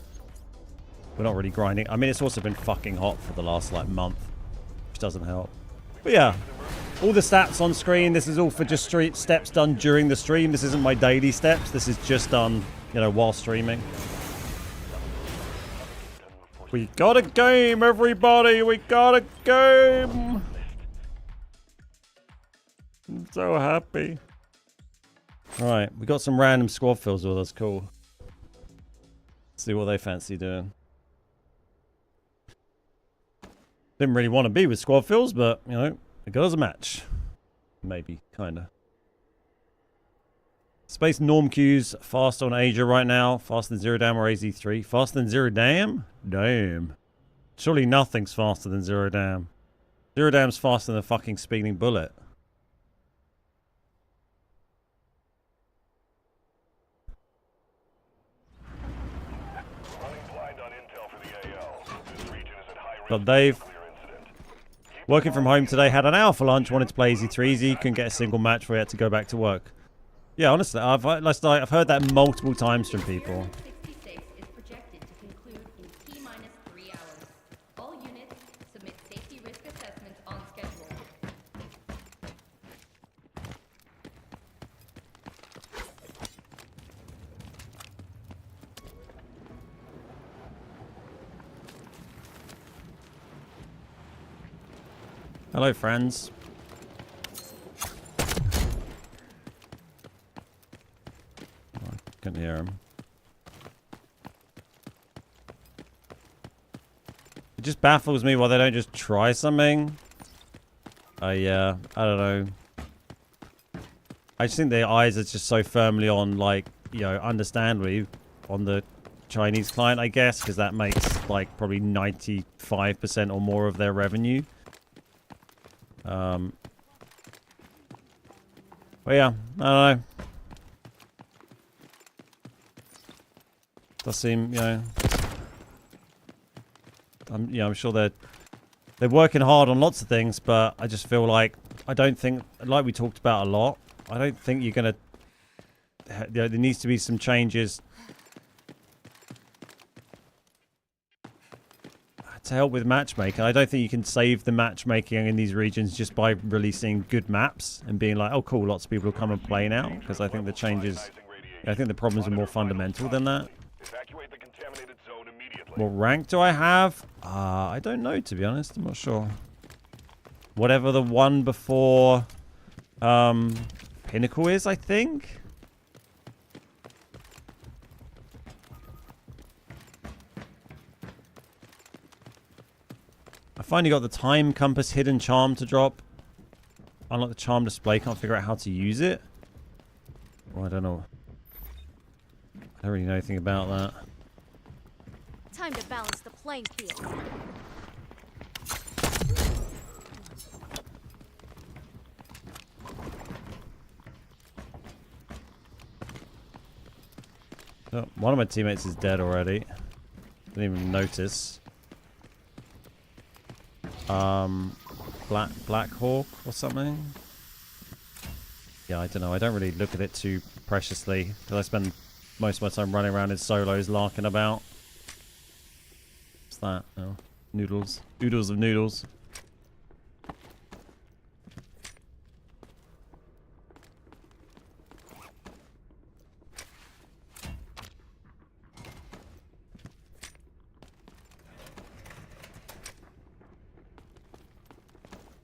We're not really grinding. I mean, it's also been fucking hot for the last like month, which doesn't help. But yeah, all the stats on screen. This is all for just steps done during the stream. This isn't my daily steps. This is just done, you know, while streaming. We got a game, everybody. We got a game. I'm so happy. All right, we got some random squad fills with us. Cool. Let's see what they fancy doing. Didn't really want to be with squad fills, but, you know, it got us a match. Maybe, kind of. Space norm queues fast on Asia right now. Faster than Zero Dam or AZ3. Faster than Zero Dam? Damn. Surely nothing's faster than Zero Dam. Zero Dam's faster than a fucking speeding bullet. But Dave, working from home today, had an hour for lunch, wanted to play AZ3 easy, couldn't get a single match before he had to go back to work. Yeah, honestly, I've heard that multiple times from people. 66 is projected to conclude in T-minus 3 hours. All units submit safety risk assessments on schedule. Hello, friends. Couldn't hear him. It just baffles me why they don't just try something. Yeah, I don't know. I just think their eyes are just so firmly on, like, you know, understandably, on the Chinese client, I guess, because that makes, like, probably 95% or more of their revenue. Well, yeah, I don't know. Does seem, you know, I'm sure they're working hard on lots of things, but I just feel like I don't think, like we talked about a lot, I don't think you're gonna. You know, there needs to be some changes to help with matchmaking. I don't think you can save the matchmaking in these regions just by releasing good maps and being like, oh cool, lots of people will come and play now. Because I think the changes, I think the problems are more fundamental than that. Evacuate the contaminated zone immediately. What rank do I have? I don't know, to be honest. I'm not sure. Whatever the one before Pinnacle is, I think. I finally got the time compass hidden charm to drop. Unlock the charm display. Can't figure out how to use it. Well, I don't know. I don't really know anything about that. Time to balance the playing field. Oh, one of my teammates is dead already. Didn't even notice. Black Hawk or something. Yeah, I don't know. I don't really look at it too preciously because I spend most of my time running around in solos, larking about. What's that? Oh, noodles. Oodles of noodles.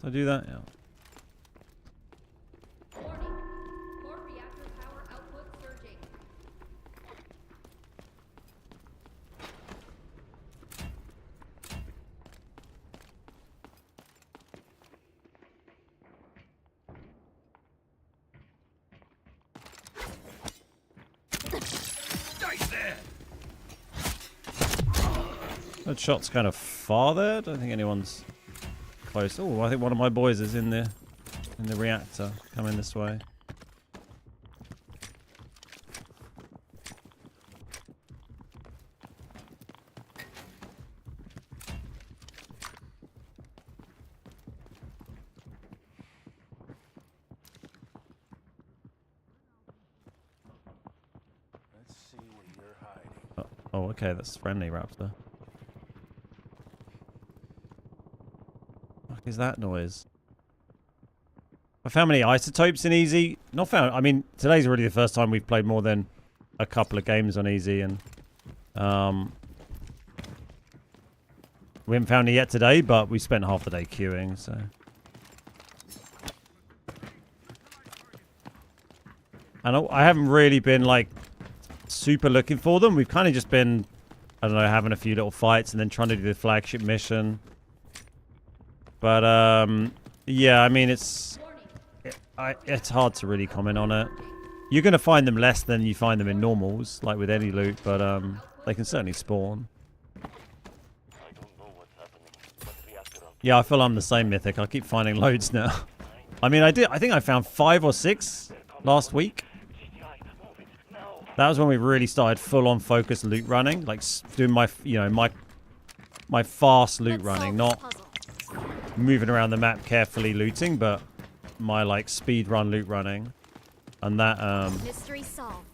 Did I do that? Yeah. Warning. Core reactor power output surging. That shot's kind of far there. I don't think anyone's close. Oh, I think one of my boys is in the reactor, coming this way. Let's see where you're hiding. Oh, okay, that's friendly raptor. What is that noise? I found many isotopes in easy. Not found. I mean, today's really the first time we've played more than a couple of games on easy, and we haven't found it yet today. But we spent half the day queuing, so. And I haven't really been like super looking for them. We've kind of just been, I don't know, having a few little fights and then trying to do the flagship mission. But yeah, I mean it's hard to really comment on it. You're gonna find them less than you find them in normals, like with any loot, but they can certainly spawn. I don't know what's happening, but reactor out. Yeah, I feel I'm the same, Mythic. I keep finding loads now. I mean, I think I found 5 or 6 last week. GTI, move it now. That was when we really started full-on focused loot running, like doing my, my fast loot Let's running, solve not this puzzle. moving around the map carefully looting, but my like speed run loot running. And that Mystery solved.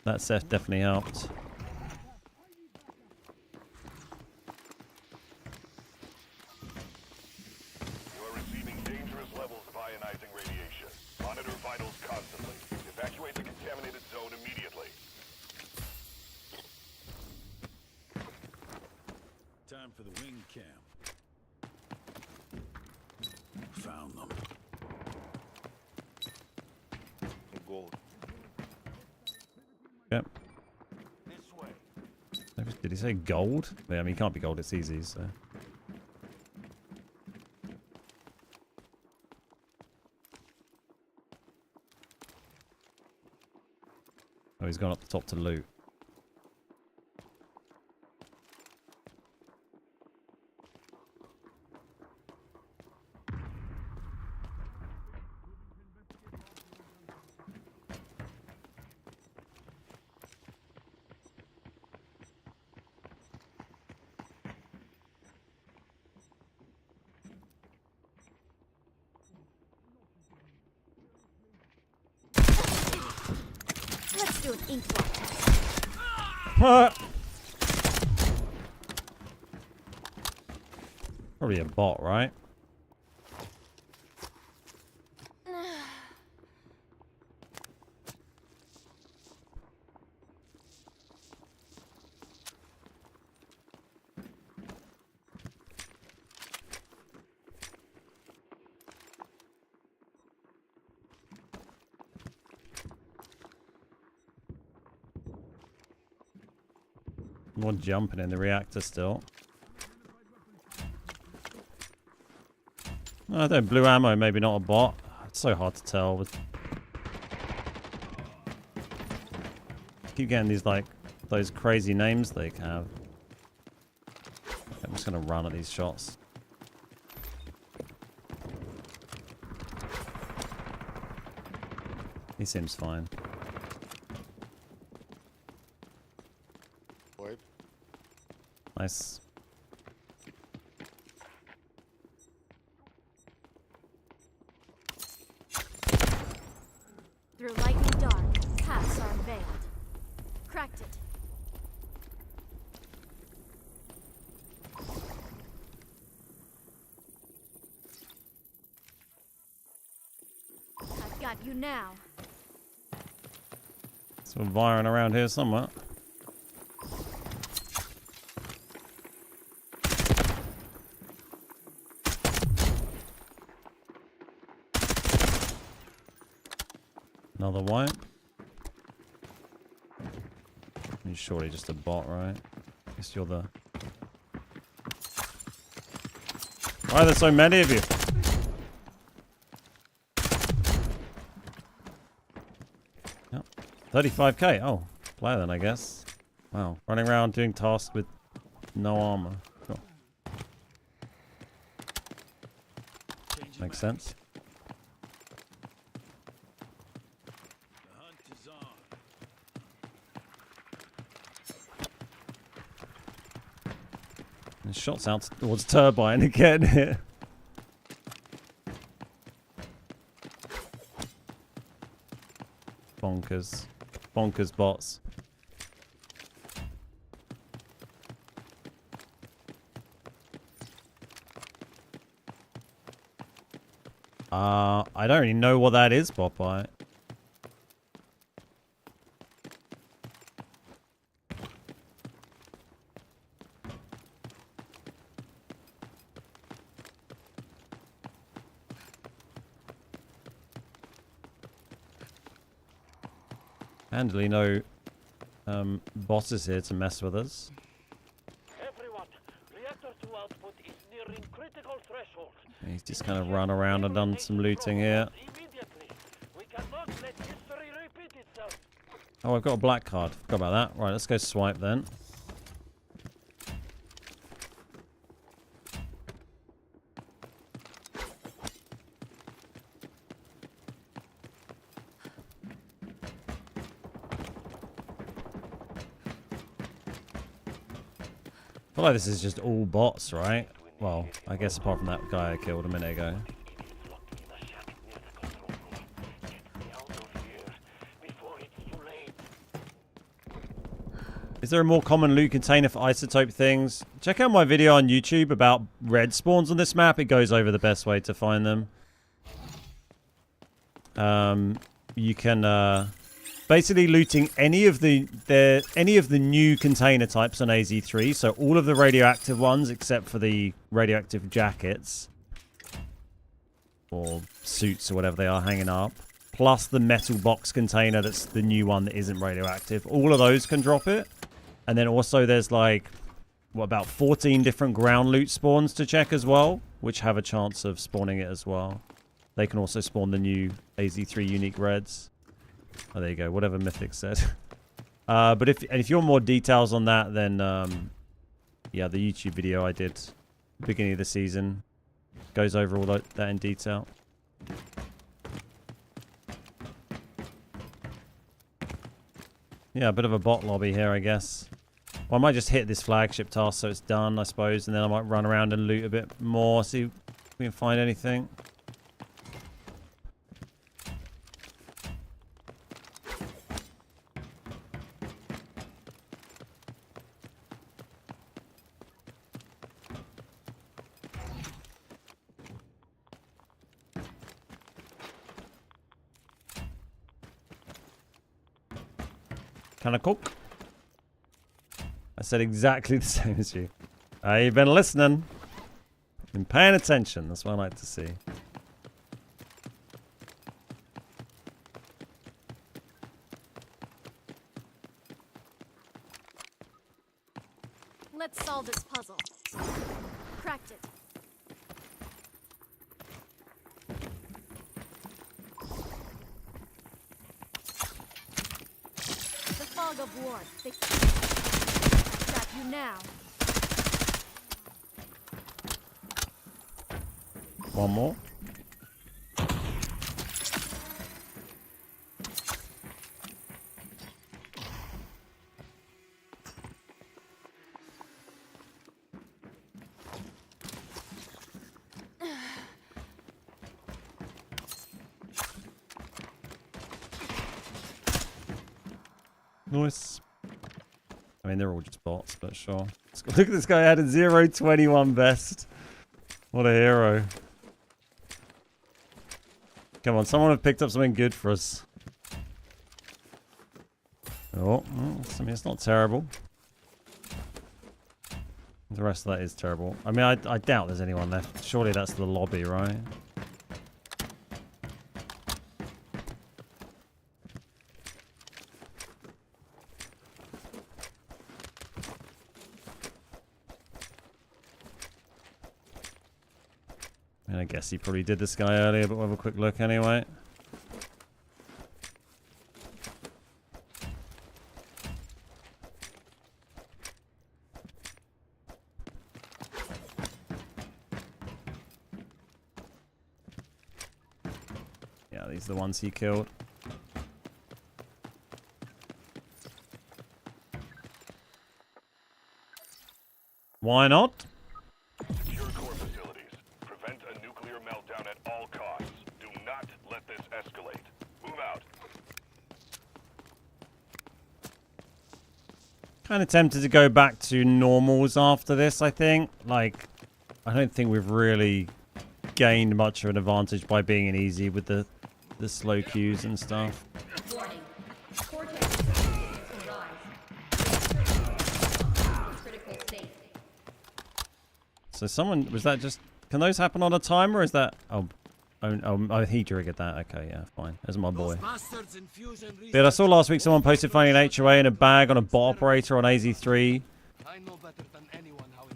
that set definitely helped. You are receiving dangerous levels of ionizing radiation. Monitor vitals constantly. Evacuate the contaminated zone immediately. Time for the wing camp. Found them. Gold. Yep. This way. Did he say gold? Yeah, I mean, it can't be gold. It's easy, so. Oh, he's gone up the top to loot. Let's do an ink blot test. Probably a bot, right? More jumping in the reactor still. I don't. Blue ammo, maybe not a bot. It's so hard to tell. With keep getting these like those crazy names they have. I'm just gonna run at these shots. He seems fine. Wipe. Nice. Through lightning dark, paths are unveiled. Cracked it. I've got you now. So Viren around here somewhere. Another wipe. You're surely just a bot, right? Guess you're the... Why are there so many of you? Yep. 35k. Oh, player then, I guess. Wow. Running around doing tasks with no armor. Cool. Makes sense. And shots out towards Turbine again here. Bonkers. Bonkers bots. I don't really know what that is, Popeye. Handily no bosses here to mess with us. Everyone, reactor 2 output is nearing critical threshold. He's just kind of run around and done some looting here. Immediately. We cannot let history repeat itself. Oh, I've got a black card. Forgot about that. Right, let's go swipe then. I feel like this is just all bots, right? Well, I guess apart from that guy I killed a minute ago. Is there a more common loot container for isotope things? Check out my video on YouTube about red spawns on this map. It goes over the best way to find them. You can basically looting any of the new container types on AZ3. So all of the radioactive ones except for the radioactive jackets or suits or whatever they are hanging up. Plus the metal box container that's the new one that isn't radioactive. All of those can drop it. And then also there's like, what, about 14 different ground loot spawns to check as well, which have a chance of spawning it as well. They can also spawn the new AZ3 unique reds. Oh, there you go. Whatever Mythic said. But if you want more details on that, then yeah, the YouTube video I did beginning of the season goes over all that in detail. Yeah, a bit of a bot lobby here, I guess. Well, I might just hit this flagship task so it's done, I suppose, and then I might run around and loot a bit more, see if we can find anything. Can I cook? I said exactly the same as you. You've been listening. Been paying attention. That's what I like to see. Let's solve this puzzle. Cracked it. The fog of war. They trap you now. One more. Nice. I mean, they're all just bots, but sure. Look at this guy, had a 0.21 vest. What a hero. Come on, someone have picked up something good for us. Oh, I mean, it's not terrible. The rest of that is terrible. I mean, I doubt there's anyone left. Surely that's the lobby, right? And I guess he probably did this guy earlier, but we'll have a quick look anyway. Yeah, these are the ones he killed. Why not? Secure core facilities. Prevent a nuclear meltdown at all costs. Do not let this escalate. Move out. Kind of tempted to go back to normals after this, I think. Like, I don't think we've really gained much of an advantage by being in easy with the slow queues and stuff. Warning. Cortex sensitivities rise. Critical state. So someone, was that just, can those happen on a timer or is that, oh, he triggered that. Okay, yeah, fine. That's my boy. Dude, I saw last week someone posted finding an HOA in a bag on a bot operator on AZ3.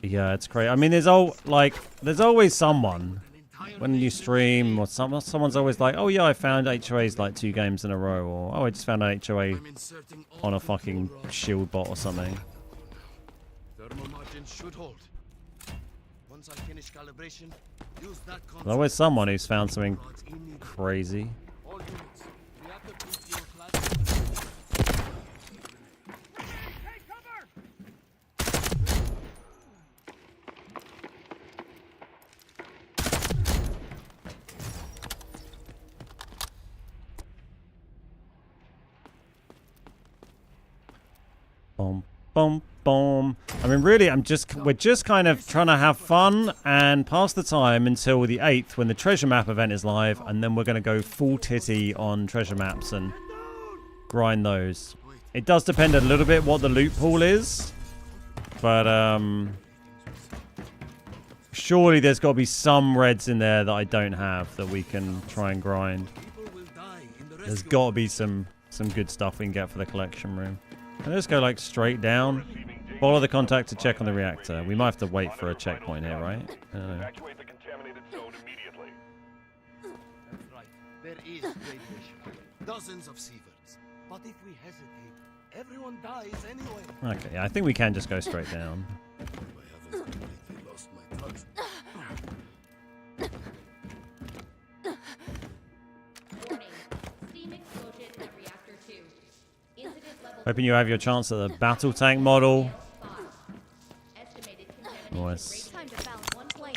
Yeah, it's crazy. I mean, there's always someone when you stream or someone's always like, oh yeah, I found HOAs like 2 games in a row, or oh, I just found an HOA on a fucking shield bot or something. Thermal margin should hold. Once I finish calibration, use that There's always someone who's found something crazy. all units. Reactor PTO class. Boom, boom, boom. I mean, really, we're just kind of trying to have fun and pass the time until the 8th when the treasure map event is live, and then we're going to go full titty on treasure maps and grind those. It does depend a little bit what the loot pool is, but surely there's got to be some reds in there that I don't have that we can try and grind. There's got to be some good stuff we can get for the collection room. Can I just go like straight down? Follow the contact to check on the reactor. We might have to wait for a checkpoint here, right? I don't know. Evacuate the contaminated zone immediately. That's right. There is radiation. Dozens of sieverts. But if we hesitate, everyone dies anyway. Okay, yeah, I think we can just go straight down. I haven't completely lost my touch. Warning. Steam explosion at reactor 2. Incident level Hoping you have your chance at the battle tank model. 5. Estimated contamination Nice. Time to balance one plane.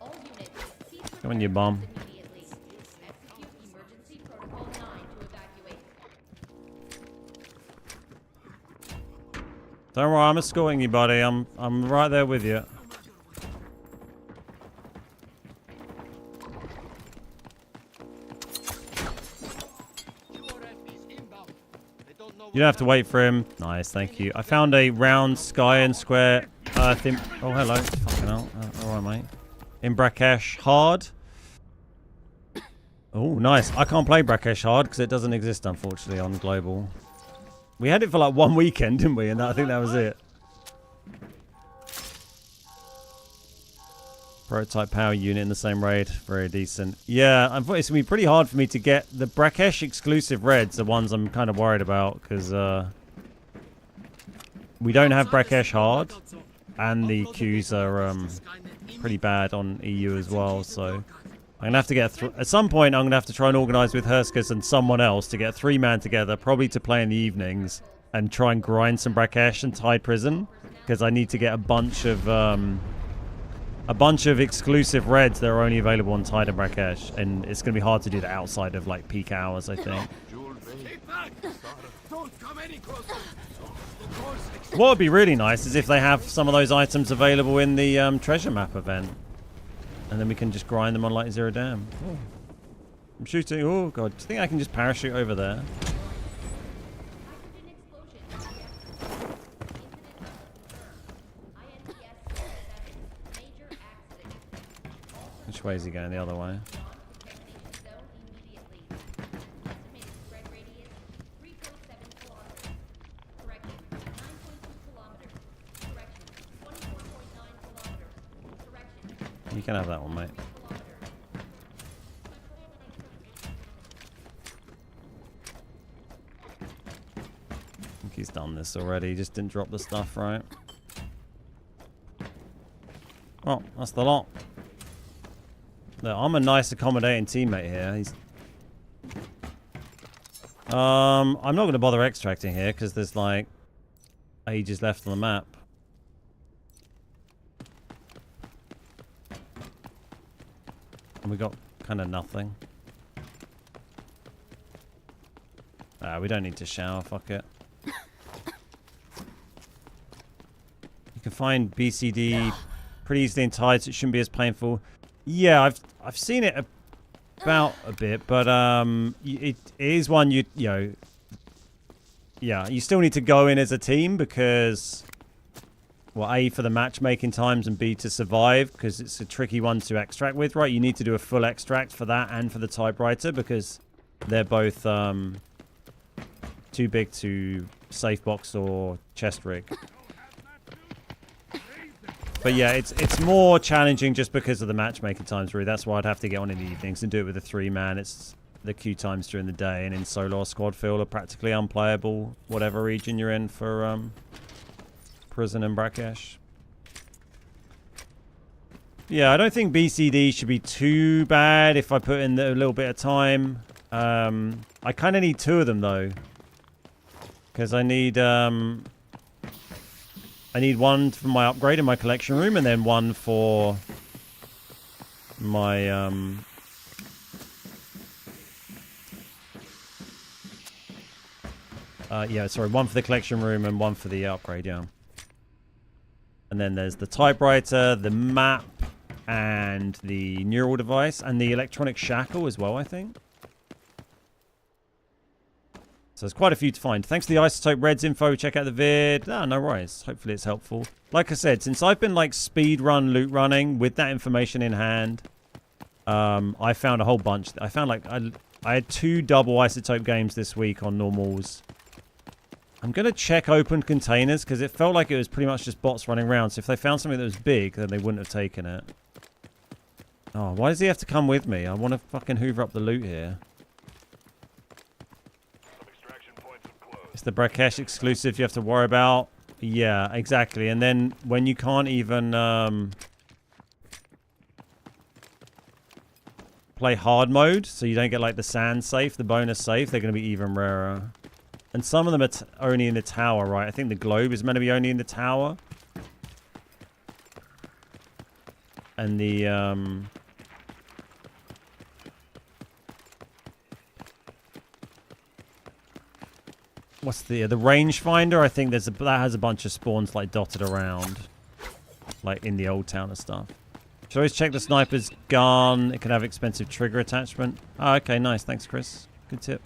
All units cease Come on, you bum. immediately. Execute emergency protocol 9 to evacuate. Don't worry, I'm escorting you, buddy. I'm right there with you. You don't have to wait for him. Nice, thank you. I found a round sky and square earth in... Oh, hello. Fucking hell. Alright, mate. In Brakesh hard. Oh, nice. I can't play Brakesh hard because it doesn't exist, unfortunately, on global. We had it for like 1 weekend, didn't we? And I think that was it. Prototype power unit in the same raid. Very decent. Yeah, unfortunately, it's going to be pretty hard for me to get the Brakesh exclusive reds, the ones I'm kind of worried about, because we don't have Brakesh hard, and the queues are pretty bad on EU as well, so I'm going to have to get... At some point, I'm going to have to try and organise with Herskus and someone else to get 3-man together, probably to play in the evenings, and try and grind some Brakesh and Tide Prison, because I need to get a bunch of exclusive reds that are only available on Tide and Brakesh, and it's going to be hard to do that outside of like peak hours, I think. Keep back! Don't come any closer! The door's What would be really nice is if they have some of those items available in the treasure map event. And then we can just grind them on like Zero Dam. Oh. I'm shooting. Oh, God. Do you think I can just parachute over there? Hydrogen explosion. Incident level confirmed. INPS 7. Major accident. Which way is he going? The other way. Contamination zone immediately. Estimated spread radius 3.7 kilometers. Correction 9.2 kilometers. Correction 24.9 kilometers. Correction You can have that one, mate. 3 kilometers. I think he's done this already. He just didn't drop the stuff, right? Well, that's the lot. Look, I'm a nice, accommodating teammate here. I'm not going to bother extracting here because there's like ages left on the map. And we got kind of nothing. We don't need to shower. Fuck it. You can find BCD pretty easily in tides. So it shouldn't be as painful. Yeah, I've seen it about a bit, but it is one you know. Yeah, you still need to go in as a team because, well, A, for the matchmaking times, and B, to survive, because it's a tricky one to extract with, right? You need to do a full extract for that and for the typewriter because they're both too big to safe box or chest rig. But yeah, it's more challenging just because of the matchmaking times, really. That's why I'd have to get on in the evenings and do it with a 3-man. It's the queue times during the day, and in solo or squad field are practically unplayable, whatever region you're in for prison and Brackesh. Yeah, I don't think BCD should be too bad if I put in a little bit of time. I kind of need 2 of them, though. Because I need one for my upgrade in my collection room, and then one for my one for the collection room and one for the upgrade, yeah. And then there's the typewriter, the map, and the neural device, and the electronic shackle as well, I think. So there's quite a few to find. Thanks for the Isotope Reds info. Check out the vid. No worries. Hopefully it's helpful. Like I said, since I've been like speed run, loot running with that information in hand, I found a whole bunch. I found like I had 2 double Isotope games this week on normals. I'm going to check open containers because it felt like it was pretty much just bots running around. So if they found something that was big, then they wouldn't have taken it. Oh, why does he have to come with me? I want to fucking hoover up the loot here. It's the Brackesh exclusive you have to worry about. Yeah, exactly. And then when you can't even play hard mode, so you don't get like the sand safe, the bonus safe, they're going to be even rarer. And some of them are only in the tower, right? I think the globe is meant to be only in the tower. And the what's the rangefinder? I think that has a bunch of spawns like dotted around, like in the old town and stuff. Should always check the sniper's gun. It can have expensive trigger attachment. Oh, okay, nice. Thanks, Chris. Good tip.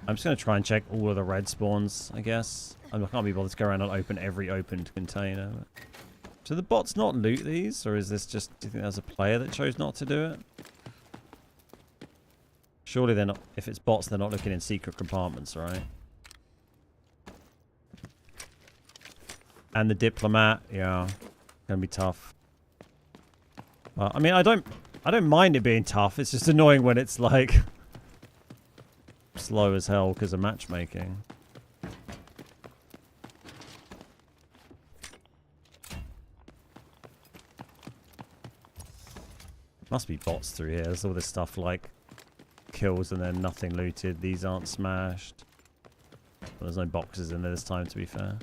I'm just gonna try and check all of the red spawns, I guess. I can't be bothered to go around and open every opened container. Do the bots not loot these, or is this just? Do you think there's a player that chose not to do it? Surely they're not. If it's bots, they're not looking in secret compartments, right? And the diplomat, yeah, gonna be tough. I mean, I don't mind it being tough. It's just annoying when it's like slow as hell because of matchmaking. Must be bots through here. There's all this stuff like kills and then nothing looted. These aren't smashed. Well, there's no boxes in there this time, to be fair.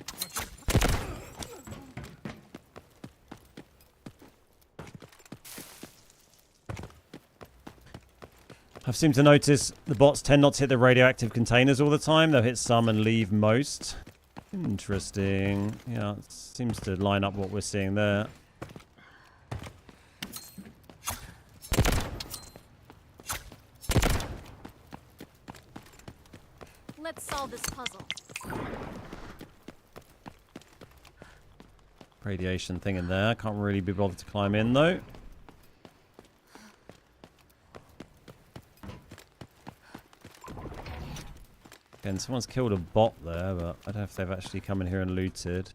I've seemed to notice the bots tend not to hit the radioactive containers all the time. They'll hit some and leave most. Interesting. Yeah, it seems to line up what we're seeing there. Let's solve this puzzle. Radiation thing in there. Can't really be bothered to climb in though. Again, someone's killed a bot there, but I don't know if they've actually come in here and looted.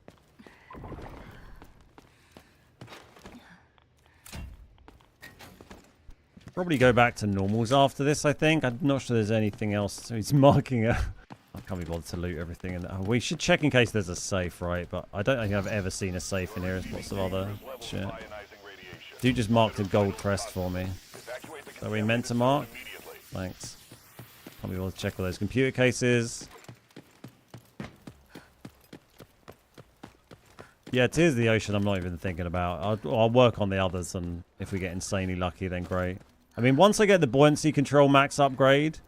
Probably go back to normals after this, I think. I'm not sure there's anything else. So he's marking a... I can't be bothered to loot everything. In there. We should check in case there's a safe, right? But I don't think I've ever seen a safe in here. There's lots of other shit. Dude just marked a gold crest for me. Are we meant to mark? Thanks. Can't be bothered to check all those computer cases. Yeah, Tears of the Ocean I'm not even thinking about. I'll work on the others, and if we get insanely lucky, then great. I mean, once I get the buoyancy control max upgrade,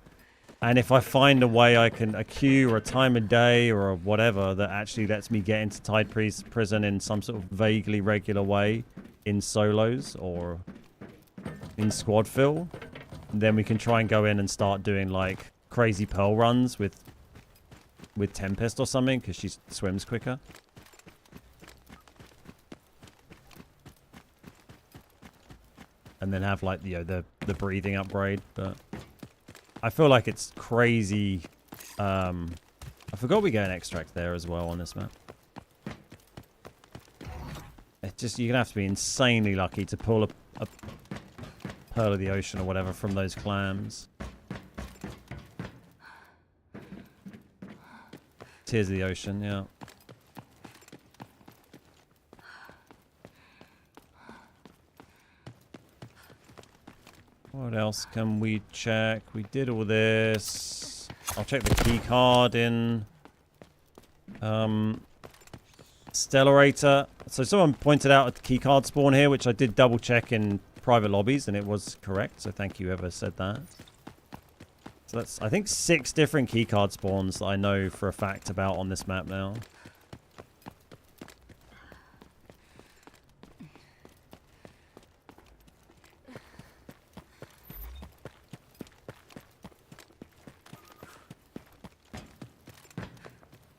and if I find a way I can, a queue or a time of day or a whatever that actually lets me get into Tide Prison in some sort of vaguely regular way in solos or in squad fill, then we can try and go in and start doing like crazy pearl runs with Tempest or something, because she swims quicker. And then have like the breathing upgrade, but I feel like it's crazy. I forgot we get an extract there as well on this map. It's just you're gonna have to be insanely lucky to pull a pearl of the ocean or whatever from those clams. Tears of the Ocean, yeah. What else can we check? We did all this. I'll check the key card in Stellarator. So someone pointed out a key card spawn here, which I did double check in private lobbies, and it was correct. So thank you whoever said that. So that's, I think, 6 different key card spawns that I know for a fact about on this map now.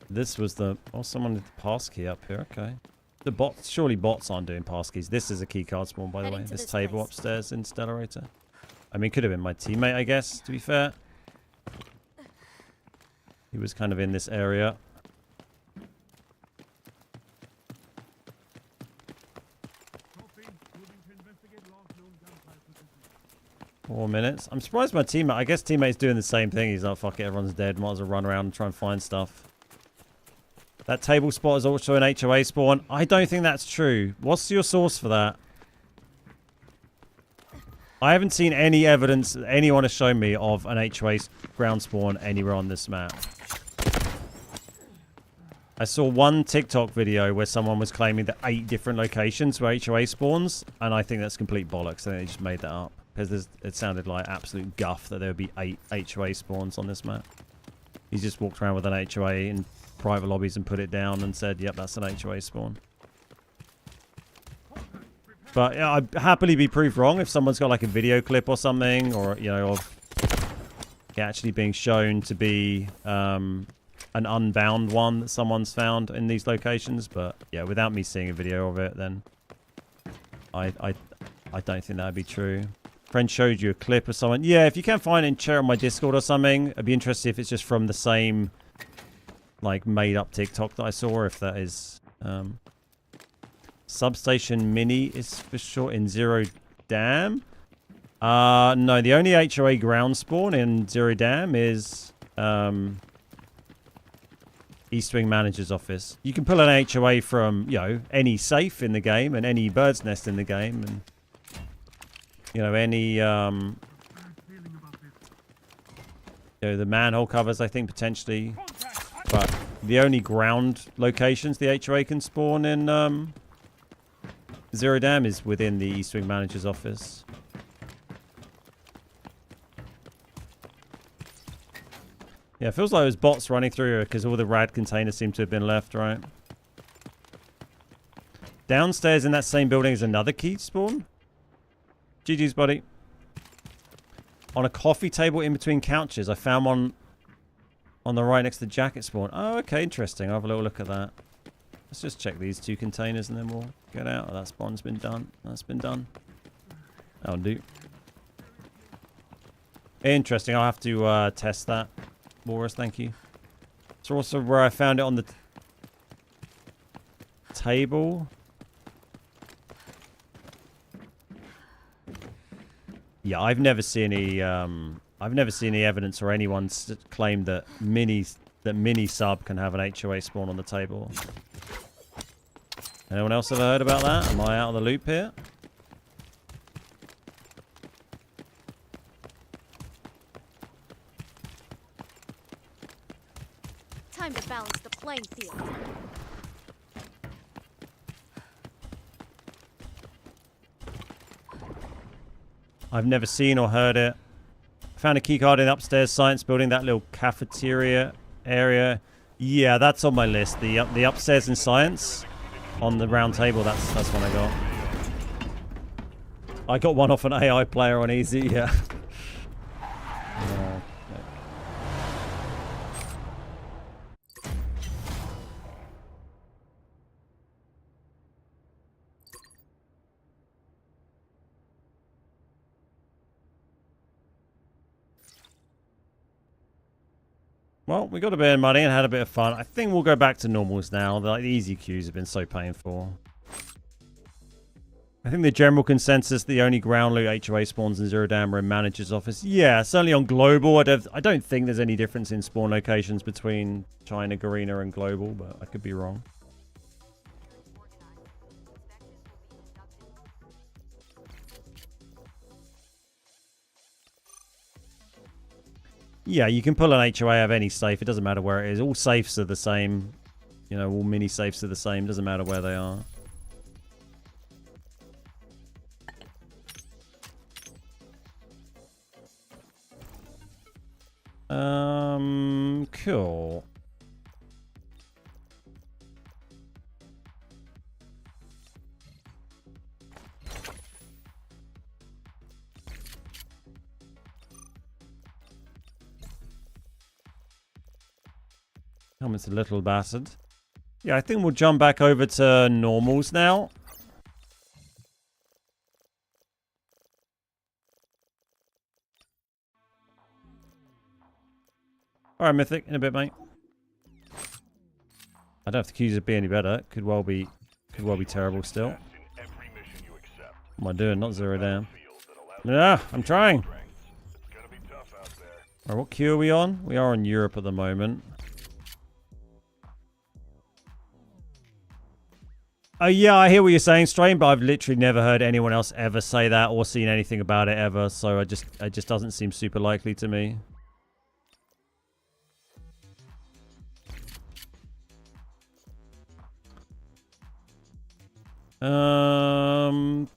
This was the... Oh, someone did the pass key up here. Okay. The bots... Surely bots aren't doing pass keys. This is a key card spawn, by the way. This table upstairs in Stellarator. I mean, could have been my teammate, I guess, to be fair. He was kind of in this area. Four minutes. I'm surprised my teammate... I guess teammate's doing the same thing. He's like, fuck it, everyone's dead. Might as well run around and try and find stuff. That table spot is also an HOA spawn. I don't think that's true. What's your source for that? I haven't seen any evidence that anyone has shown me of an HOA ground spawn anywhere on this map. I saw one TikTok video where someone was claiming that 8 different locations were HOA spawns, and I think that's complete bollocks. I think they just made that up. Because it sounded like absolute guff that there would be 8 HOA spawns on this map. He just walked around with an HOA in private lobbies and put it down and said, yep, that's an HOA spawn. But yeah, I'd happily be proved wrong if someone's got like a video clip or something, or, you know, of it actually being shown to be an unbound one that someone's found in these locations. But yeah, without me seeing a video of it, then I don't think that would be true. Friend showed you a clip of someone. Yeah, if you can find it and share on my Discord or something, I'd be interested if it's just from the same like made up TikTok that I saw, or if that is Substation Mini is for short in Zero Dam. No, the only HOA ground spawn in Zero Dam is East Wing Manager's office. You can pull an HOA from, you know, any safe in the game and any bird's nest in the game, and you know, any you know, the manhole covers, I think, potentially. But the only ground locations the HOA can spawn in Zero Dam is within the East Wing Manager's office. Yeah, it feels like there's bots running through here because all the rad containers seem to have been left, right? Downstairs in that same building is another key spawn. GG's, buddy. On a coffee table in between couches. I found one on the right next to the jacket spawn. Oh, okay, interesting. I'll have a little look at that. Let's just check these 2 containers and then we'll get out. Oh, that spawn's been done. That's been done. That'll do. Interesting. I'll have to test that. Walrus, thank you. It's also where I found it on the table. Yeah, I've never seen any evidence or anyone claim that mini sub can have an HOA spawn on the table. Anyone else ever heard about that? Am I out of the loop here? Time to balance the playing field. I've never seen or heard it. Found a keycard in the upstairs science building, that little cafeteria area. Yeah, that's on my list. The upstairs in science on the round table. That's one I got. I got one off an AI player on easy. Yeah. Well, we got a bit of money and had a bit of fun. I think we'll go back to normals now. The easy queues have been so painful. I think the general consensus, the only ground loot HOA spawns in Zero Dam are in manager's office. Yeah, certainly on global. I don't think there's any difference in spawn locations between China, Garena, and global, but I could be wrong. Yeah, you can pull an HOA of any safe. It doesn't matter where it is. All safes are the same. You know, all mini safes are the same. Doesn't matter where they are. Cool. Helmet's a little battered. Yeah, I think we'll jump back over to normals now. Alright, Mythic, in a bit, mate. I don't know if the queues would be any better. Could well be terrible still. What am I doing? Not Zero Dam. Yeah, I'm trying. Alright, what queue are we on? We are on Europe at the moment. Oh yeah, I hear what you're saying, Strain, but I've literally never heard anyone else ever say that or seen anything about it ever, so it just doesn't seem super likely to me.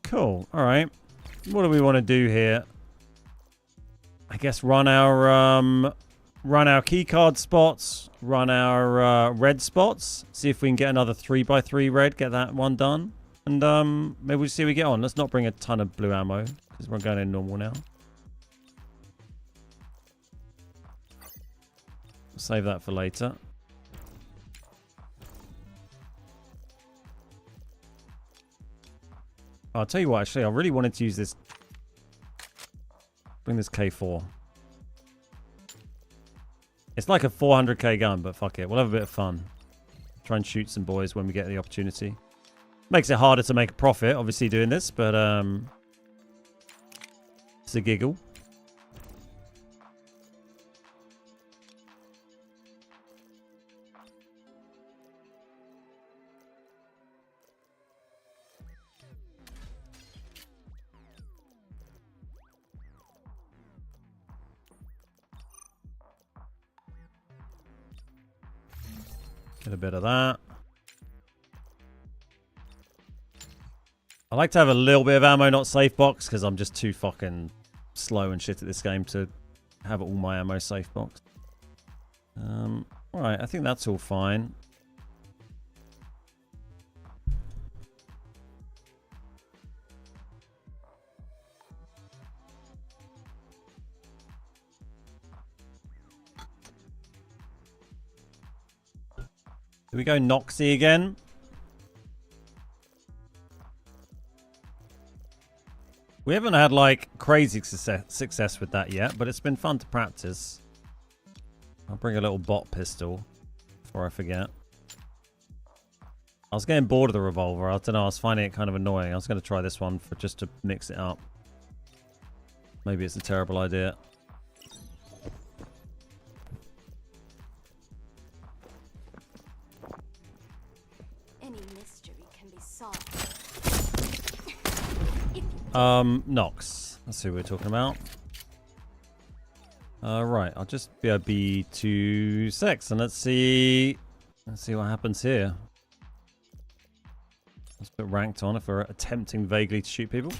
Cool. All right. What do we want to do here? I guess run our keycard spots, run our red spots, see if we can get another 3x3 red, get that one done, and maybe we'll see how we get on. Let's not bring a ton of blue ammo because we're going in normal now. We'll save that for later. I'll tell you what, actually, I really wanted to use this. Bring this K4. It's like a 400k gun, but fuck it. We'll have a bit of fun. Try and shoot some boys when we get the opportunity. Makes it harder to make a profit, obviously, doing this, but it's a giggle. Get a bit of that. I like to have a little bit of ammo, not safe box, because I'm just too fucking slow and shit at this game to have all my ammo safe box. Alright, I think that's all fine. Do we go Noxy again? We haven't had like crazy success with that yet, but it's been fun to practice. I'll bring a little bot pistol before I forget. I was getting bored of the revolver. I don't know, I was finding it kind of annoying. I was going to try this one for just to mix it up. Maybe it's a terrible idea. Any mystery can be solved. Nox. That's who we're talking about. Right, I'll just be 2 secs and let's see what happens here. Let's put ranked on if we're attempting vaguely to shoot people.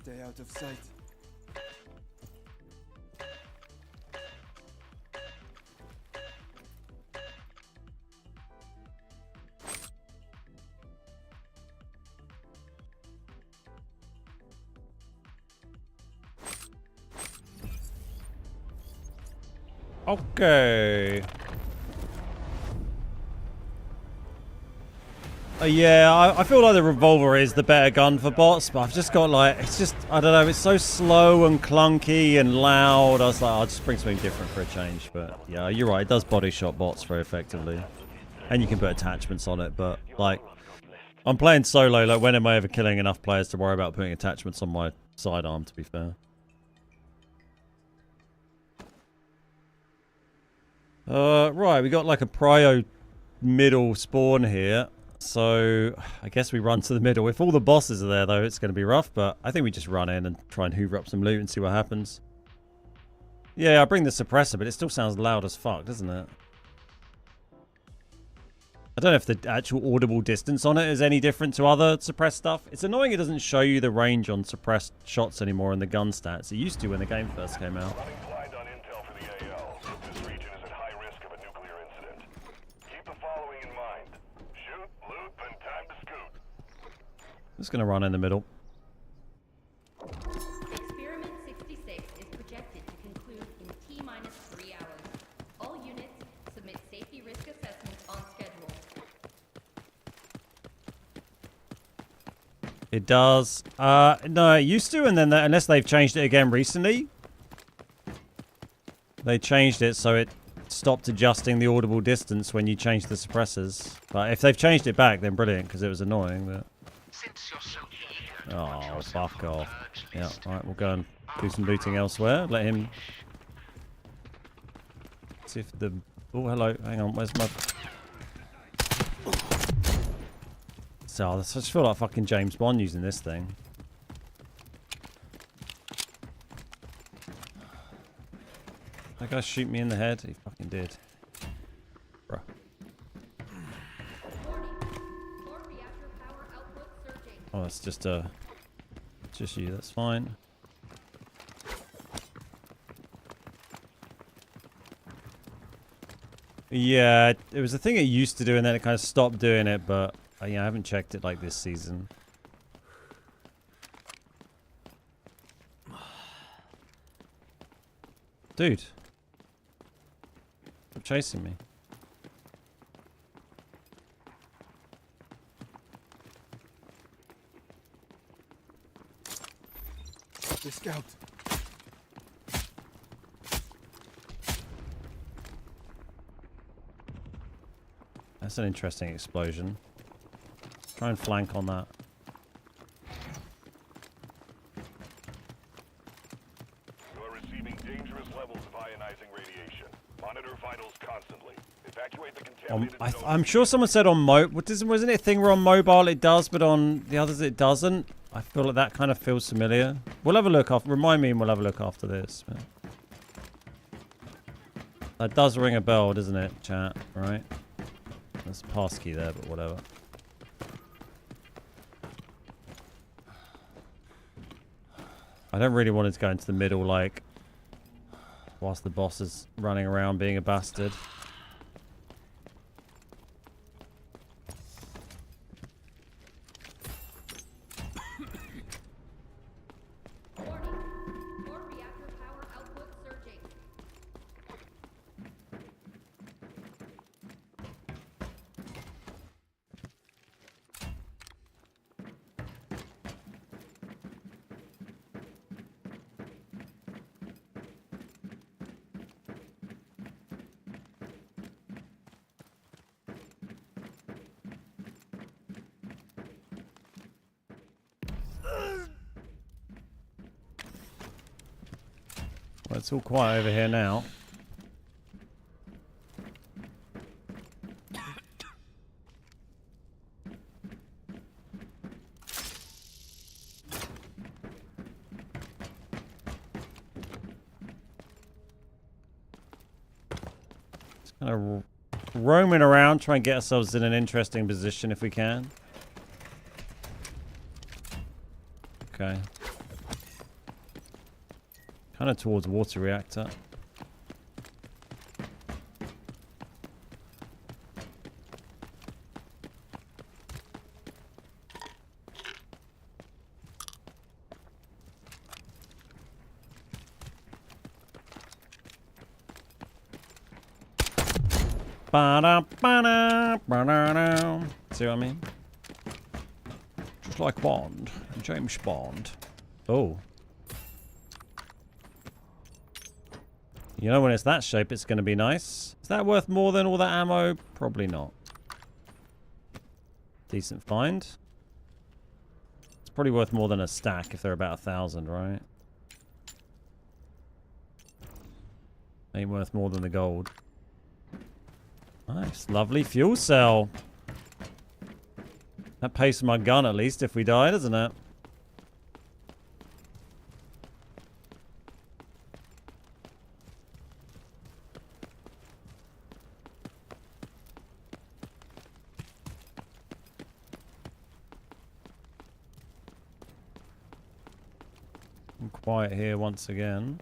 Stay out of sight. Okay. Yeah, I feel like the revolver is the better gun for bots, but I've just got like, it's just, I don't know, it's so slow and clunky and loud. I was like, I'll just bring something different for a change. But yeah, you're right, it does body shot bots very effectively. And you can put attachments on it, but like, I'm playing solo, like when am I ever killing enough players to worry about putting attachments on my sidearm, to be fair. Right, we got like a prio middle spawn here. So I guess we run to the middle. If all the bosses are there though, it's going to be rough, but I think we just run in and try and hoover up some loot and see what happens. Yeah, I bring the suppressor, but it still sounds loud as fuck, doesn't it? I don't know if the actual audible distance on it is any different to other suppressed stuff. It's annoying it doesn't show you the range on suppressed shots anymore in the gun stats. It used to when the game first came out. Running blind on intel for the AL. This region is at high risk of a nuclear incident. Keep the following in mind. Shoot, loot, and time to scoot. Just going to run in the middle. Experiment 66 is projected to conclude in T-minus 3 hours. All units submit safety risk assessments on schedule. It does. No, it used to, and then unless they've changed it again recently. They changed it so it stopped adjusting the audible distance when you change the suppressors. But if they've changed it back, then brilliant, because it was annoying. But... Oh, fuck off. Yeah, alright, we'll go and do some looting elsewhere. Let him... See if the... Oh, hello. Hang on, where's my... So, I just feel like fucking James Bond using this thing. That guy shoot me in the head? He fucking did. Bruh. Core reactor power output surging. Oh, that's just you, that's fine. Yeah, it was a thing it used to do, and then it kind of stopped doing it, but yeah, I haven't checked it like this season. Dude. Stop chasing me. The scout. That's an interesting explosion. Try and flank on that. You are receiving dangerous levels of ionizing radiation. Monitor vitals constantly. Evacuate the contaminated zone. I'm sure someone said on wasn't it a thing where on mobile it does, but on the others it doesn't? I feel like that kind of feels familiar. We'll have a look after. Remind me, and we'll have a look after this. But that does ring a bell, doesn't it, chat? Right? There's a passkey there, but whatever. I don't really want it to go into the middle, like, whilst the boss is running around being a bastard. Warning. Core reactor power output surging. Well, it's all quiet over here now. Just kind of roaming around, try and get ourselves in an interesting position if we can. Okay. Kind of towards water reactor. Ba-da-ba-da, ba-da-da. See what I mean? Just like Bond. James Bond. Oh. You know, when it's that shape, it's going to be nice. Is that worth more than all that ammo? Probably not. Decent find. It's probably worth more than a stack if they're about 1,000, right? Ain't worth more than the gold. Nice. Lovely fuel cell. That pays for my gun, at least, if we die, doesn't it? Quiet here once again.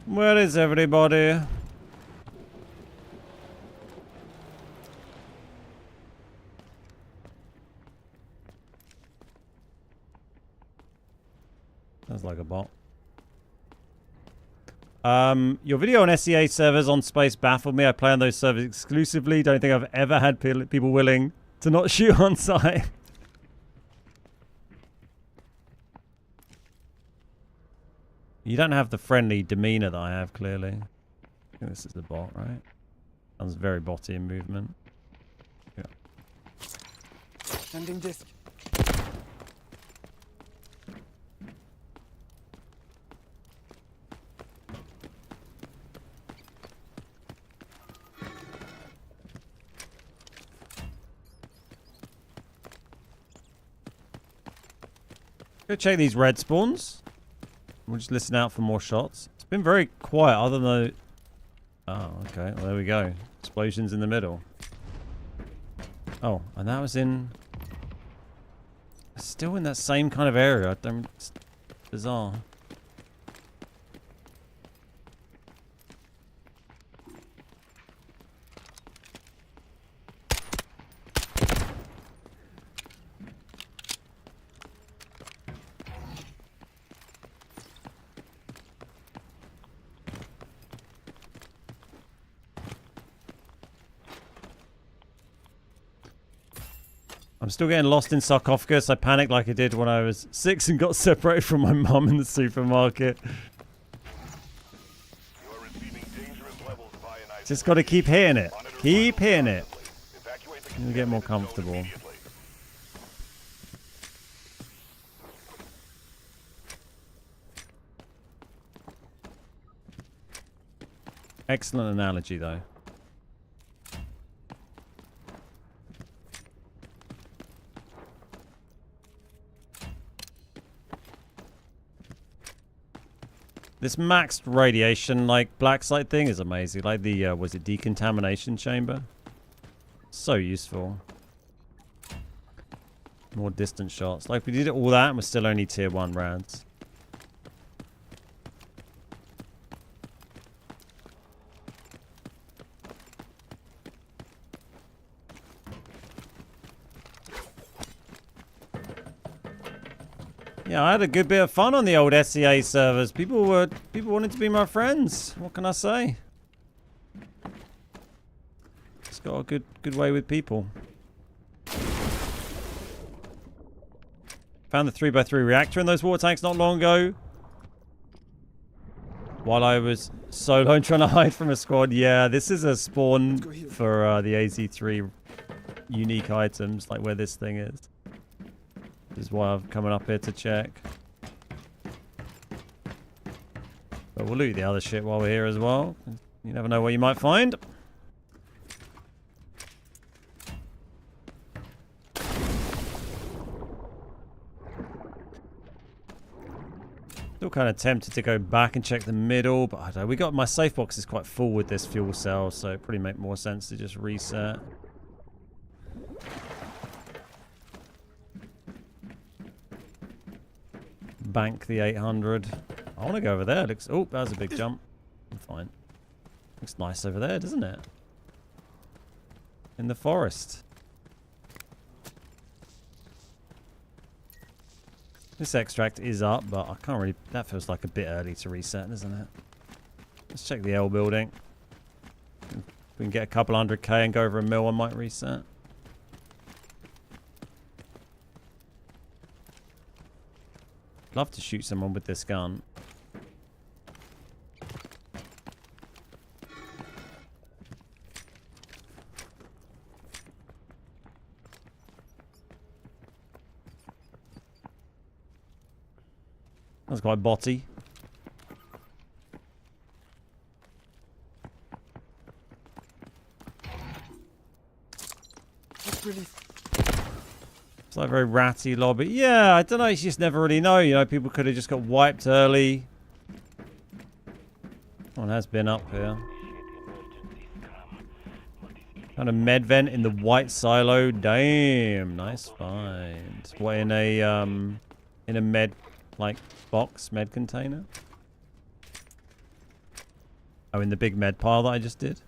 Where is everybody? Sounds like a bot. Your video on SEA servers on Space baffled me. I play on those servers exclusively. Don't think I've ever had people willing to not shoot on sight. You don't have the friendly demeanor that I have, clearly. I think this is the bot, right? Sounds very botty in movement. Yeah. Sending disc. Go check these red spawns. We'll just listen out for more shots. It's been very quiet other than the... Oh, okay. Well, there we go. Explosions in the middle. Oh, and that was in... Still in that same kind of area. I don't... It's bizarre. I'm still getting lost in sarcophagus. I panicked like I did when I was 6 and got separated from my mum in the supermarket. Just got to keep hitting it. Keep hitting it. And we get more comfortable. Excellent analogy, though. This maxed radiation, like, black site thing is amazing. Like the, was it decontamination chamber? So useful. More distant shots. Like, we did all that and we're still only tier 1 rounds. Yeah, I had a good bit of fun on the old SEA servers. People wanted to be my friends. What can I say? It's got a good way with people. Found the 3x3 reactor in those water tanks not long ago. While I was solo and trying to hide from a squad. Yeah, this is a spawn for the AZ3 unique items, like where this thing is. This is why I'm coming up here to check. But we'll loot the other shit while we're here as well. You never know what you might find. Still kind of tempted to go back and check the middle, but I don't know. We got my safe box is quite full with this fuel cell, so it probably make more sense to just reset. Bank the 800. I want to go over there. Looks. Oh, that was a big jump. I'm fine. Looks nice over there, doesn't it? In the forest. This extract is up, but I can't really... That feels like a bit early to reset, doesn't it? Let's check the L building. If we can get a couple 100k and go over a mil, I might reset. Love to shoot someone with this gun. That's quite botty. It's like a very ratty lobby. Yeah, I don't know. You just never really know. You know, people could have just got wiped early. One has been up here. Kind of med vent in the white silo. Damn, nice find. What, in a med like box med container? Oh, in the big med pile that I just did.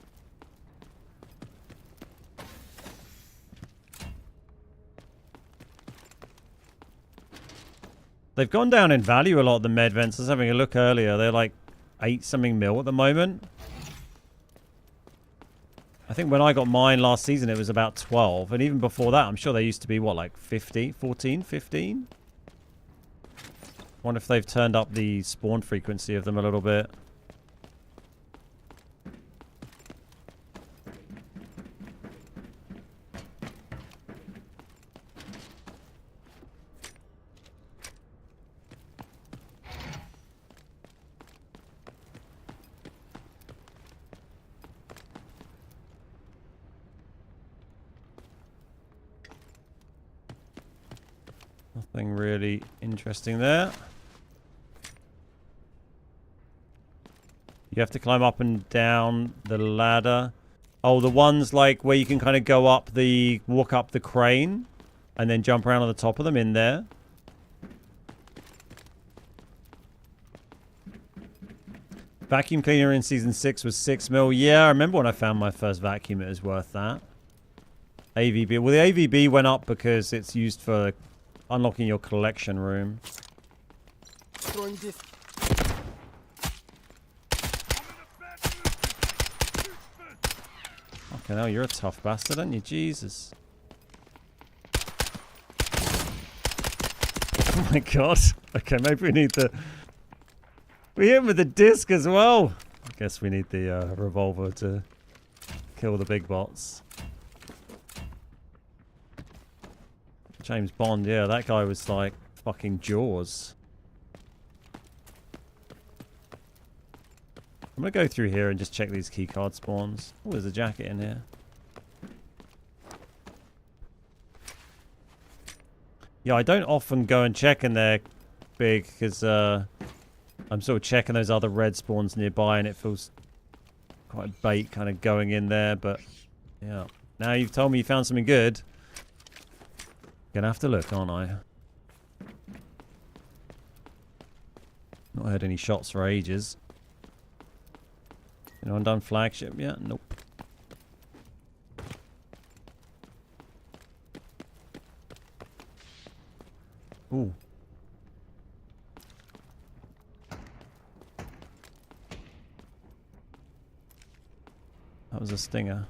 They've gone down in value a lot, the med vents. I was having a look earlier. They're like 8 something mil at the moment. I think when I got mine last season, it was about 12. And even before that, I'm sure they used to be, what, like 50, 14, 15? Wonder if they've turned up the spawn frequency of them a little bit. Nothing really interesting there. You have to climb up and down the ladder. Oh, the ones like where you can kind of go up the... walk up the crane and then jump around on the top of them in there. Vacuum cleaner in Season 6 was 6 mil. Yeah, I remember when I found my first vacuum, it was worth that. AVB. Well, the AVB went up because it's used for unlocking your collection room. Throwing this. Okay, now you're a tough bastard, aren't you? Jesus. Oh my god. Okay, maybe we need the... We hit him with the disc as well. I guess we need the revolver to kill the big bots. James Bond, yeah, that guy was like fucking Jaws. I'm gonna go through here and just check these keycard spawns. Oh, there's a jacket in here. Yeah, I don't often go and check in there big because I'm sort of checking those other red spawns nearby and it feels quite bait kind of going in there, but yeah. Now you've told me you found something good. Gonna have to look, aren't I? Not heard any shots for ages. Anyone done flagship yet? Nope. Ooh. That was a stinger.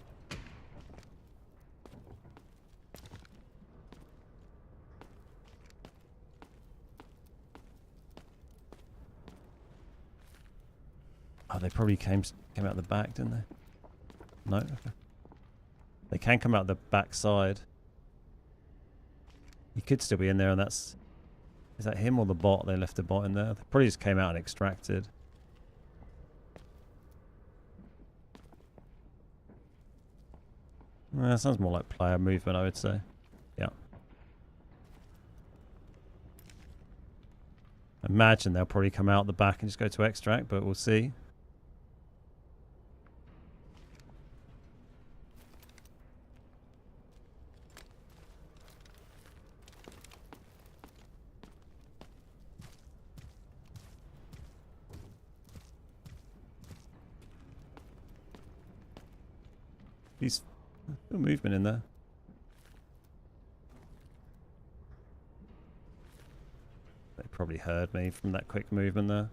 Oh, they probably came out the back, didn't they? No? Okay. They can come out the back side. He could still be in there, and that's... Is that him or the bot? They left the bot in there. They probably just came out and extracted. That sounds more like player movement, I would say. Yeah. Imagine they'll probably come out the back and just go to extract, but we'll see. He's still movement in there. They probably heard me from that quick movement there.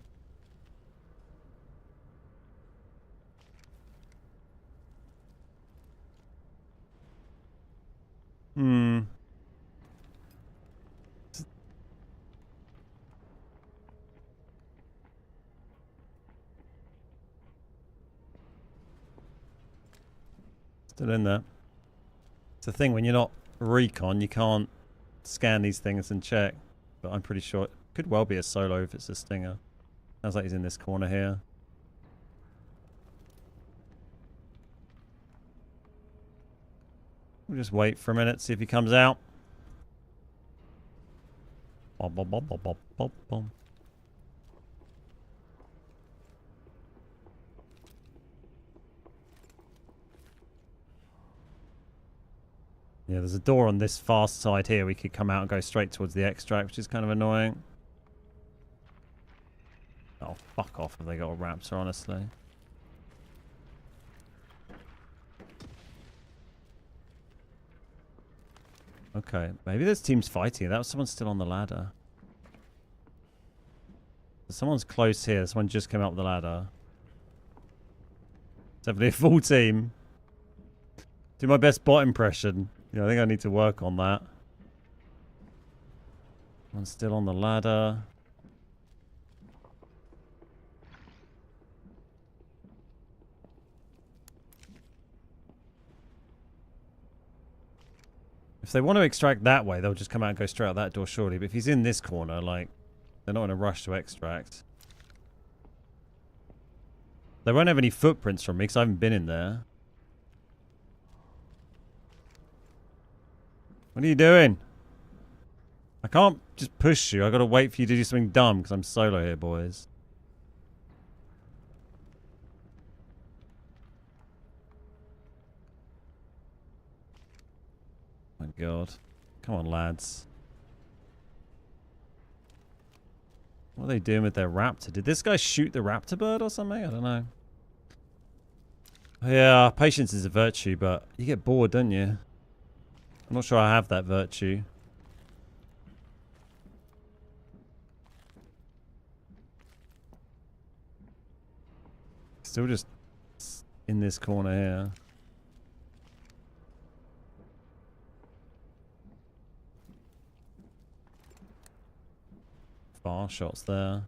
Still in there. It's the thing, when you're not recon, you can't scan these things and check. But I'm pretty sure it could well be a solo if it's a stinger. Sounds like he's in this corner here. We'll just wait for a minute, see if he comes out. Bom, bom, bom, bom, bom, bom, bom. Yeah, there's a door on this fast side here. We could come out and go straight towards the extract, which is kind of annoying. Oh, fuck off if they got a raptor, honestly. Okay, maybe there's teams fighting. That was someone still on the ladder. Someone's close here. Someone just came up the ladder. It's definitely a full team. Do my best bot impression. Yeah, I think I need to work on that. One's still on the ladder. If they want to extract that way, they'll just come out and go straight out that door, surely. But if he's in this corner, like, they're not in a rush to extract. They won't have any footprints from me because I haven't been in there. What are you doing? I can't just push you. I gotta wait for you to do something dumb because I'm solo here, boys. My God. Come on, lads. What are they doing with their raptor? Did this guy shoot the raptor bird or something? I don't know. Yeah, patience is a virtue, but you get bored, don't you? I'm not sure I have that virtue. Still just in this corner here. Far shots there.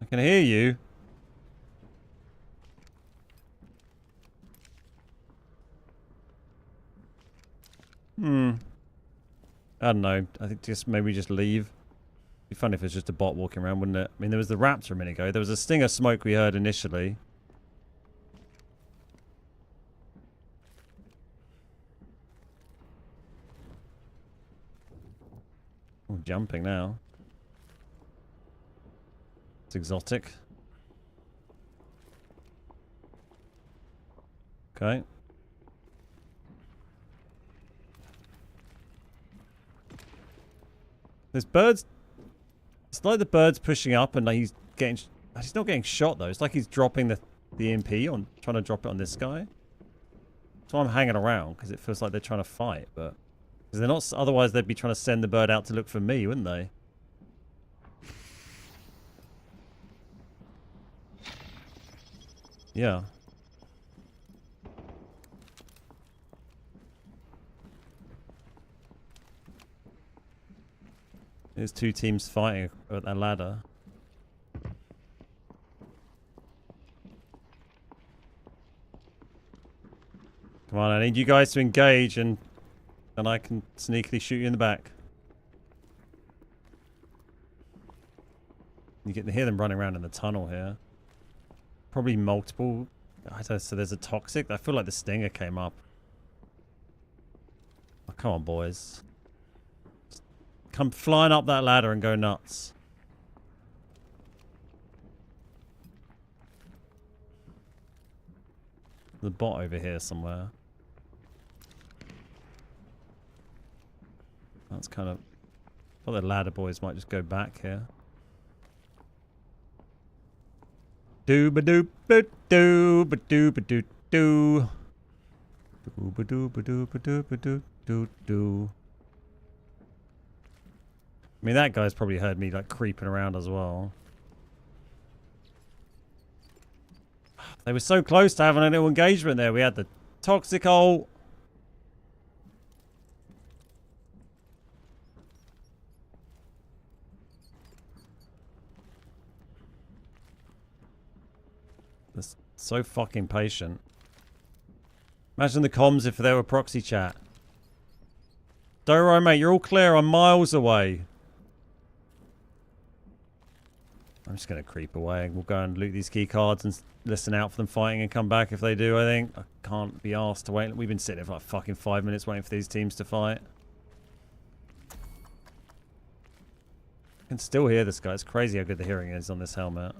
I can hear you. I don't know. I think maybe just leave. It'd be fun if it's just a bot walking around, wouldn't it? I mean, there was the raptor a minute ago. There was a sting of smoke we heard initially. Oh, jumping now. It's exotic. Okay. There's birds. It's like the bird's pushing up and like he's not getting shot though. It's like he's dropping the EMP on, trying to drop it on this guy. So I'm hanging around because it feels like they're trying to fight, but because they're not. Otherwise, they'd be trying to send the bird out to look for me, wouldn't they? Yeah. There's two teams fighting at that ladder. Come on, I need you guys to engage and I can sneakily shoot you in the back. You can hear them running around in the tunnel here. Probably multiple. So there's a toxic. I feel like the stinger came up. Oh, come on, boys. Come flying up that ladder and go nuts. The bot over here somewhere. That's kind of... I thought the ladder boys might just go back here. Do-ba-doop-ba-doo-ba-doo-ba-doo-ba-doo. Do-ba-doo-ba-doo-ba-doo-ba-doo-do-do. I mean, that guy's probably heard me, like, creeping around as well. They were so close to having a little engagement there. We had the toxic hole. They're so fucking patient. Imagine the comms if there were proxy chat. Don't worry, mate. You're all clear. I'm miles away. I'm just going to creep away. We'll go and loot these key cards and listen out for them fighting and come back if they do, I think. I can't be asked to wait. We've been sitting here for like fucking 5 minutes waiting for these teams to fight. I can still hear this guy. It's crazy how good the hearing is on this helmet.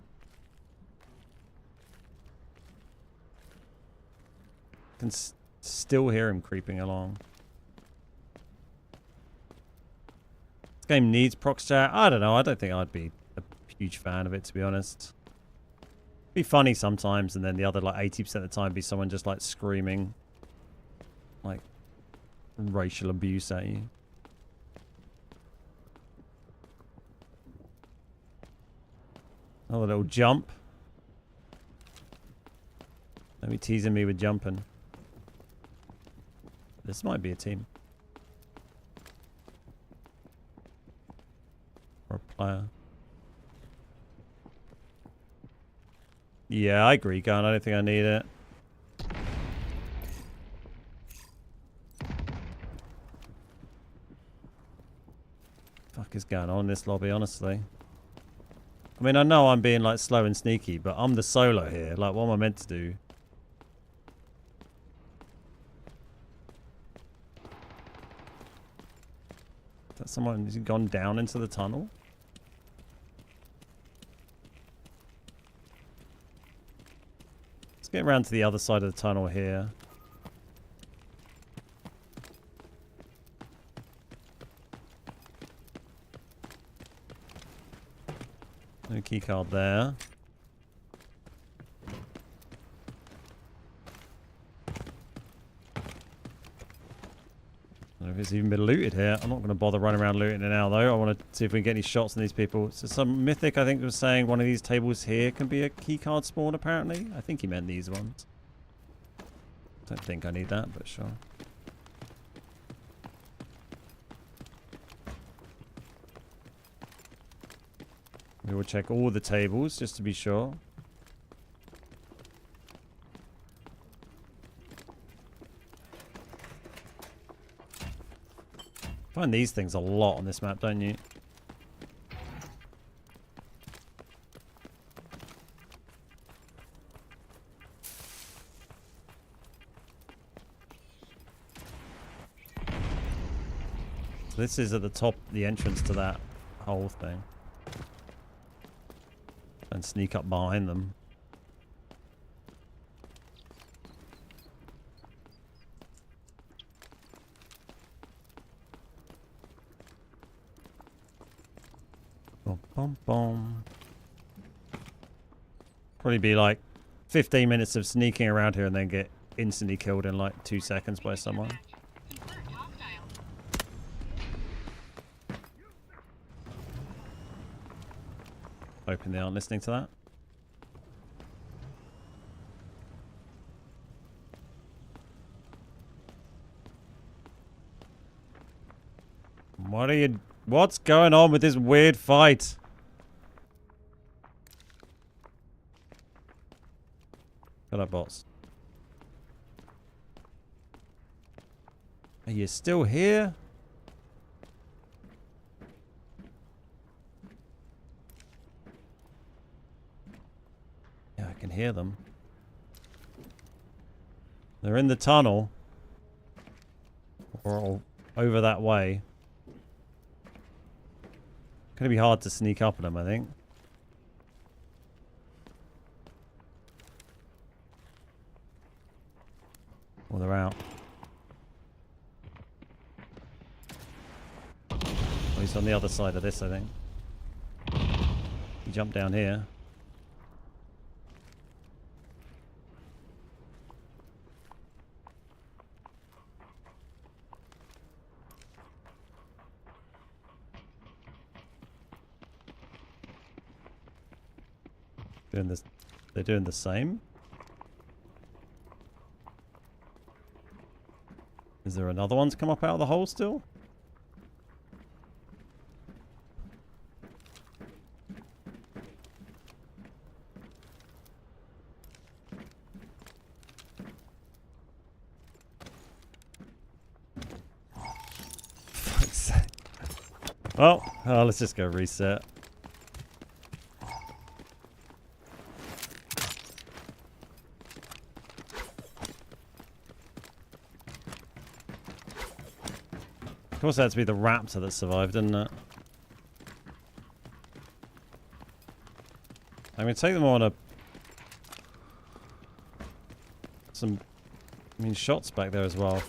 I can still hear him creeping along. This game needs prox chat. I don't know. I don't think I'd be a huge fan of it, to be honest. It'd be funny sometimes, and then the other like 80% of the time be someone just like screaming like racial abuse at you. Another little jump. Maybe teasing me with jumping. This might be a team. Or a player. Yeah, I agree, Gun. I don't think I need it. Fuck is going on in this lobby, honestly? I mean, I know I'm being like slow and sneaky, but I'm the solo here. Like, what am I meant to do? Is that someone who's gone down into the tunnel? Let's get around to the other side of the tunnel here. No keycard there. I don't know if it's even been looted here. I'm not going to bother running around looting it now, though. I want to see if we can get any shots on these people. So some mythic, I think, was saying one of these tables here can be a keycard spawn, apparently. I think he meant these ones. Don't think I need that, but sure. We will check all the tables, just to be sure. Find these things a lot on this map, don't you? So this is at the top, the entrance to that whole thing. And sneak up behind them. Bum, bum, bum. Probably be like 15 minutes of sneaking around here and then get instantly killed in like 2 seconds by someone. Hoping they aren't listening to that. What's going on with this weird fight? Shut up, bots. Are you still here? Yeah, I can hear them. They're in the tunnel. Or over that way. Gonna be hard to sneak up on them, I think. Well, they're out. Oh, he's on the other side of this, I think. He jumped down here. Doing this, they're doing the same. Is there another one to come up out of the hole still? Fuck's sake. Oh, let's just go reset. Of course, it had to be the raptor that survived, didn't it? I'm going to take them on some shots back there as well.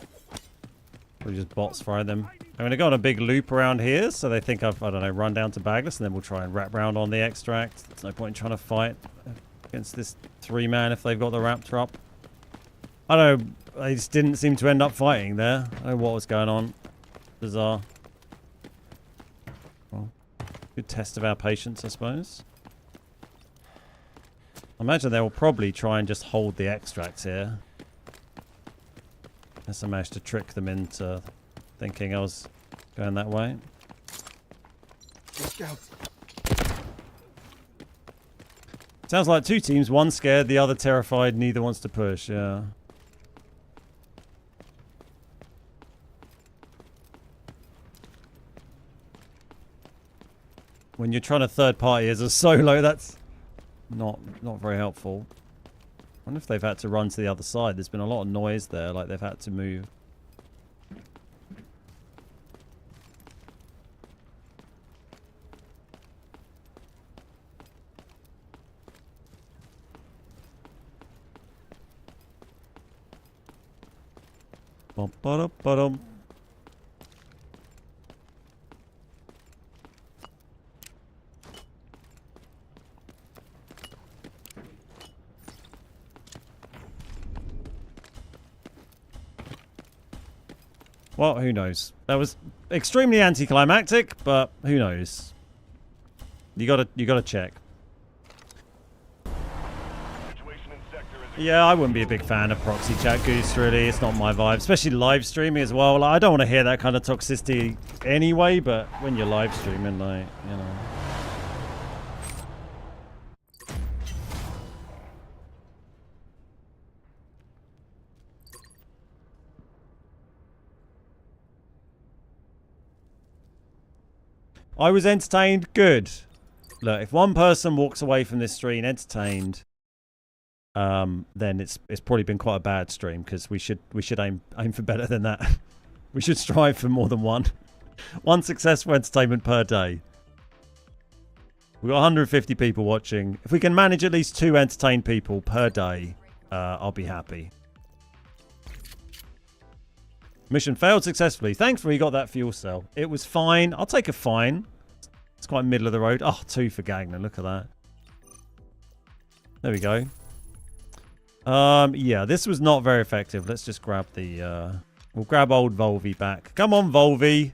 Probably just bots fire them. I'm going to go on a big loop around here, so they think I've, I don't know, run down to Bagless, and then we'll try and wrap round on the extract. There's no point in trying to fight against this 3-man if they've got the raptor up. I don't know, they just didn't seem to end up fighting there. I don't know what was going on. Bizarre. Well, good test of our patience, I suppose. I imagine they will probably try and just hold the extracts here. Unless I managed to trick them into thinking I was going that way. Sounds like two teams, one scared, the other terrified, neither wants to push, yeah. when you're trying to third party as a solo, that's not very helpful. I wonder if they've had to run to the other side. There's been a lot of noise there, like they've had to move. Bum-ba-dum-ba-dum. Well, who knows? That was extremely anticlimactic, but who knows? You gotta check. Situation in sector is Yeah, I wouldn't be a big fan of proxy chat goose, really. It's not my vibe, especially live streaming as well. Like, I don't want to hear that kind of toxicity anyway, but when you're live streaming, like, you know. I was entertained. Good. Look, if one person walks away from this stream entertained, then it's probably been quite a bad stream, because we should aim for better than that. We should strive for more than one successful entertainment per day. We've got 150 people watching. If we can manage at least 2 entertained people per day, I'll be happy. Mission failed successfully. Thankfully, we got that fuel cell. It was fine. I'll take a fine. It's quite middle of the road. Oh, 2 for Gagner. Look at that. There we go. Yeah, this was not very effective. Let's just grab the... we'll grab old Volvi back. Come on, Volvi.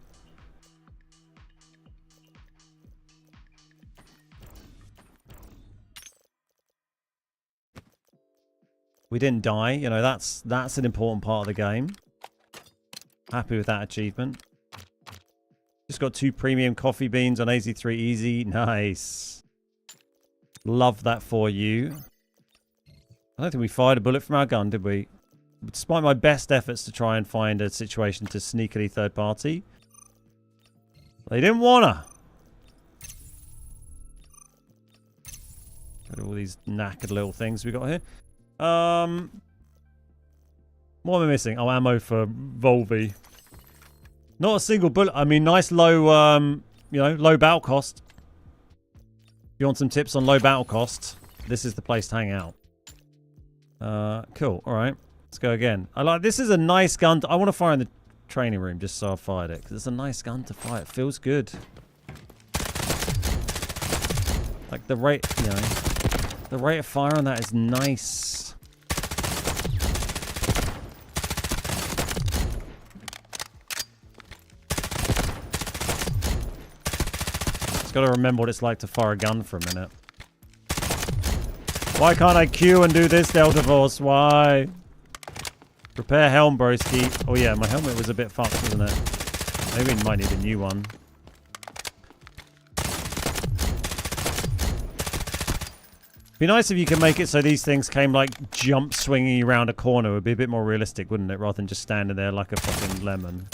We didn't die. You know, that's an important part of the game. Happy with that achievement. Just got 2 premium coffee beans on AZ3 Easy. Nice. Love that for you. I don't think we fired a bullet from our gun, did we? Despite my best efforts to try and find a situation to sneakily third party. They didn't wanna. Got all these knackered little things we got here. What am I missing? Oh, ammo for Volvi. Not a single bullet. I mean, nice low, you know, low battle cost. If you want some tips on low battle cost, this is the place to hang out. Cool. All right. Let's go again. This is a nice gun. I want to fire in the training room just so I fired it, because it's a nice gun to fire. It feels good. Like the rate, you know, the rate of fire on that is nice. Just got to remember what it's like to fire a gun for a minute. Why can't I queue and do this, Delta Force? Why? Repair helm, broski. Oh yeah, my helmet was a bit fucked, wasn't it? Maybe we might need a new one. Be nice if you can make it so these things came like jump swinging around a corner. It would be a bit more realistic, wouldn't it? Rather than just standing there like a fucking lemon.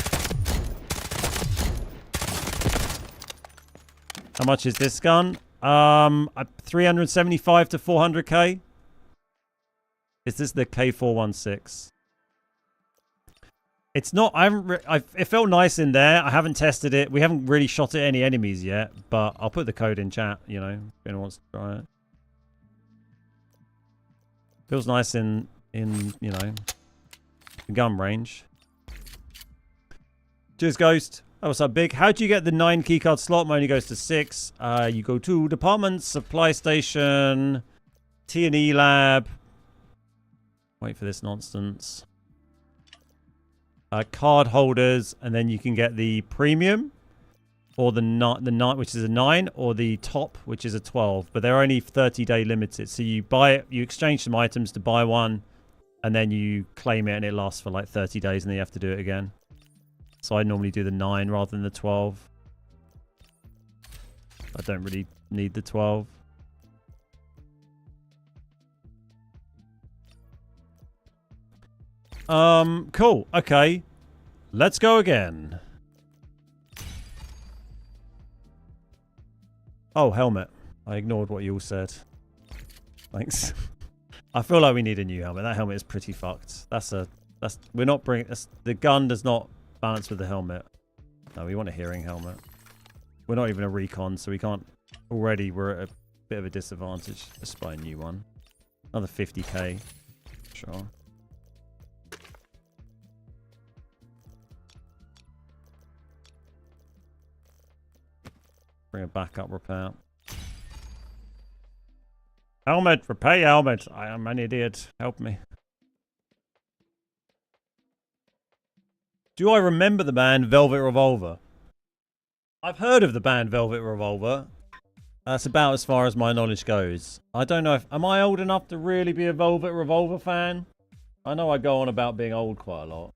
How much is this gun? 375 to 400k. Is this the K416? It's not. It felt nice in there. I haven't tested it. We haven't really shot at any enemies yet, but I'll put the code in chat. You know, if anyone wants to try it. Feels nice in you know, gun range. Cheers, Ghost. Oh, what's up, Big? How do you get the 9 keycard slot? Mine only goes to 6. You go to department, supply station, T&E lab. Wait for this nonsense. Card holders, and then you can get the premium, or the 9, which is a 9, or the top, which is a 12. But they're only 30-day limited. So you buy it, you exchange some items to buy one, and then you claim it, and it lasts for like 30 days, and then you have to do it again. So I normally do the 9 rather than the 12. I don't really need the 12. Cool. Okay. Let's go again. Oh, helmet. I ignored what you all said. Thanks. I feel like we need a new helmet. That helmet is pretty fucked. We're not bringing... The gun does not balance with the helmet. No, we want a hearing helmet. We're not even a recon, so we can't... Already, we're at a bit of a disadvantage. Let's buy a new one. Another 50k. Sure. Bring a backup repair. Helmet! Repair your helmet! I am an idiot. Help me. Do I remember the band Velvet Revolver? I've heard of the band Velvet Revolver. That's about as far as my knowledge goes. I don't know if... Am I old enough to really be a Velvet Revolver fan? I know I go on about being old quite a lot.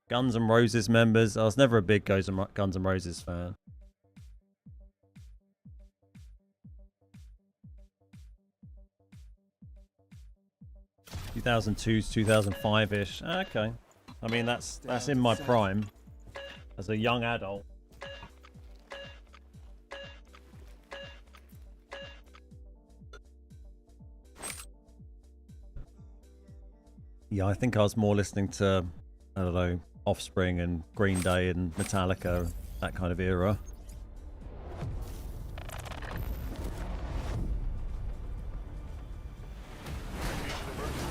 Guns N' Roses members. I was never a big Guns N' Roses fan. 2002 to 2005-ish. Okay. I mean, that's in my prime as a young adult. Yeah, I think I was more listening to, I don't know, Offspring and Green Day and Metallica, that kind of era.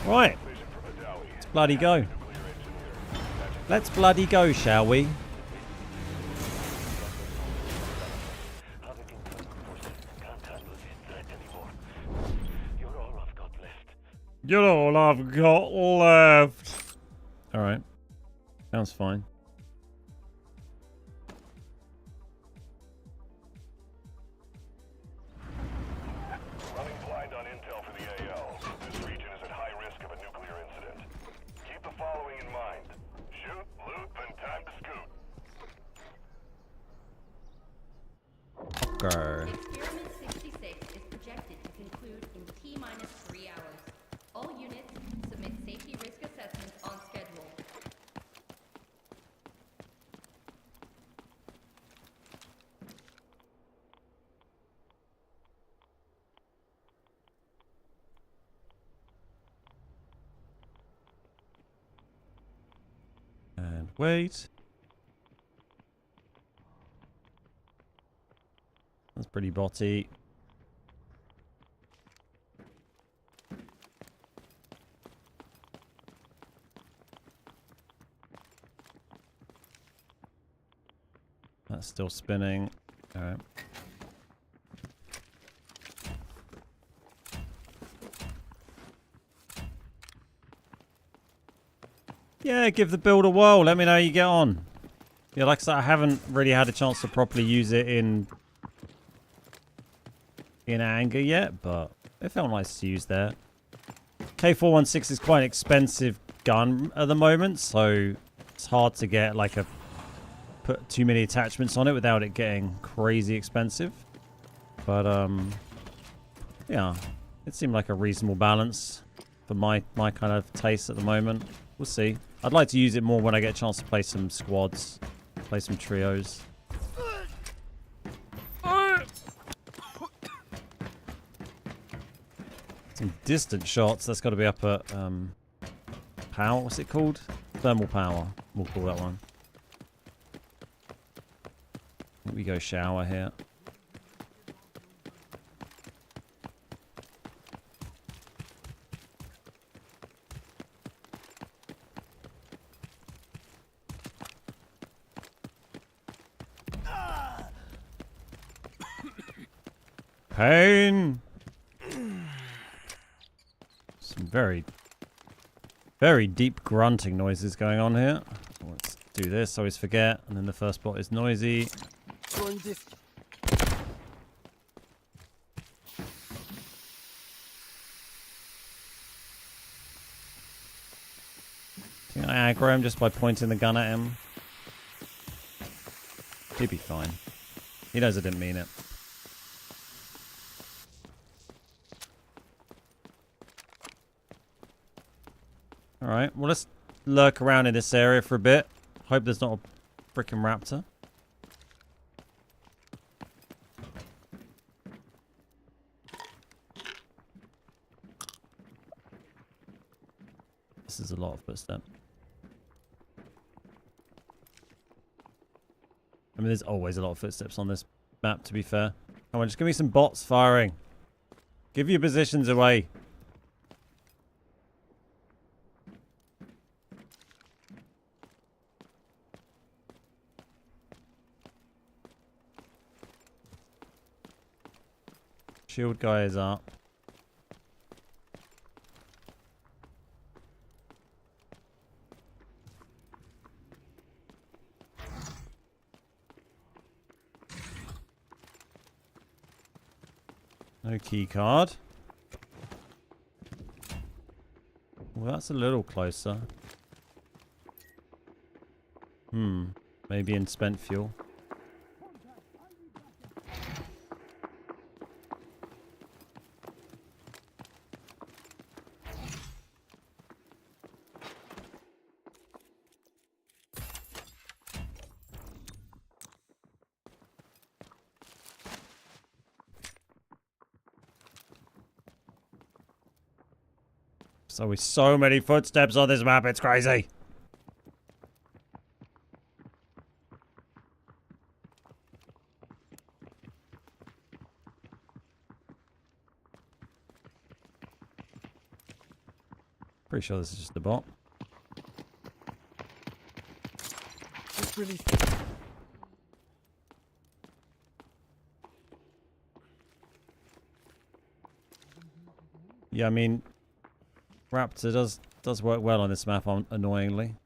Right. Let's bloody go. Let's bloody go, shall we? You're all I've got left. Alright. Sounds fine. Running blind on intel for the AL. This region is at high risk of a nuclear incident. Keep the following in mind. Shoot, loot, then time to scoot. Okay. Experiment 66 is projected to conclude in T-minus 3 hours. All units submit safety risk assessments on schedule. And wait. That's pretty botty. That's still spinning. Alright. Yeah, give the build a whirl. Let me know how you get on. Yeah, like I said, I haven't really had a chance to properly use it in anger yet, but it felt nice to use there. K416 is quite an expensive gun at the moment, so it's hard to get like put too many attachments on it without it getting crazy expensive. But yeah, it seemed like a reasonable balance for my kind of taste at the moment. We'll see. I'd like to use it more when I get a chance to play some squads, play some trios. Some distant shots. That's got to be up at power. What's it called? Thermal power. We'll call that one. I think we go shower here. Pain. Some very, very deep grunting noises going on here. Let's do this. I always forget. And then the first bot is noisy. I think I aggro him just by pointing the gun at him. He'd be fine. He knows I didn't mean it. Alright, well let's lurk around in this area for a bit. Hope there's not a freaking raptor. This is a lot of footsteps. I mean, there's always a lot of footsteps on this map, to be fair. Come on, just give me some bots firing. Give your positions away. Shield guy is up. No key card. Well, that's a little closer. Maybe in spent fuel. So with so many footsteps on this map, it's crazy. Pretty sure this is just a bot. Just really Yeah, I mean, Raptor does work well on this map, annoyingly.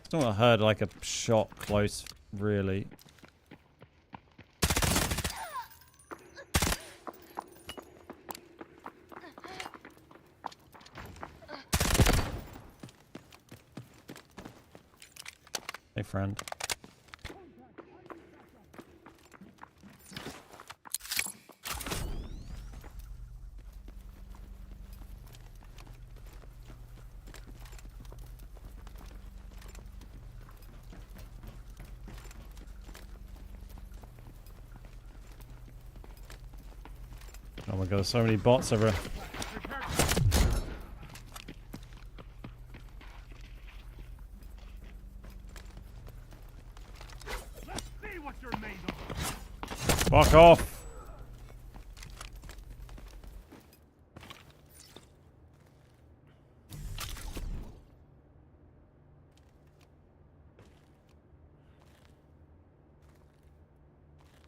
Still not heard like a shot close, really. Hey, friend. Oh my god, so many bots over. Fuck off!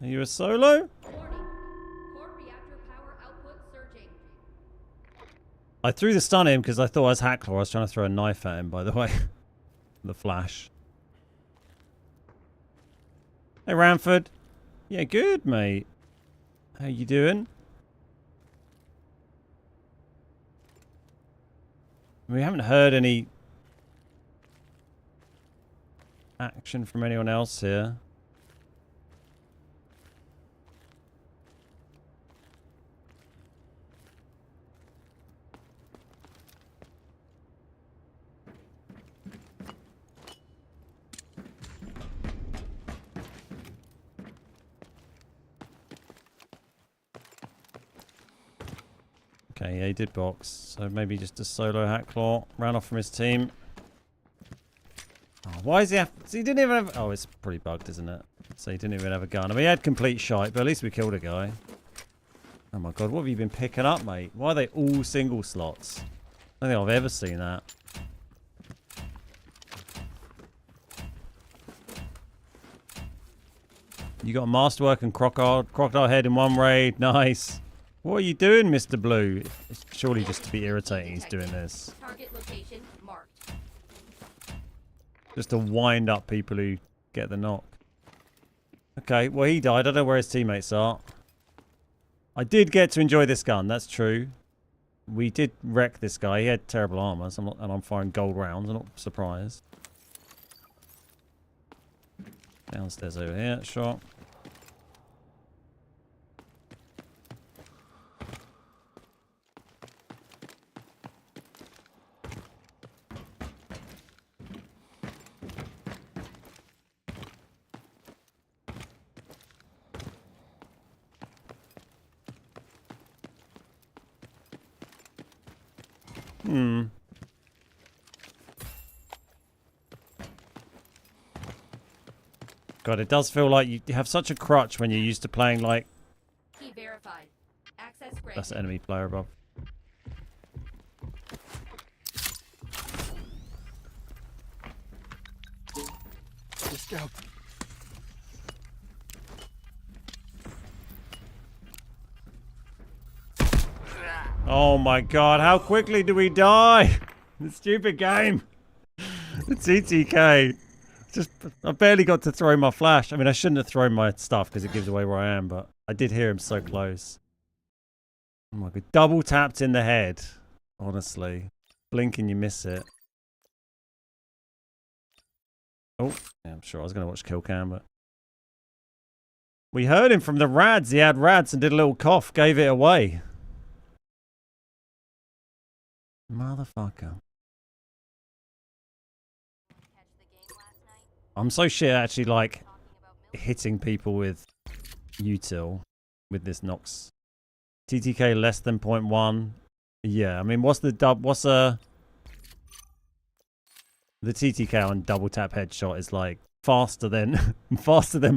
Are you a solo? Warning. Core reactor power output surging. I threw the stun at him because I thought I was Hackler. I was trying to throw a knife at him, by the way. The flash. Hey, Ramford. Yeah, good, mate. How you doing? We haven't heard any action from anyone else here. Okay, yeah, he did box. So maybe just a solo Hackclaw. Ran off from his team. Oh, why is he have... So he didn't even have... Oh, it's pretty bugged, isn't it? So he didn't even have a gun. I mean, he had complete shite, but at least we killed a guy. Oh my god, what have you been picking up, mate? Why are they all single slots? I don't think I've ever seen that. You got a Masterwork and Crocodile Head in one raid. Nice. What are you doing, Mr. Blue? It's surely just to be irritating he's doing this. Target location marked. Just to wind up people who get the knock. Okay, well he died. I don't know where his teammates are. I did get to enjoy this gun, that's true. We did wreck this guy. He had terrible armor, so and I'm firing gold rounds. I'm not surprised. Downstairs over here, sure. God, it does feel like you have such a crutch when you're used to playing like... Key verified. Access granted. That's an enemy player above. The scout. Oh my god, how quickly do we die? The stupid game. The TTK. Just, I barely got to throw my flash. I mean, I shouldn't have thrown my stuff because it gives away where I am, but I did hear him so close. Oh my god, double tapped in the head. Honestly. Blink and you miss it. Oh, yeah, I'm sure I was going to watch Kill Cam, but... We heard him from the rads. He had rads and did a little cough, gave it away. Motherfucker. I'm so shit at actually like hitting people with util with this Nox. TTK less than 0.1. Yeah, I mean what's the TTK on double tap headshot is like faster than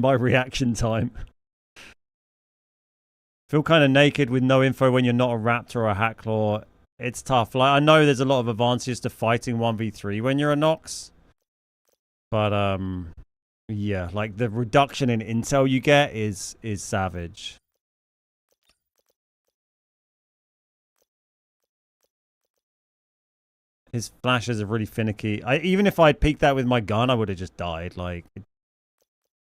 my reaction time. Feel kind of naked with no info when you're not a raptor or a hacklaw. It's tough. Like I know there's a lot of advantages to fighting 1v3 when you're a Nox. But yeah, like the reduction in intel you get is savage. His flashes are really finicky. Even if I'd peeked that with my gun, I would have just died. Like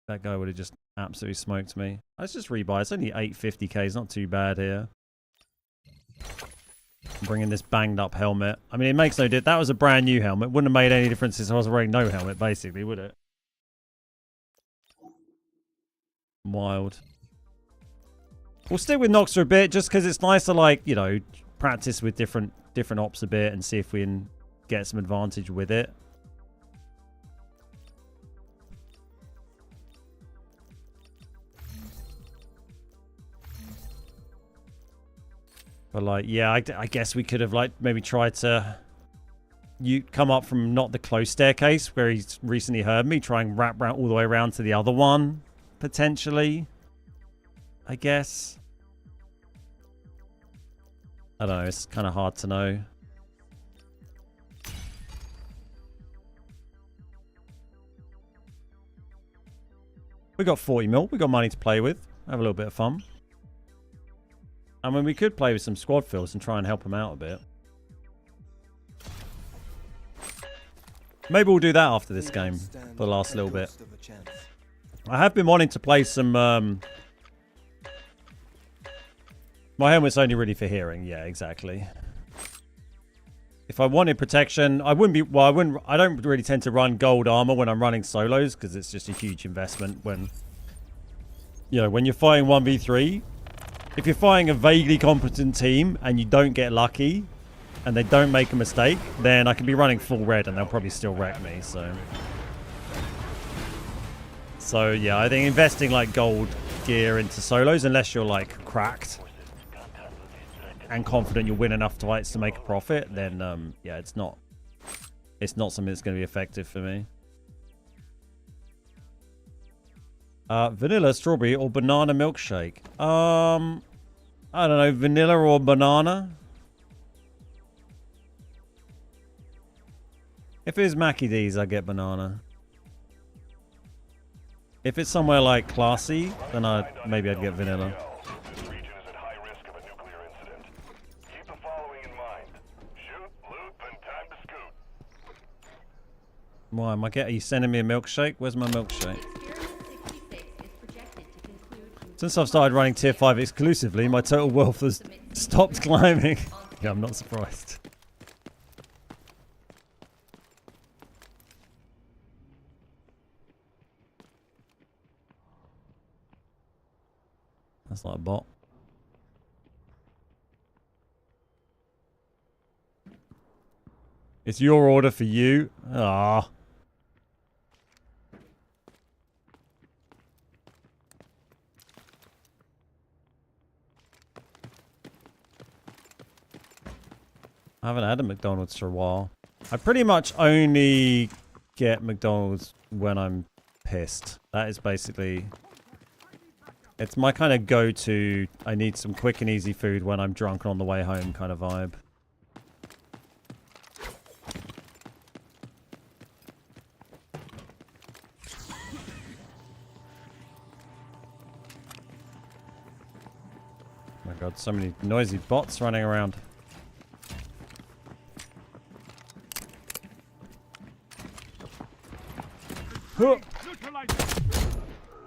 that guy would have just absolutely smoked me. Let's just rebuy. It's only 850k. It's not too bad here. I'm bringing this banged up helmet. I mean, it makes no difference. That was a brand new helmet. Wouldn't have made any difference if I was wearing no helmet, basically, would it? Wild. We'll stick with Nox for a bit, just because it's nice to, like, you know, practice with different ops a bit and see if we can get some advantage with it. But like, yeah, I guess we could have like maybe tried to come up from not the close staircase where he's recently heard me, try and wrap round all the way around to the other one, potentially. I guess. I don't know, it's kind of hard to know. We got 40 mil, we got money to play with. Have a little bit of fun. I mean, we could play with some squad fills and try and help them out a bit. Maybe we'll do that after this game for the last little bit. I have been wanting to play some... My helmet's only really for hearing. Yeah, exactly. If I wanted protection, I wouldn't be... Well, I don't really tend to run gold armor when I'm running solos because it's just a huge investment when... You know, when you're fighting 1v3... If you're fighting a vaguely competent team and you don't get lucky and they don't make a mistake, then I can be running full red and they'll probably still wreck me, so yeah, I think investing like gold gear into solos, unless you're like cracked and confident you'll win enough fights to make a profit, then yeah, it's not something that's going to be effective for me. Vanilla, strawberry, or banana milkshake? I don't know, vanilla or banana? If it's Mackie D's, I get banana. If it's somewhere like classy, then maybe I'd get vanilla. This region is at high risk of a nuclear incident. Keep the following in mind. Shoot, loot, then time to scoot. Why am are you sending me a milkshake? Where's my milkshake? Since I've started running tier 5 exclusively, my total wealth has stopped climbing. Yeah, I'm not surprised. That's like a bot. It's your order for you. Ah. I haven't had a McDonald's for a while. I pretty much only get McDonald's when I'm pissed. That is basically... It's my kind of go-to, I need some quick and easy food when I'm drunk and on the way home kind of vibe. Oh my god, so many noisy bots running around. Huh.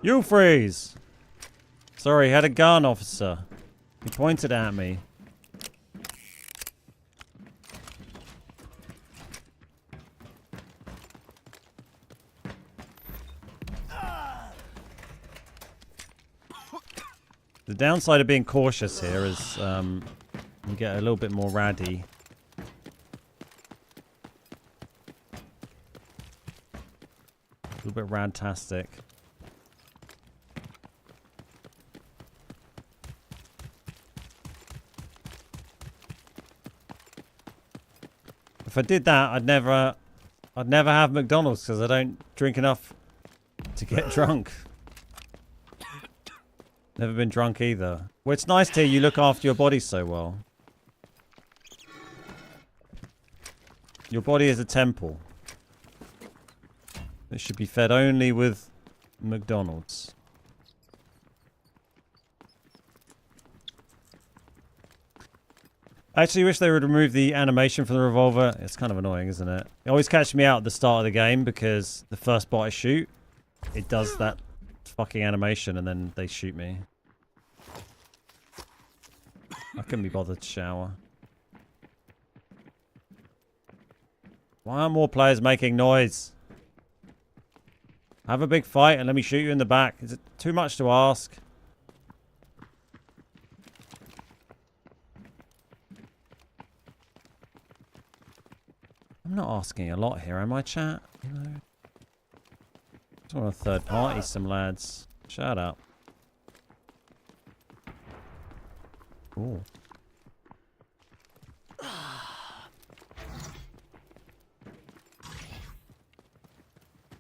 You freeze! Sorry, he had a gun, officer. He pointed at me. The downside of being cautious here is you get a little bit more ratty. A little bit radtastic. If I did that, I'd never have McDonald's because I don't drink enough to get drunk. Never been drunk either. Well, it's nice to hear you look after your body so well. Your body is a temple. It should be fed only with McDonald's. I actually wish they would remove the animation from the revolver. It's kind of annoying, isn't it? It always catches me out at the start of the game because the first bot I shoot, it does that fucking animation and then they shoot me. I couldn't be bothered to shower. Why aren't more players making noise? Have a big fight and let me shoot you in the back. Is it too much to ask? I'm not asking a lot here, am I, chat? You know, just want a third party, some lads. Shut up. Ooh.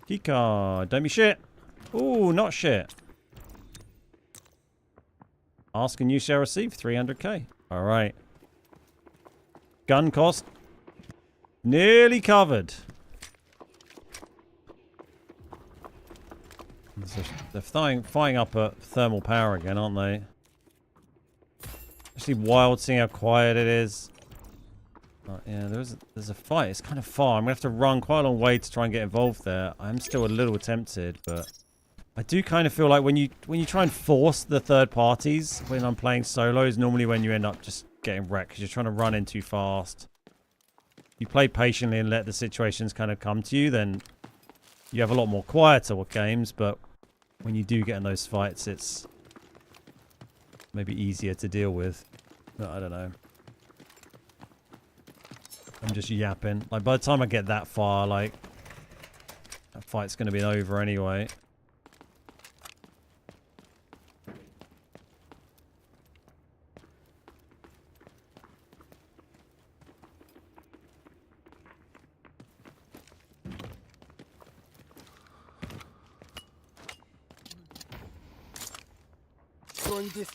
Keycard, don't be shit. Ooh, not shit. Ask and you shall receive 300k. All right. Gun cost nearly covered. They're firing up at thermal power again, aren't they? Actually wild seeing how quiet it is. Oh, yeah, there's a fight. It's kind of far. I'm going to have to run quite a long way to try and get involved there. I'm still a little tempted, but I do kind of feel like when you try and force the third parties when I'm playing solos, normally when you end up just getting wrecked because you're trying to run in too fast. You play patiently and let the situations kind of come to you, then you have a lot more quieter games, but when you do get in those fights, it's maybe easier to deal with. But I don't know. I'm just yapping. Like, by the time I get that far, like, that fight's going to be over anyway. Throwing this.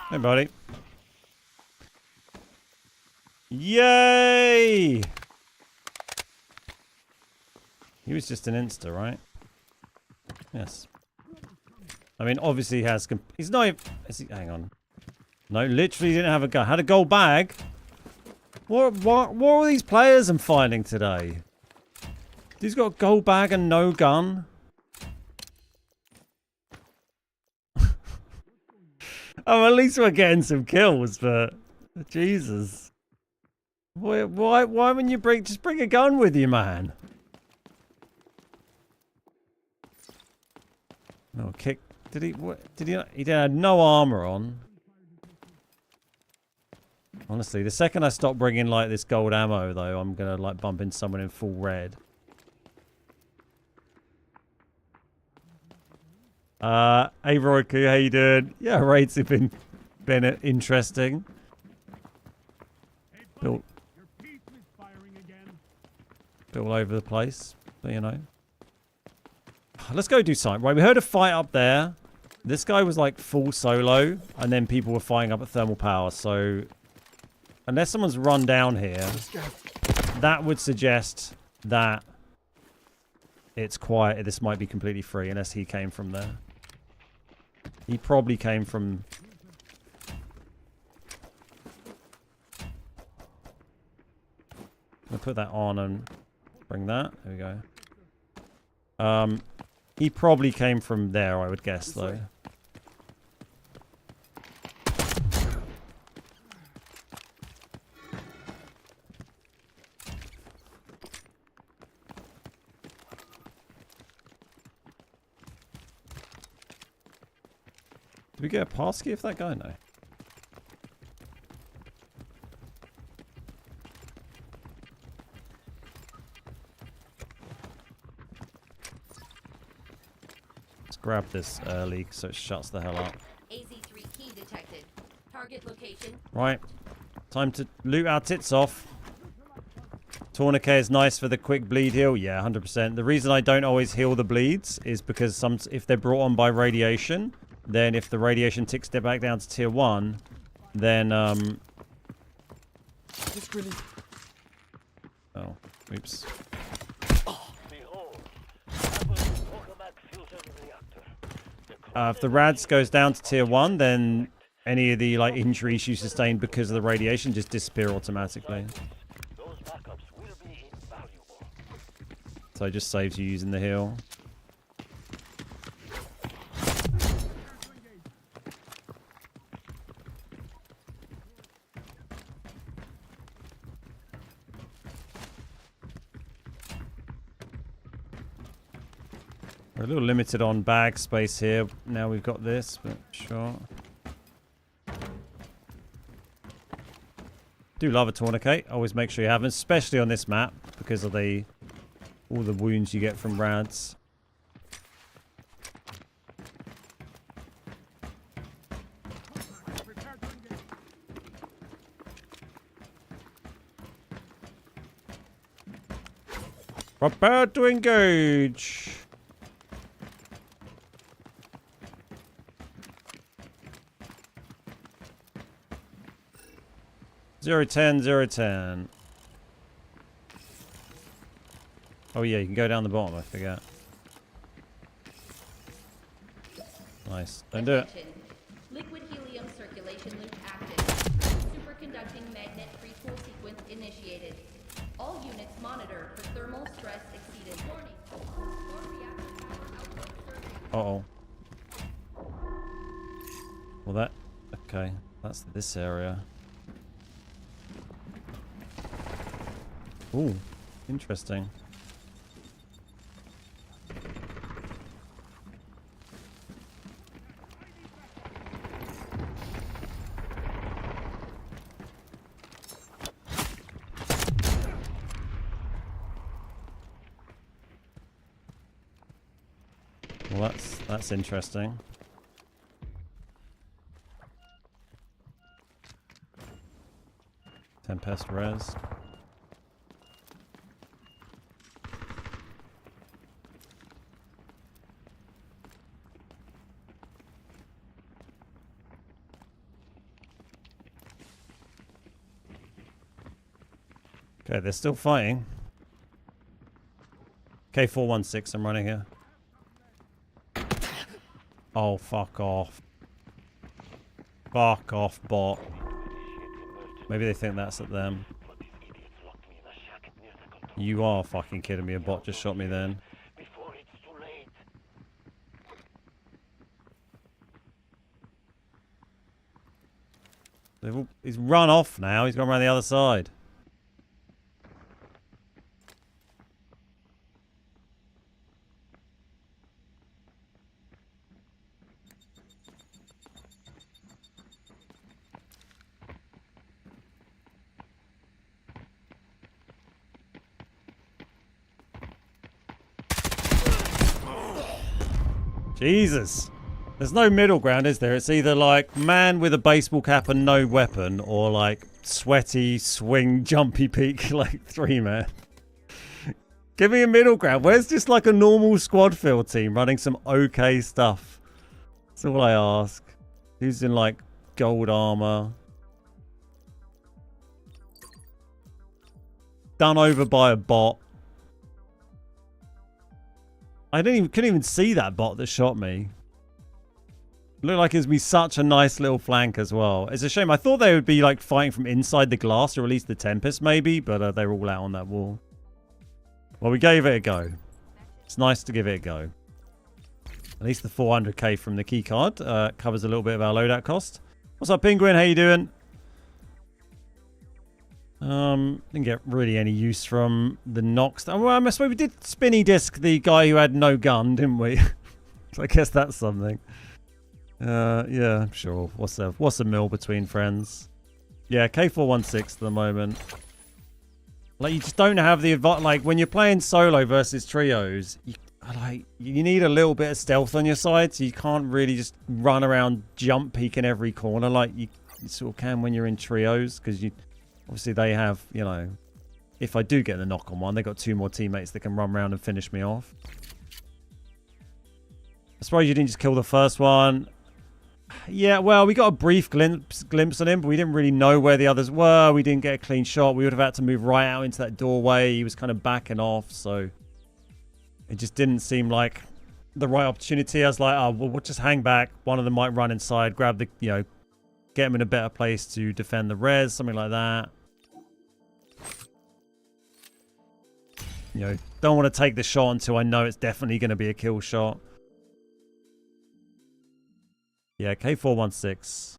Hey, buddy. Yay! He was just an insta, right? Yes. I mean, obviously he has... He's not even... Hang on. No, literally didn't have a gun. Had a gold bag. What are these players I'm finding today? He's got a gold bag and no gun. Oh, at least we're getting some kills, but Jesus. Why when you just bring a gun with you, man? No kick. Did he? He had no armor on. Honestly, the second I stop bringing like this gold ammo, though, I'm gonna like bump into someone in full red. Hey Royku, how you doing? Yeah, raids have been interesting. Built all over the place, but you know. Let's go do something. Right, we heard a fight up there. This guy was like full solo, and then people were fighting up at thermal power. So, unless someone's run down here, that would suggest that it's quiet. This might be completely free, unless he came from there. He probably came from... I'll put that on and bring that. There we go. He probably came from there, I would guess, though. Did we get a pass key of that guy? No. Let's grab this early so it shuts the hell up. AZ3 key detected. Target location. Right. Time to loot our tits off. Tourniquet is nice for the quick bleed heal. Yeah, 100%. The reason I don't always heal the bleeds is because if they're brought on by radiation, then if the radiation ticks it back down to tier 1, then oh, oops. If the rads goes down to tier 1, then any of the like injuries you sustained because of the radiation just disappear automatically. So it just saves you using the heal. We're a little limited on bag space here. Now we've got this, but sure. Do love a tourniquet. Always make sure you have them, especially on this map because of all the wounds you get from rads. Prepare to engage. 010, 010. Oh yeah, you can go down the bottom, I forget. Nice. Don't do it. Liquid helium circulation loop active. Superconducting magnet pre-cool sequence initiated. All units monitor for thermal stress exceeded. Warning. Core reactor power output surging. Uh-oh. Well that... Okay. That's this area. Ooh. Interesting. Well, that's interesting. Tempest res. Okay, they're still fighting. K416, I'm running here. Oh, fuck off. Fuck off, bot. Maybe they think that's at them. You are fucking kidding me. A bot just shot me then. Before it's too late. He's run off now. He's gone around the other side. Jesus. There's no middle ground, is there? It's either like man with a baseball cap and no weapon, or like sweaty, swing, jumpy peak, like 3-man. Give me a middle ground. Where's just like a normal squad field team running some okay stuff? That's all I ask. Who's in like gold armor? Done over by a bot. I couldn't even see that bot that shot me. Looked like it was me such a nice little flank as well. It's a shame. I thought they would be like fighting from inside the glass to release the Tempest maybe, but they were all out on that wall. Well, we gave it a go. It's nice to give it a go. At least the 400k from the keycard covers a little bit of our loadout cost. What's up, Penguin? How you doing? Didn't get really any use from the Nox. Oh, well, I suppose we did spinny disc the guy who had no gun, didn't we? So I guess that's something. Yeah, sure. What's a mill between friends? Yeah, K416 at the moment. Like, you just don't have the like when you're playing solo versus trios. You need a little bit of stealth on your side, so you can't really just run around jump peeking every corner like you sort of can when you're in trios, because you. Obviously, they have, you know, if I do get the knock on one, they've got 2 more teammates that can run around and finish me off. I suppose you didn't just kill the first one. Yeah, well, we got a brief glimpse on him, but we didn't really know where the others were. We didn't get a clean shot. We would have had to move right out into that doorway. He was kind of backing off, so it just didn't seem like the right opportunity. I was like, oh, well, we'll just hang back. One of them might run inside, grab the, you know, get him in a better place to defend the res, something like that. You know, don't want to take the shot until I know it's definitely going to be a kill shot. Yeah, K416.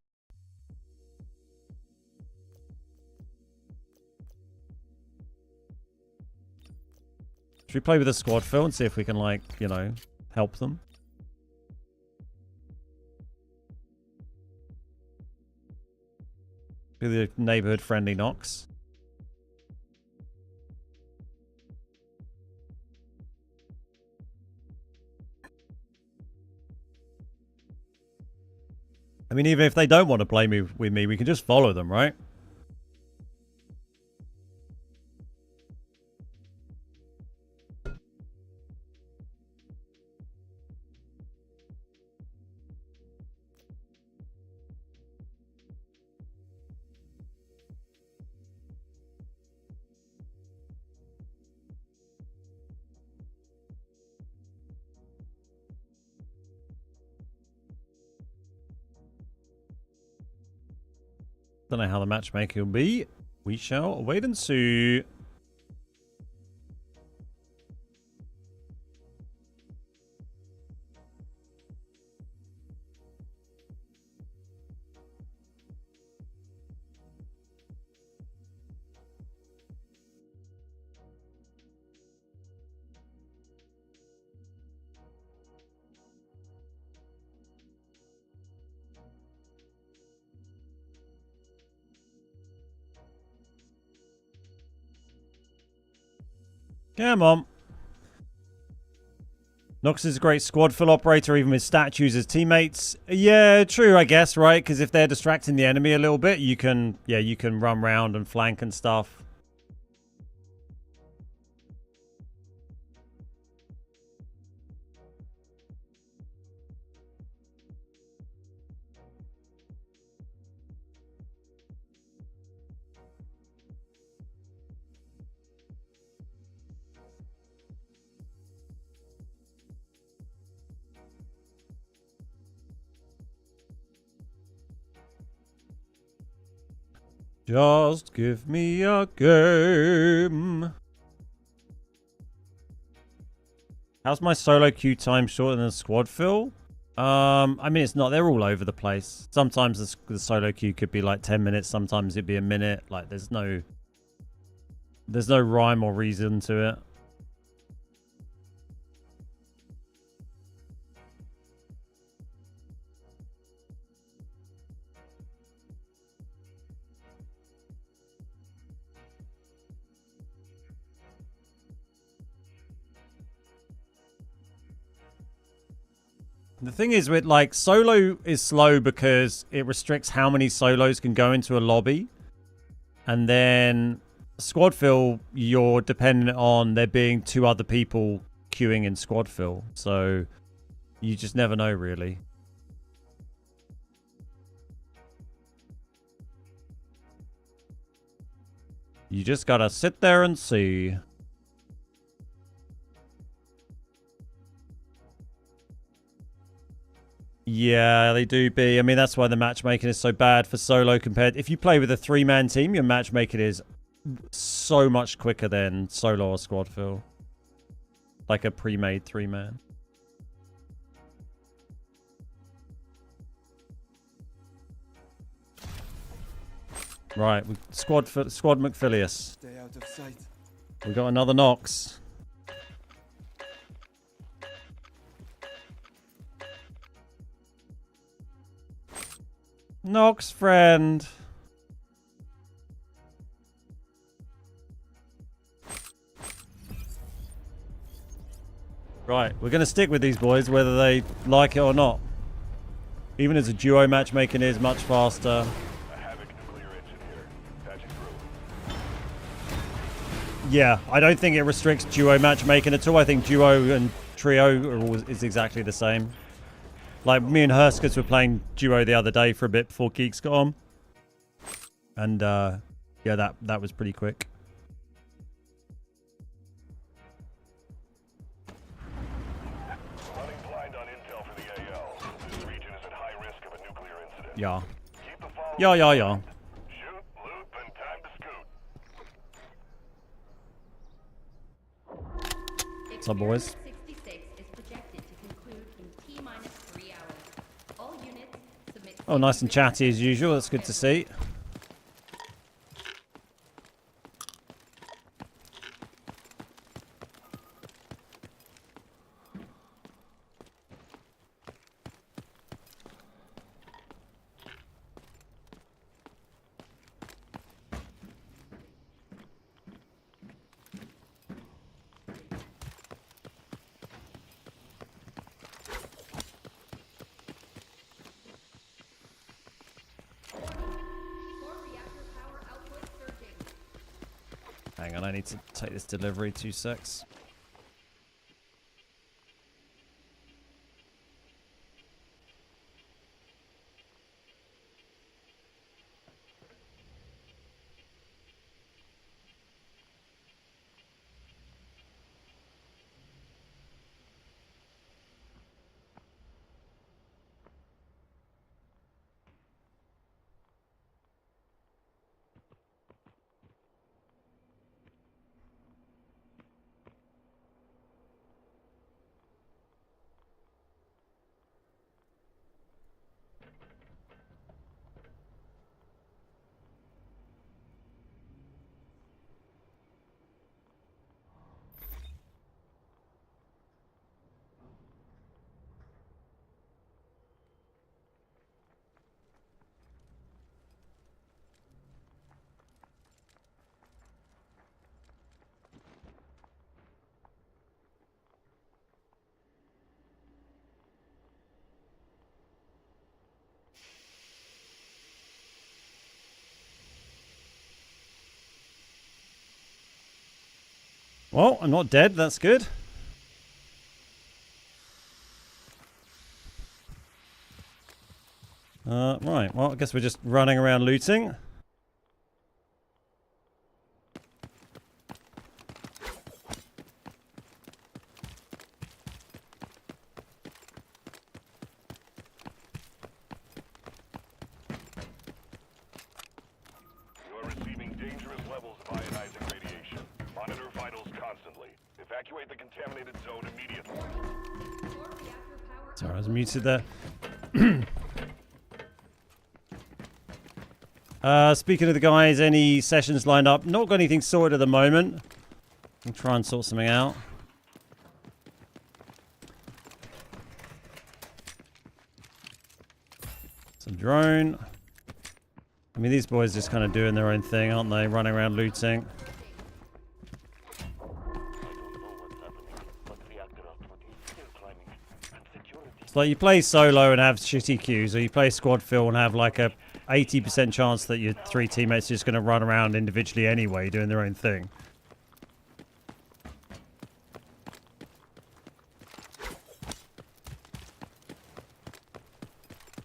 Should we play with the squad, Phil, and see if we can, like, you know, help them? The neighborhood friendly Nox. I mean, even if they don't want to play with me, we can just follow them, right? Don't know how the matchmaking will be. We shall wait and see. Come on. Nox is a great squad full operator, even with statues as teammates. Yeah, true, I guess, right? Because if they're distracting the enemy a little bit, you can run around and flank and stuff. Just give me a game. How's my solo queue time shorter than the squad fill? I mean, it's not. They're all over the place. Sometimes the solo queue could be like 10 minutes. Sometimes it'd be a minute. Like, there's no rhyme or reason to it. The thing is with like solo is slow because it restricts how many solos can go into a lobby. And then squad fill, you're dependent on there being 2 other people queuing in squad fill. So you just never know really. You just gotta sit there and see. Yeah, they do be. I mean, that's why the matchmaking is so bad for solo compared... If you play with a 3-man team, your matchmaking is so much quicker than solo or squad fill. Like a pre-made 3-man. Right, squad McPhilius. Stay out of sight. We got another Nox. Nox friend. Right, we're going to stick with these boys whether they like it or not. Even as a duo, matchmaking is much faster. A Havoc nuclear engineer. Patching through. Yeah, I don't think it restricts duo matchmaking at all. I think duo and trio is exactly the same. Like, me and Hurskers were playing duo the other day for a bit before Geeks got on. And, yeah, that was pretty quick. Running blind on intel for the AL. This region is at high risk of a nuclear incident. Yeah. Keep the following. Yeah. Shoot, loot, and time to scoot. What's up, boys? 66 is projected to conclude in T-minus 3 hours. All units submit... Oh, nice and chatty as usual. That's good to see. Hang on, I need to take this delivery 2 secs. Well, I'm not dead. That's good. Right. Well, I guess we're just running around looting. You are receiving dangerous levels of ionizing radiation. Monitor vitals constantly. If Evacuate the contaminated zone immediately. Core reactor power Sorry, I was muted there. Speaking of the guys, any sessions lined up? Not got anything sorted at the moment. I'll try and sort something out. Some drone. I mean, these boys just kind of doing their own thing, aren't they? Running around looting. It's like you play solo and have shitty queues, or you play squad fill and have like a 80% chance that your 3 teammates are just going to run around individually anyway, doing their own thing.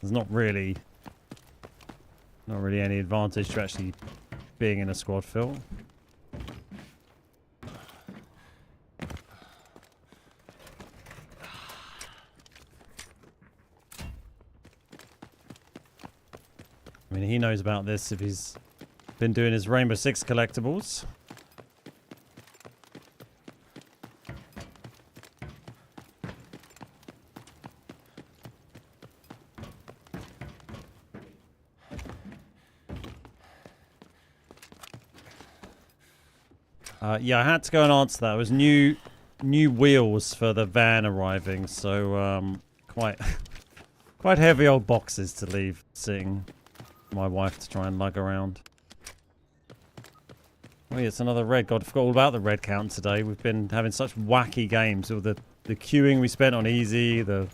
There's not really any advantage to actually being in a squad fill. I mean, he knows about this if he's been doing his Rainbow Six collectibles. Yeah, I had to go and answer that. It was new wheels for the van arriving, so quite heavy old boxes to leave sitting for my wife to try and lug around. Oh yeah, it's another red. God, I forgot all about the red count today. We've been having such wacky games. All the queuing we spent on easy, the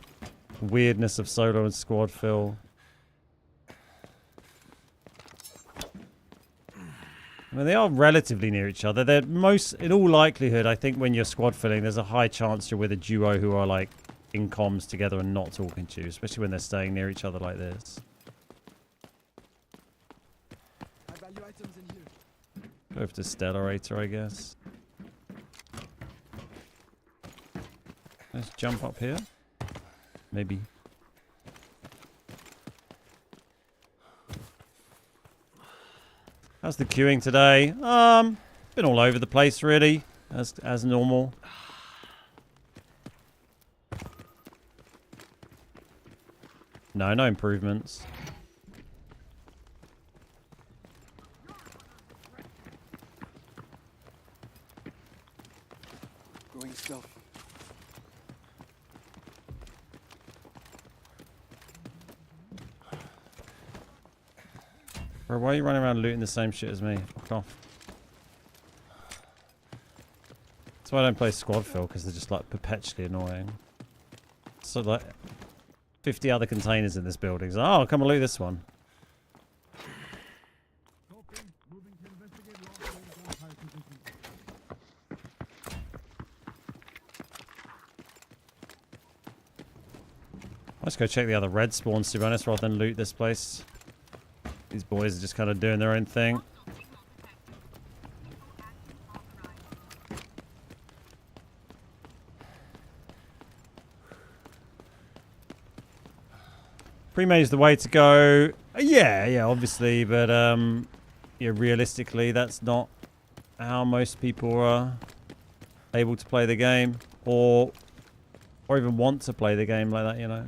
weirdness of solo and squad fill. I mean, they are relatively near each other. They're in all likelihood, I think when you're squad filling, there's a high chance you're with a duo who are like in comms together and not talking to you, especially when they're staying near each other like this. Go over to Stellarator, I guess. Let's jump up here. Maybe. How's the queuing today? Been all over the place really, as normal. No improvements. Growing stealth. Bro, why are you running around looting the same shit as me? Fuck off. That's why I don't play squad fill, because they're just like perpetually annoying. So like 50 other containers in this building. So, oh, come and loot this one. Let's go check the other red spawns, to be honest, rather than loot this place. These boys are just kind of doing their own thing. Pre-made is the way to go. Yeah, obviously, but yeah, realistically, that's not how most people are able to play the game, or even want to play the game like that, you know.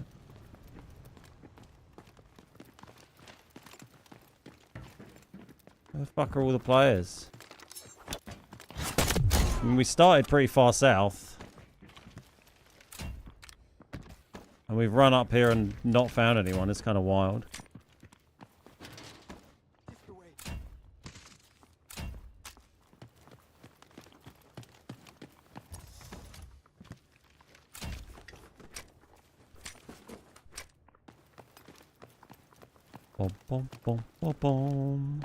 Where the fuck are all the players? I mean, we started pretty far south. And we've run up here and not found anyone. It's kind of wild. Bom, bom, bom, bom, bom.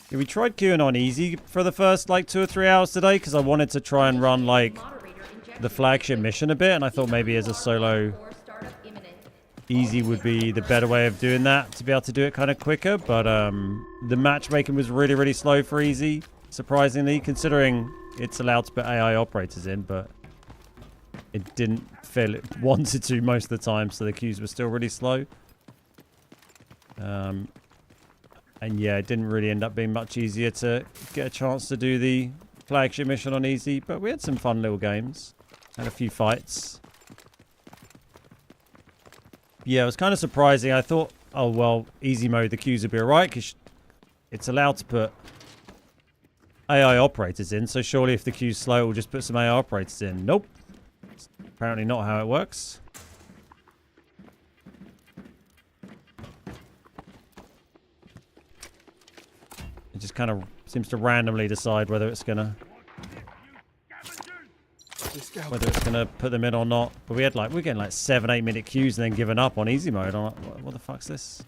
Yeah, we tried queuing on easy for the first like 2 or 3 hours today because I wanted to try and run like the flagship mission a bit, and I thought maybe as a solo easy would be the better way of doing that, to be able to do it kind of quicker. But the matchmaking was really slow for easy, surprisingly, considering it's allowed to put AI operators in, but it didn't feel it wanted to most of the time, so the queues were still really slow. And yeah, it didn't really end up being much easier to get a chance to do the flagship mission on easy, but we had some fun little games. Had a few fights. Yeah, it was kind of surprising. I thought, oh, well, easy mode, the queues would be alright, because it's allowed to put AI operators in, so surely if the queue's slow, we'll just put some AI operators in. Nope. It's apparently not how it works. It just kind of seems to randomly decide whether it's gonna put them in or not. But we're getting like 7-8 minute queues and then giving up on easy mode. I'm like, what the fuck's this?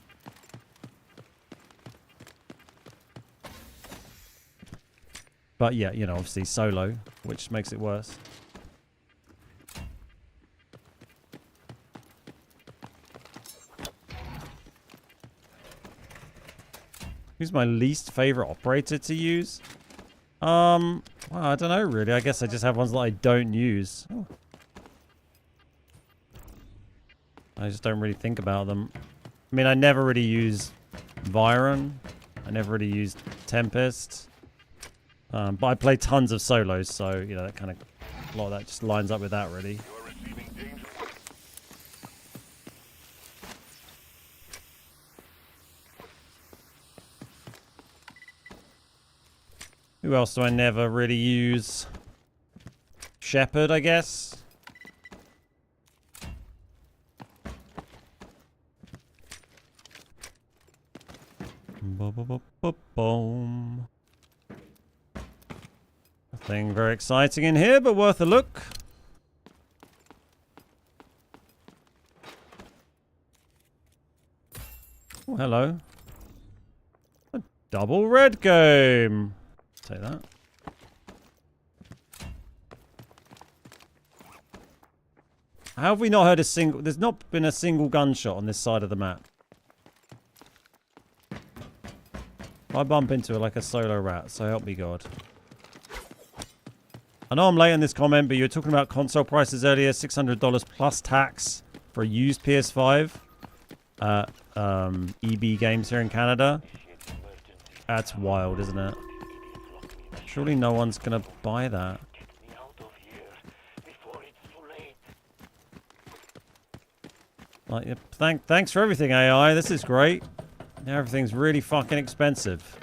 But yeah, you know, obviously solo, which makes it worse. Who's my least favorite operator to use? Well, I don't know really. I guess I just have ones that I don't use. Oh. I just don't really think about them. I mean, I never really use Viron. I never really used Tempest. But I play tons of solos, so, you know, that kind of, a lot of that just lines up with that, really. Who else do I never really use? Shepherd, I guess. Boom. Nothing very exciting in here, but worth a look. Oh, hello. A double red game. Take that. How have we not heard a single... There's not been a single gunshot on this side of the map. If I bump into it like a solo rat, so help me God. I know I'm late on this comment, but you were talking about console prices earlier. $600 plus tax for a used PS5. EB Games here in Canada. That's wild, isn't it? Surely no one's gonna buy that. Like, thanks for everything, AI. This is great. Now everything's really fucking expensive.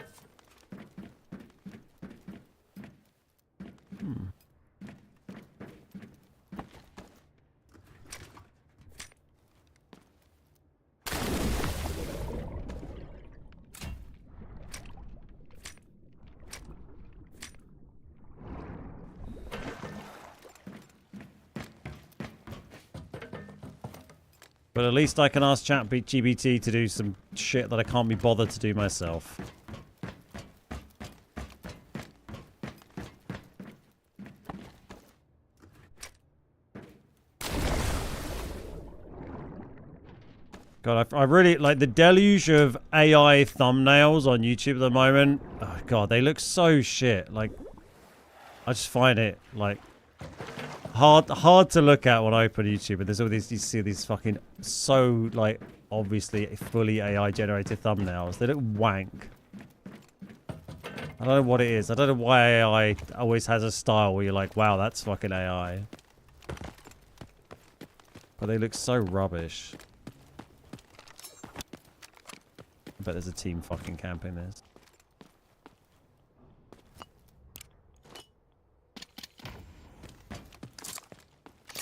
But at least I can ask ChatGPT to do some shit that I can't be bothered to do myself. God, I really like the deluge of AI thumbnails on YouTube at the moment. Oh God, they look so shit. Like, I just find it like hard to look at when I open YouTube. And there's all these, you see these fucking so like obviously fully AI generated thumbnails. They look wank. I don't know what it is. I don't know why AI always has a style where you're like, wow, that's fucking AI. But they look so rubbish. I bet there's a team fucking camping this.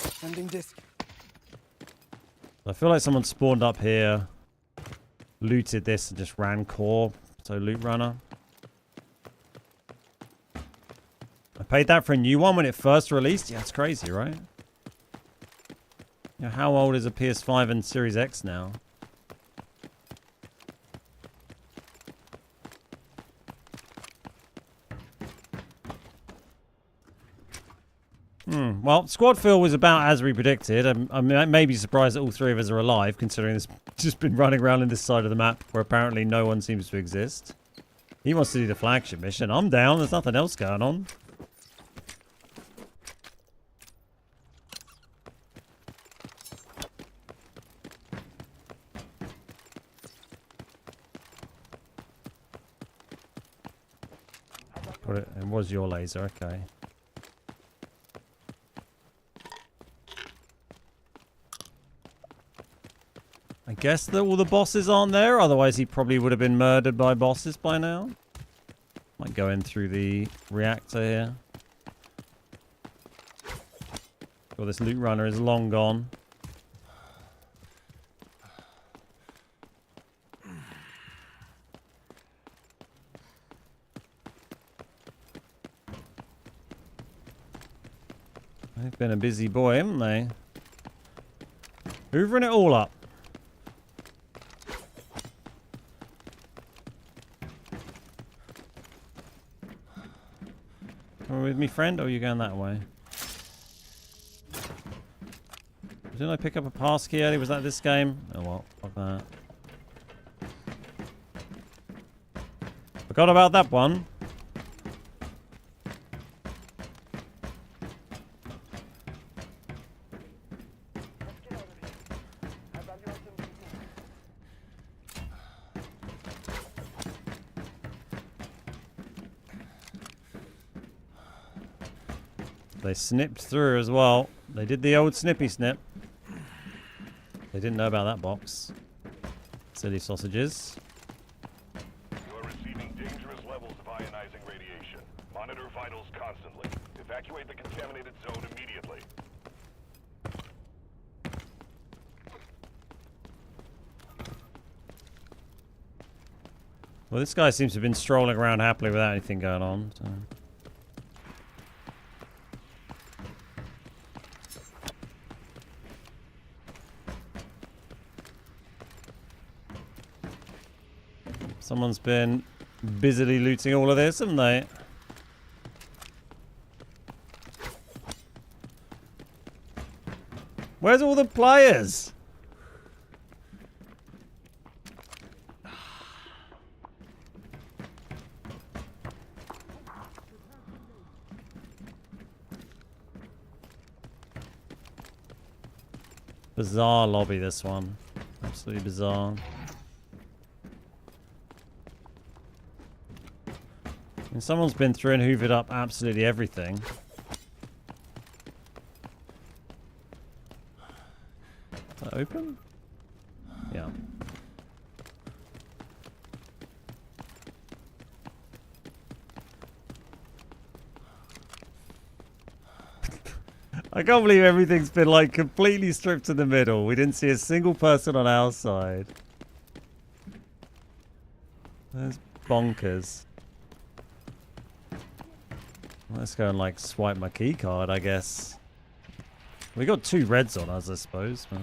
Sending disc. I feel like someone spawned up here, looted this, and just ran core. So loot runner. I paid that for a new one when it first released. Yeah, it's crazy, right? You know, how old is a PS5 and Series X now? Well, squad fill was about as we predicted. I may be surprised that all three of us are alive, considering it's just been running around in this side of the map where apparently no one seems to exist. He wants to do the flagship mission. I'm down. There's nothing else going on. Thought it was your laser, okay. I guess that all the bosses aren't there, otherwise he probably would have been murdered by bosses by now. Might go in through the reactor here. Well, this loot runner is long gone. They've been a busy boy, haven't they? Hoovering it all up. Come with me, friend, or are you going that way? Didn't I pick up a pass key earlier? Was that this game? Oh well, fuck that. Forgot about that one. They snipped through as well. They did the old snippy snip. They didn't know about that box. Silly sausages. You are receiving dangerous levels of ionizing radiation. Monitor vitals constantly. Evacuate the contaminated zone immediately. Well, this guy seems to have been strolling around happily without anything going on. So. Someone's been busily looting all of this, haven't they? Where's all the players? Bizarre lobby, this one. Absolutely bizarre. And someone's been through and hoovered up absolutely everything. Is that open? Yeah. I can't believe everything's been like completely stripped in the middle. We didn't see a single person on our side. That's bonkers. Let's go and like swipe my key card, I guess. We got 2 reds on us, I suppose. But...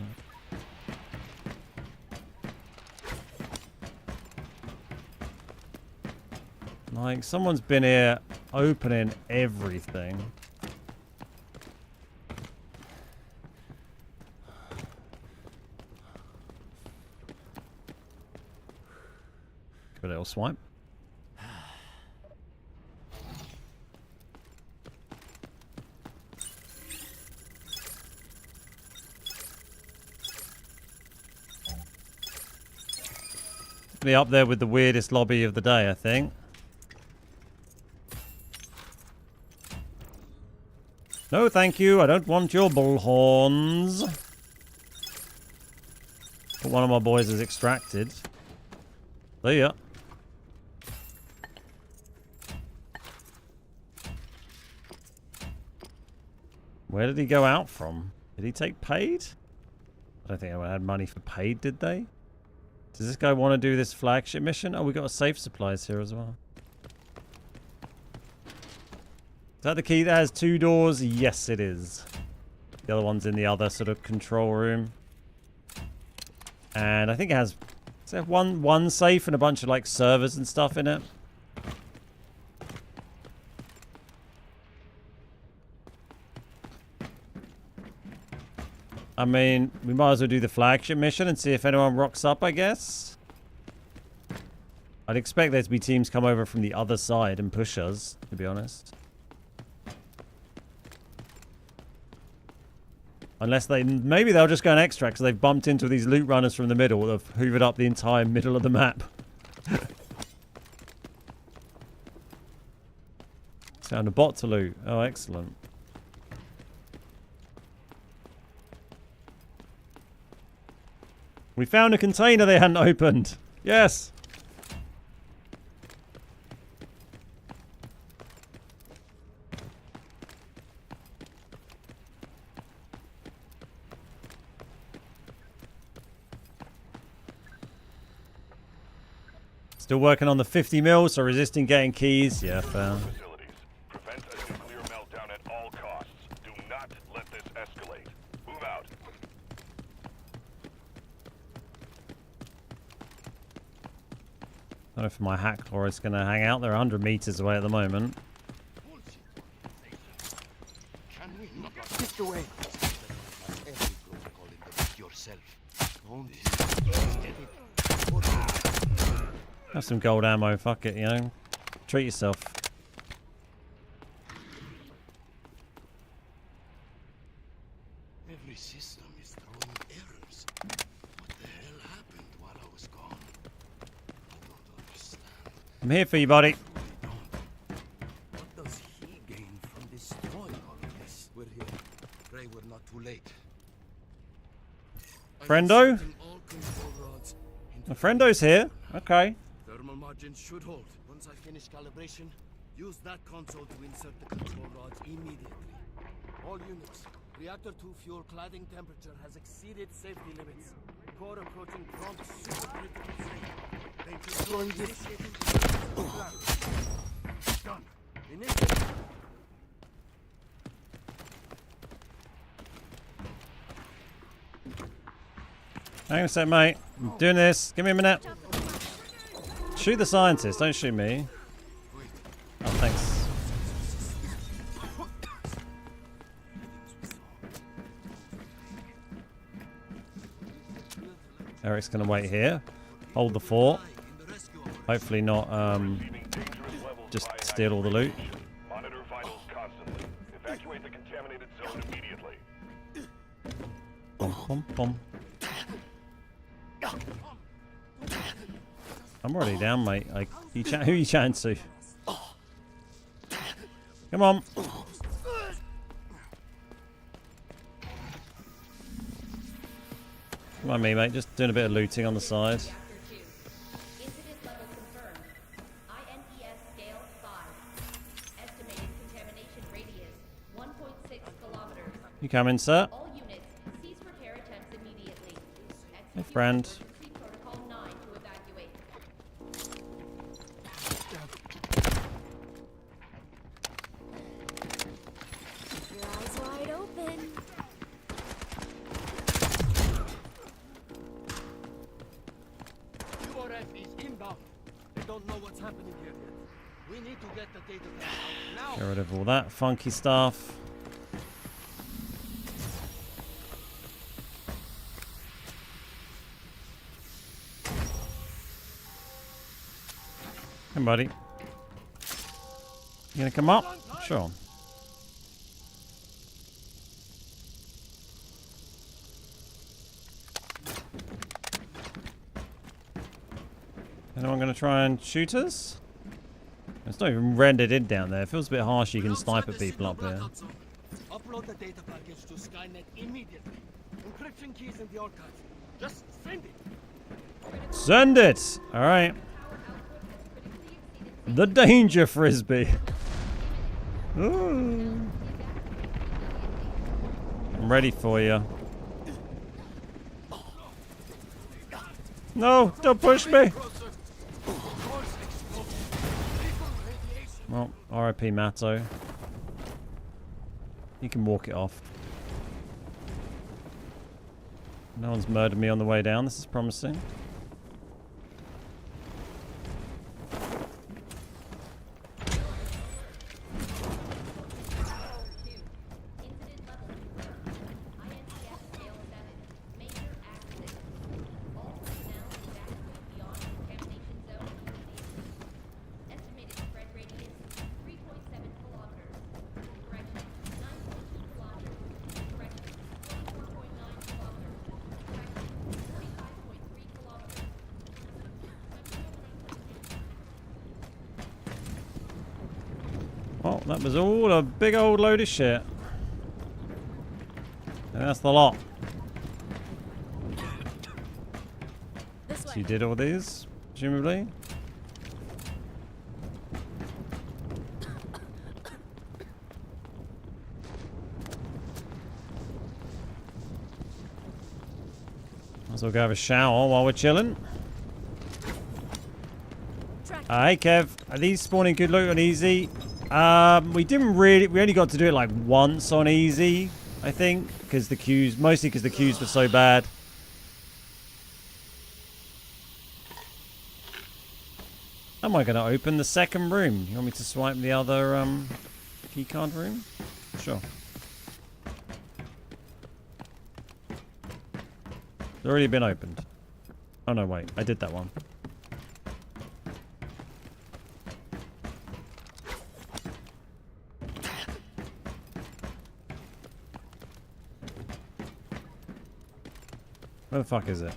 like, someone's been here opening everything. Give it a little swipe. Be up there with the weirdest lobby of the day, I think. No, thank you. I don't want your bullhorns. But one of my boys is extracted. There you are. Where did he go out from? Did he take paid? I don't think anyone had money for paid, did they? Does this guy want to do this flagship mission? Oh, we got a safe supplies here as well. Is that the key that has 2 doors? Yes, it is. The other one's in the other sort of control room. And I think it has... does it have one safe and a bunch of like servers and stuff in it? I mean, we might as well do the flagship mission and see if anyone rocks up, I guess. I'd expect there to be teams come over from the other side and push us, to be honest. Unless they... maybe they'll just go and extract because they've bumped into these loot runners from the middle that have hoovered up the entire middle of the map. Found a bot to loot. Oh, excellent. We found a container they hadn't opened. Yes. Still working on the 50 mil, so resisting getting keys. Yeah, fair. Facilities. Prevent a nuclear meltdown at all costs. Do not let this escalate. Move out. I don't know if my hack claw is going to hang out. They're 100 meters away at the moment. Can we not get this away? Every protocol in the book yourself. Don't Have some gold ammo. Fuck it, you know. Treat yourself. Every system is throwing errors. What the hell happened while I was gone? I don't understand. I'm here for you, buddy. What does he gain from destroying all of this? We're here. Pray we're not too late. Friendo? I'm inserting all control rods into My friendo's here. Okay. thermal margins should hold. Once I finish calibration, use that console to insert the control rods immediately. All units, reactor 2 fuel cladding temperature has exceeded safety limits. Core approaching prompt supercritical state. Danger zone initiating. Done. Initiate. Hang on a sec, mate. I'm doing this. Give me a minute. Shoot the scientist. Don't shoot me. Oh, thanks. Eric's going to wait here. Hold the fort. Hopefully not just steal all the loot. Monitor vitals constantly. Evacuate the contaminated zone immediately. Bum, bum, bum. I'm already down, mate. Who are you chatting to? Come on. Come on, me, mate. Just doing a bit of looting on the side. Reactor 2. Incident level confirmed. INES scale 5. Estimated contamination radius 1.6 kilometers. You coming, sir? All units, cease repair attempts immediately. Hey, Execute friend. Emergency Protocol 9 to evacuate. Your eyes wide open. URF is inbound. They don't know what's happening here yet. We need to get the data back out Get now. rid of all that funky stuff. Come, buddy. You gonna come up? Sure. Anyone gonna try and shoot us? It's not even rendered in down there. It feels a bit harsh. You can snipe at people up there. Upload the data package to Skynet immediately. Encryption keys in the archive. Just send it. Send it! Alright. The danger frisbee. Ooh. I'm ready for you. No, don't push me. Well, RIP Matto. You can walk it off. No one's murdered me on the way down. This is promising. Incident level confirmed. INES scale 7. Major accident. All personnel evacuate beyond contamination zone immediately. Estimated spread radius 3.7 kilometers. Correction 9.2 kilometers. Correction 24.9 kilometers. Correction 45.3 kilometers. Well, that was all a big old load of shit. And that's the lot. This So way. you did all these, presumably? Might as well go have a shower while we're chilling. Hey Kev, are these spawning good loot on easy? We only got to do it like once on easy, I think, because mostly because the queues were so bad. Am I going to open the second room? You want me to swipe the other keycard room? Sure. It's already been opened. Oh no, wait, I did that one. Where the fuck is it?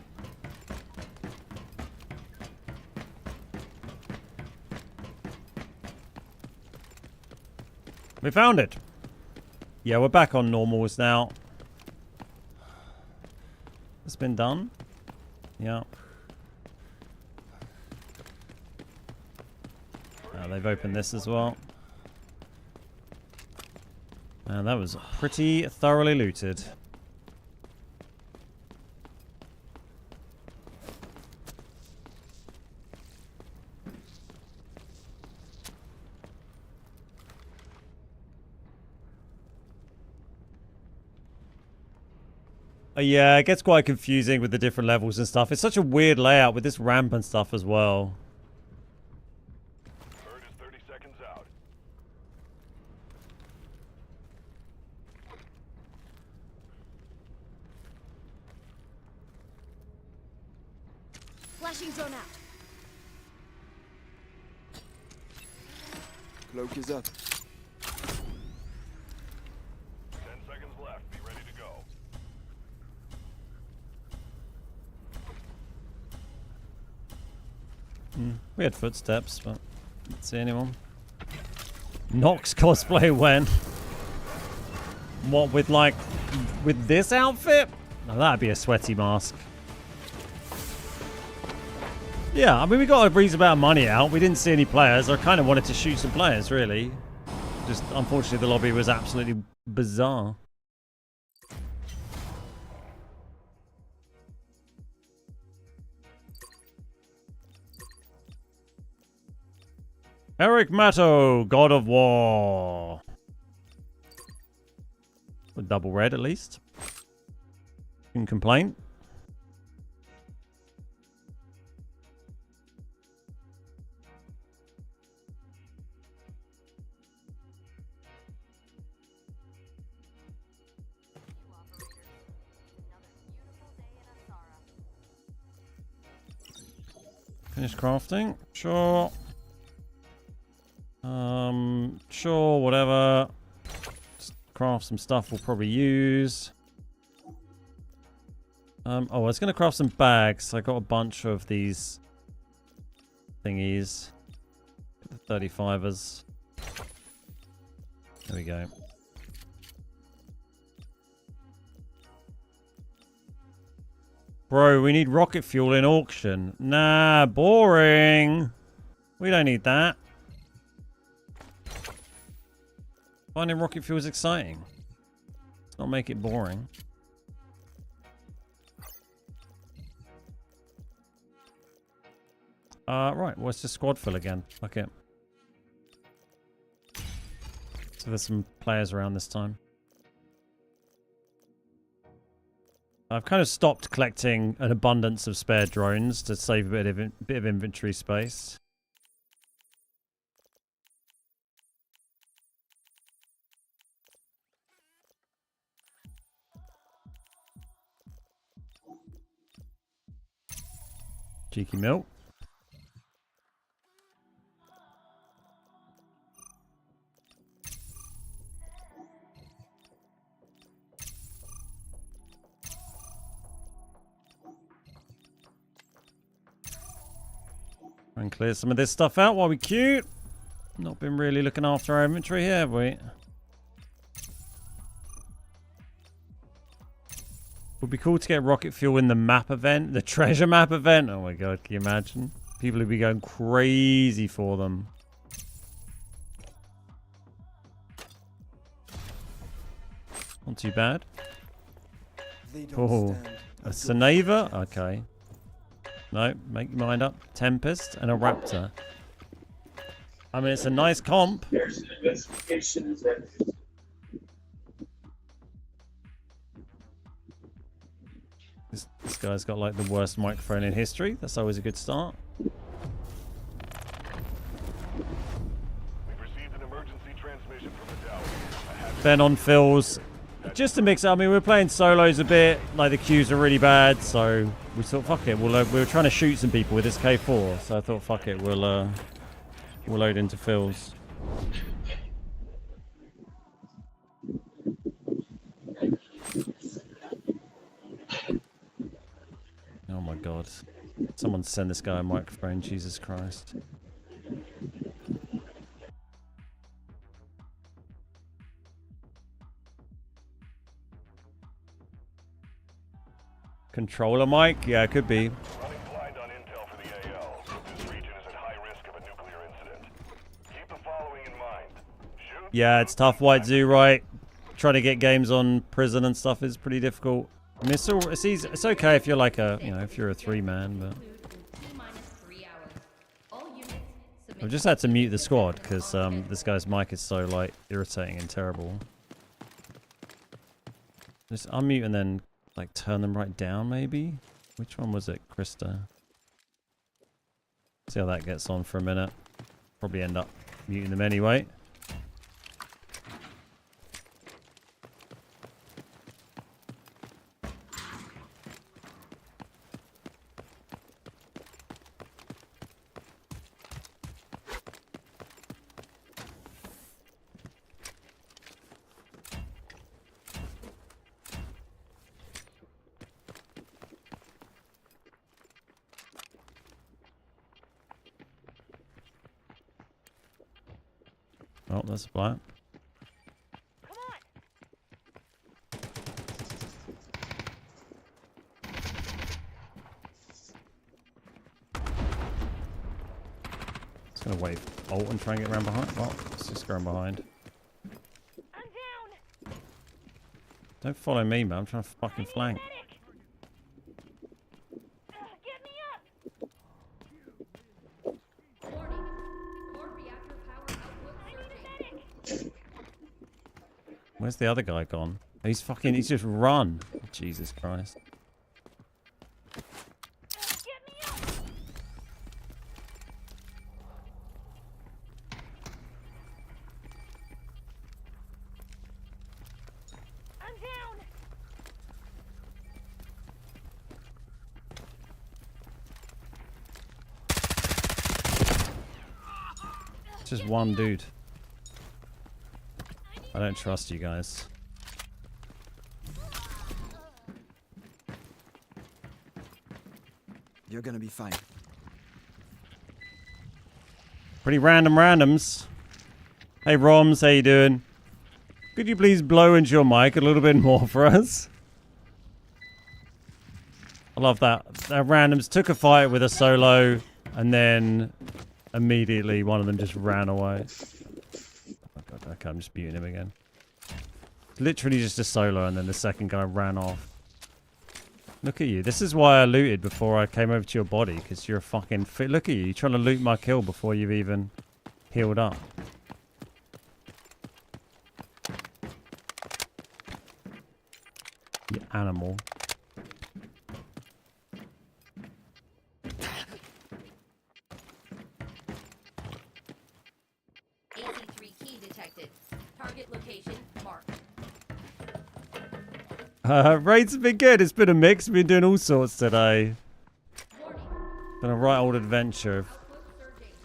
We found it. Yeah, we're back on normals now. It's been done. Yeah. They've opened this as well. And that was pretty thoroughly looted. Yeah, it gets quite confusing with the different levels and stuff. It's such a weird layout with this ramp and stuff as well. Bird is 30 seconds out. Flashing zone out. Cloak is up. 10 seconds left. Be ready to go. We had footsteps, but didn't see anyone. Nox cosplay when? What, with this outfit? Oh, that'd be a sweaty mask. Yeah, I mean, we got a reasonable amount of money out. We didn't see any players. I kind of wanted to shoot some players, really. Just, unfortunately, the lobby was absolutely bizarre. Eric Matto, God of War. A double red, at least. Can complain. Finish crafting? Sure. Sure, whatever. Just craft some stuff we'll probably use. Oh, I was going to craft some bags. I got a bunch of these thingies. The 35ers. There we go. Bro, we need rocket fuel in auction. Nah, boring. We don't need that. Finding rocket fuel is exciting. Let's not make it boring. Right, well, it's just squad fill again. Fuck it. So there's some players around this time. I've kind of stopped collecting an abundance of spare drones to save a bit of inventory space. Cheeky milk. And clear some of this stuff out while we queue. Not been really looking after our inventory here, have we? Would be cool to get rocket fuel in the map event, the treasure map event. Oh my god, can you imagine? People would be going crazy for them. Not too bad. Oh, a Seneva? Okay. No, make your mind up. Tempest and a Raptor. I mean, it's a nice comp. There's an investigation. Is that This guy's got like the worst microphone in history. That's always a good start. We've received an emergency transmission from the tower. Ben on fills. Just to mix it. I mean, we're playing solos a bit. Like the queues are really bad, so we thought, fuck it. We were trying to shoot some people with this K4, so I thought, fuck it. We'll load into fills. Oh my god. Someone send this guy a microphone, Jesus Christ. Controller mic? Yeah, it could be. Running blind on intel for the AL. This region is at high risk of a nuclear incident. Keep the following in mind. Shoot. Yeah, it's tough, White Zoo, right? Trying to get games on prison and stuff is pretty difficult. I mean, it's easy. It's okay if you're like a, you know, if you're a 3-man, but I've just had to mute the squad because this guy's mic is so like irritating and terrible. Just unmute and then like turn them right down, maybe. Which one was it, Krista? See how that gets on for a minute. Probably end up muting them anyway. Oh, that's a blight. Just gonna wait alt and try and get around behind. Well, let's just go around behind. I'm down. Don't follow me, man. I'm trying to fucking flank. Get me up. Warning. Core reactor power output surging. Where's the other guy gone? He's just run. Jesus Christ. Get me up. I'm down. It's just one dude. I don't trust you guys. You're gonna be fine. Pretty random randoms. Hey Roms, how you doing? Could you please blow into your mic a little bit more for us? I love that. That randoms took a fight with a solo and then immediately one of them just ran away. Oh god, okay, I'm just muting him again. Literally just a solo and then the second guy ran off. Look at you. This is why I looted before I came over to your body, because you're a fucking fit. Look at you. You're trying to loot my kill before you've even healed up. You animal. AC3 key detected. Target location marked. Raids have been good. It's been a mix. We've been doing all sorts today. Warning. Been a right old adventure of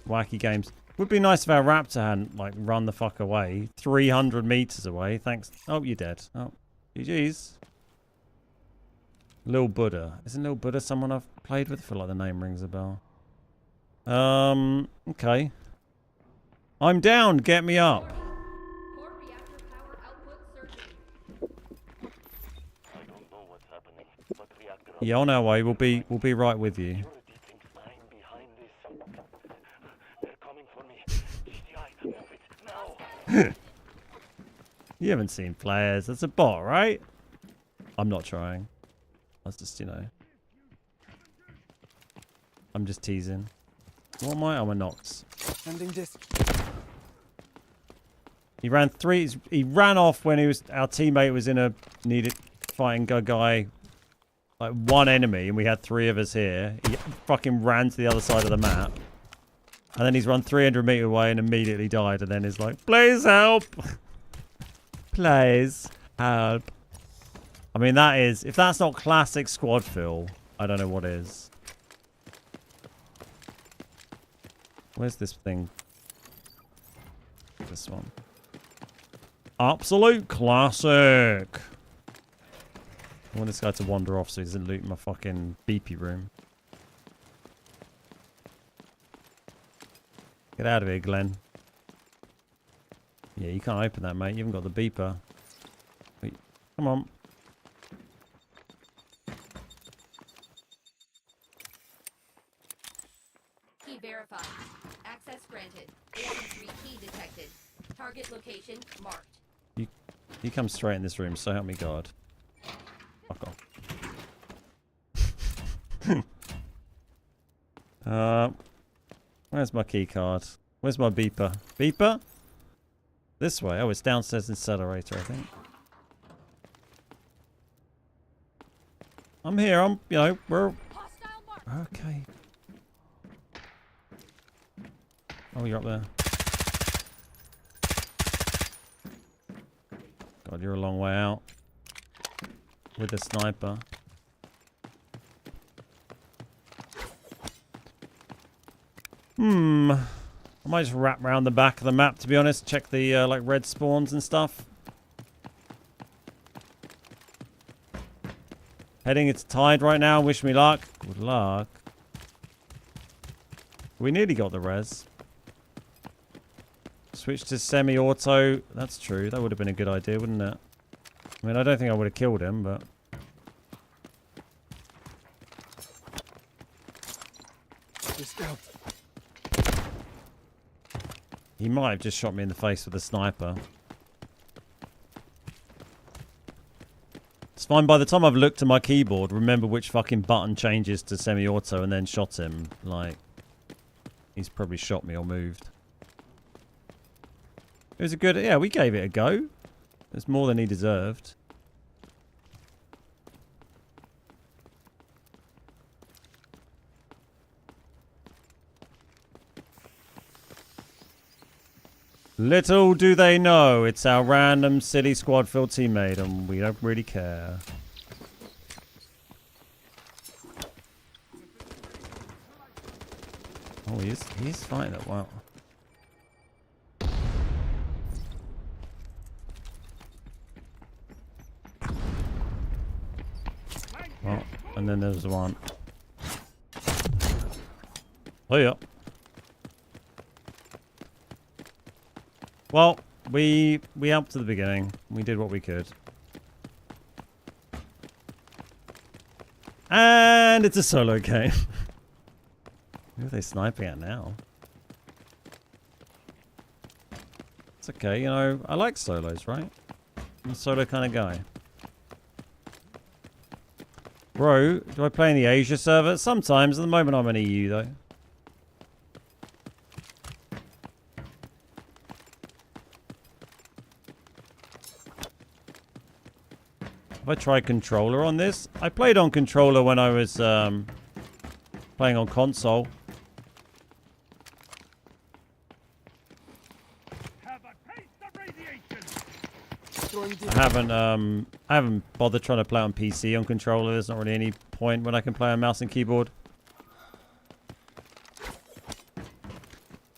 wacky games. Would be nice if our raptor hadn't, like, run the fuck away. 300 meters away. Thanks. Oh, you're dead. Oh, GG's. Lil Buddha. Isn't Lil Buddha someone I've played with? I feel like the name rings a bell. Okay. I'm down. Get me up. Core reactor power output surging. I don't know what's happening, but reactor Yeah, on our way. We'll be right with you. security thinks I'm behind this. They're coming for me. GTI, move it now. You haven't seen players. That's a bot, right? I'm not trying. That's just, you know. I'm just teasing. What am I? I'm a Nox. Sending this. He ran he ran off when our teammate was needed fighting a guy, like one enemy, and we had 3 of us here. He fucking ran to the other side of the map. And then he's run 300 meters away and immediately died. And then he's like, please help. Please help. I mean, if that's not classic squad feel, I don't know what is. Where's this thing? This one. Absolute classic. I want this guy to wander off so he doesn't loot my fucking beepy room. Get out of here, Glenn. Yeah, you can't open that, mate. You haven't got the beeper. Wait, come on. Key verified. Access granted. AC3 key detected. Target location marked. You come straight in this room, so help me God. Fuck off. Where's my key card? Where's my beeper? Beeper? This way. Oh, it's downstairs incinerator, I think. I'm here. We're... Okay. Oh, you're up there. God, you're a long way out. With a sniper. I might just wrap around the back of the map, to be honest. Check the, like, red spawns and stuff. Heading, it's tied right now. Wish me luck. Good luck. We nearly got the res. Switch to semi-auto. That's true. That would have been a good idea, wouldn't it? I mean, I don't think I would have killed him, but... Discount. He might have just shot me in the face with a sniper. It's fine. By the time I've looked at my keyboard, remember which fucking button changes to semi-auto and then shot him. Like, he's probably shot me or moved. It was a good... Yeah, we gave it a go. It's more than he deserved. Little do they know, it's our random silly squad filled teammate and we don't really care. Oh, he's fighting it well. Well, and then there's one. Oh yeah. Well, we upped to the beginning. We did what we could. And it's a solo game. Who are they sniping at now? It's okay, you know, I like solos, right? I'm a solo kind of guy. Bro, do I play in the Asia server? Sometimes. At the moment I'm in EU though. Have I tried controller on this? I played on controller when I was playing on console. I haven't bothered trying to play on PC on controller. There's not really any point when I can play on mouse and keyboard.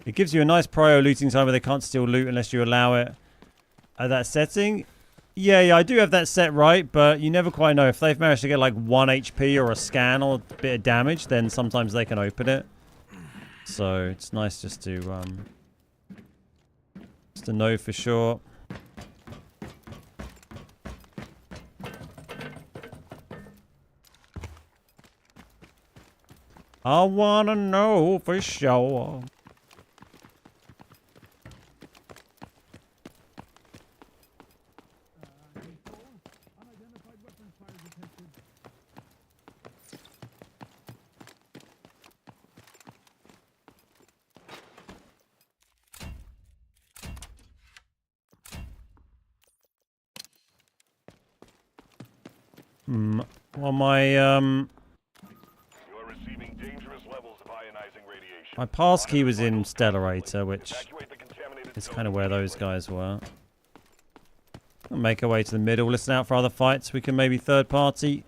It gives you a nice prio looting time where they can't steal loot unless you allow it. At that setting, yeah, I do have that set right, but you never quite know. If they've managed to get like 1 HP or a scan or a bit of damage, then sometimes they can open it. So it's nice just to Just to know for sure. I wanna know for sure. Well, my passkey was in Stellarator, which is kind of where those guys were. We'll make our way to the middle, listen out for other fights. We can maybe third party.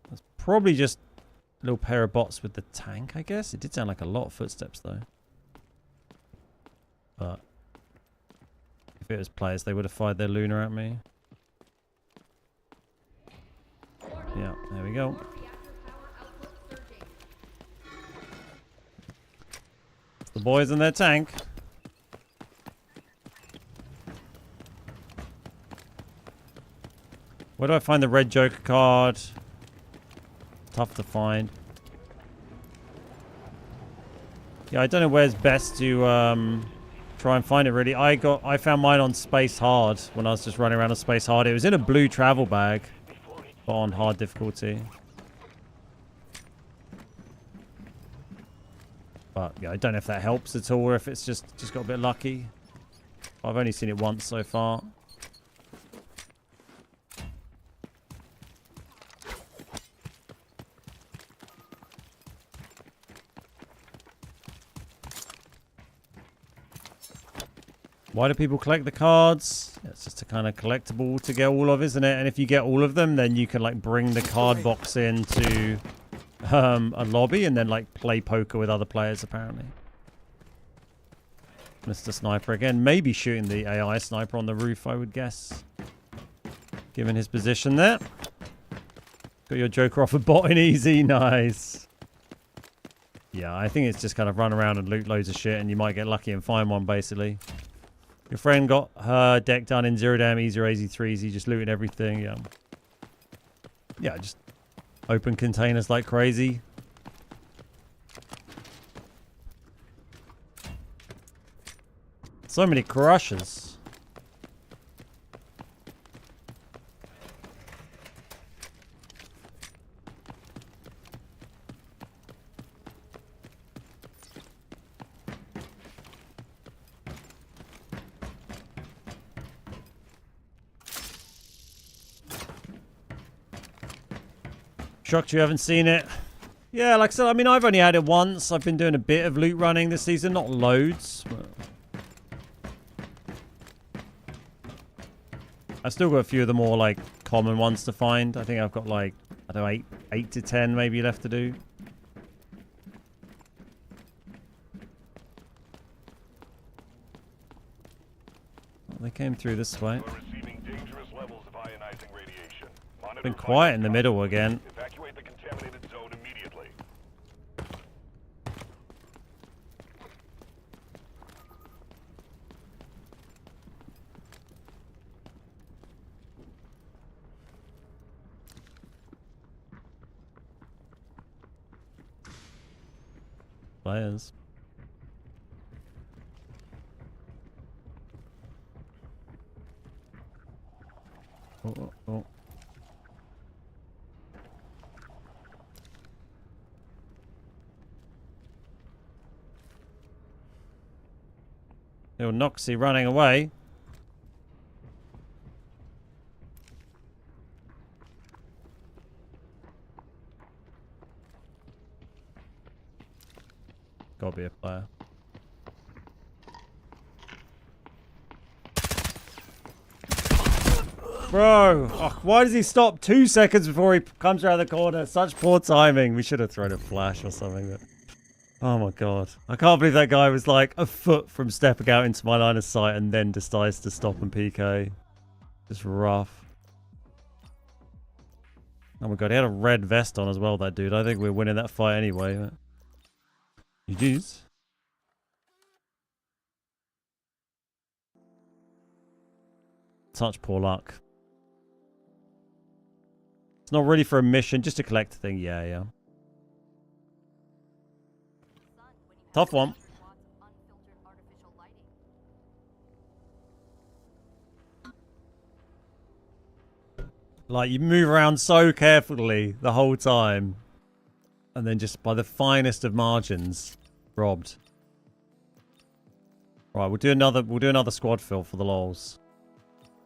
That's probably just a little pair of bots with the tank, I guess. It did sound like a lot of footsteps, though. But if it was players, they would have fired their Lunar at me. Yeah, there we go. The boys in their tank. Where do I find the red Joker card? Tough to find. Yeah, I don't know where's best to try and find it, really. I found mine on Space Hard when I was just running around on Space Hard. It was in a blue travel bag, but on hard difficulty. But yeah, I don't know if that helps at all or if it's just got a bit lucky. I've only seen it once so far. Why do people collect the cards? It's just a kind of collectible to get all of, isn't it? And if you get all of them, then you can like bring the card box into a lobby and then like play poker with other players, apparently. Mr. Sniper again. Maybe shooting the AI sniper on the roof, I would guess. Given his position there. Got your Joker off a bot in easy. Nice. Yeah, I think it's just kind of run around and loot loads of shit and you might get lucky and find one, basically. Your friend got her deck done in 0 damn, easy or easy 3s. He just looted everything. Yeah. Yeah, just open containers like crazy. So many crushes. Shocked you haven't seen it. Yeah, like I said, I mean, I've only had it once. I've been doing a bit of loot running this season, not loads. But I've still got a few of the more, like, common ones to find. I think I've got, like, I don't know, 8 to 10 maybe left to do. Well, they came through this way. Been quiet in the middle again. Evacuate the contaminated zone immediately. Players. Oh. Little Noxie running away. Gotta be a player. Bro, oh, why does he stop 2 seconds before he comes around the corner? Such poor timing. We should have thrown a flash or something. But... oh my god. I can't believe that guy was like a foot from stepping out into my line of sight and then decides to stop and PK. Just rough. Oh my god, he had a red vest on as well, that dude. I think we're winning that fight anyway. GG's. Such poor luck. It's not really for a mission, just a collect thing. Yeah, yeah. Tough one. Like, you move around so carefully the whole time. And then just by the finest of margins, robbed. Right, we'll do another squad fill for the lols.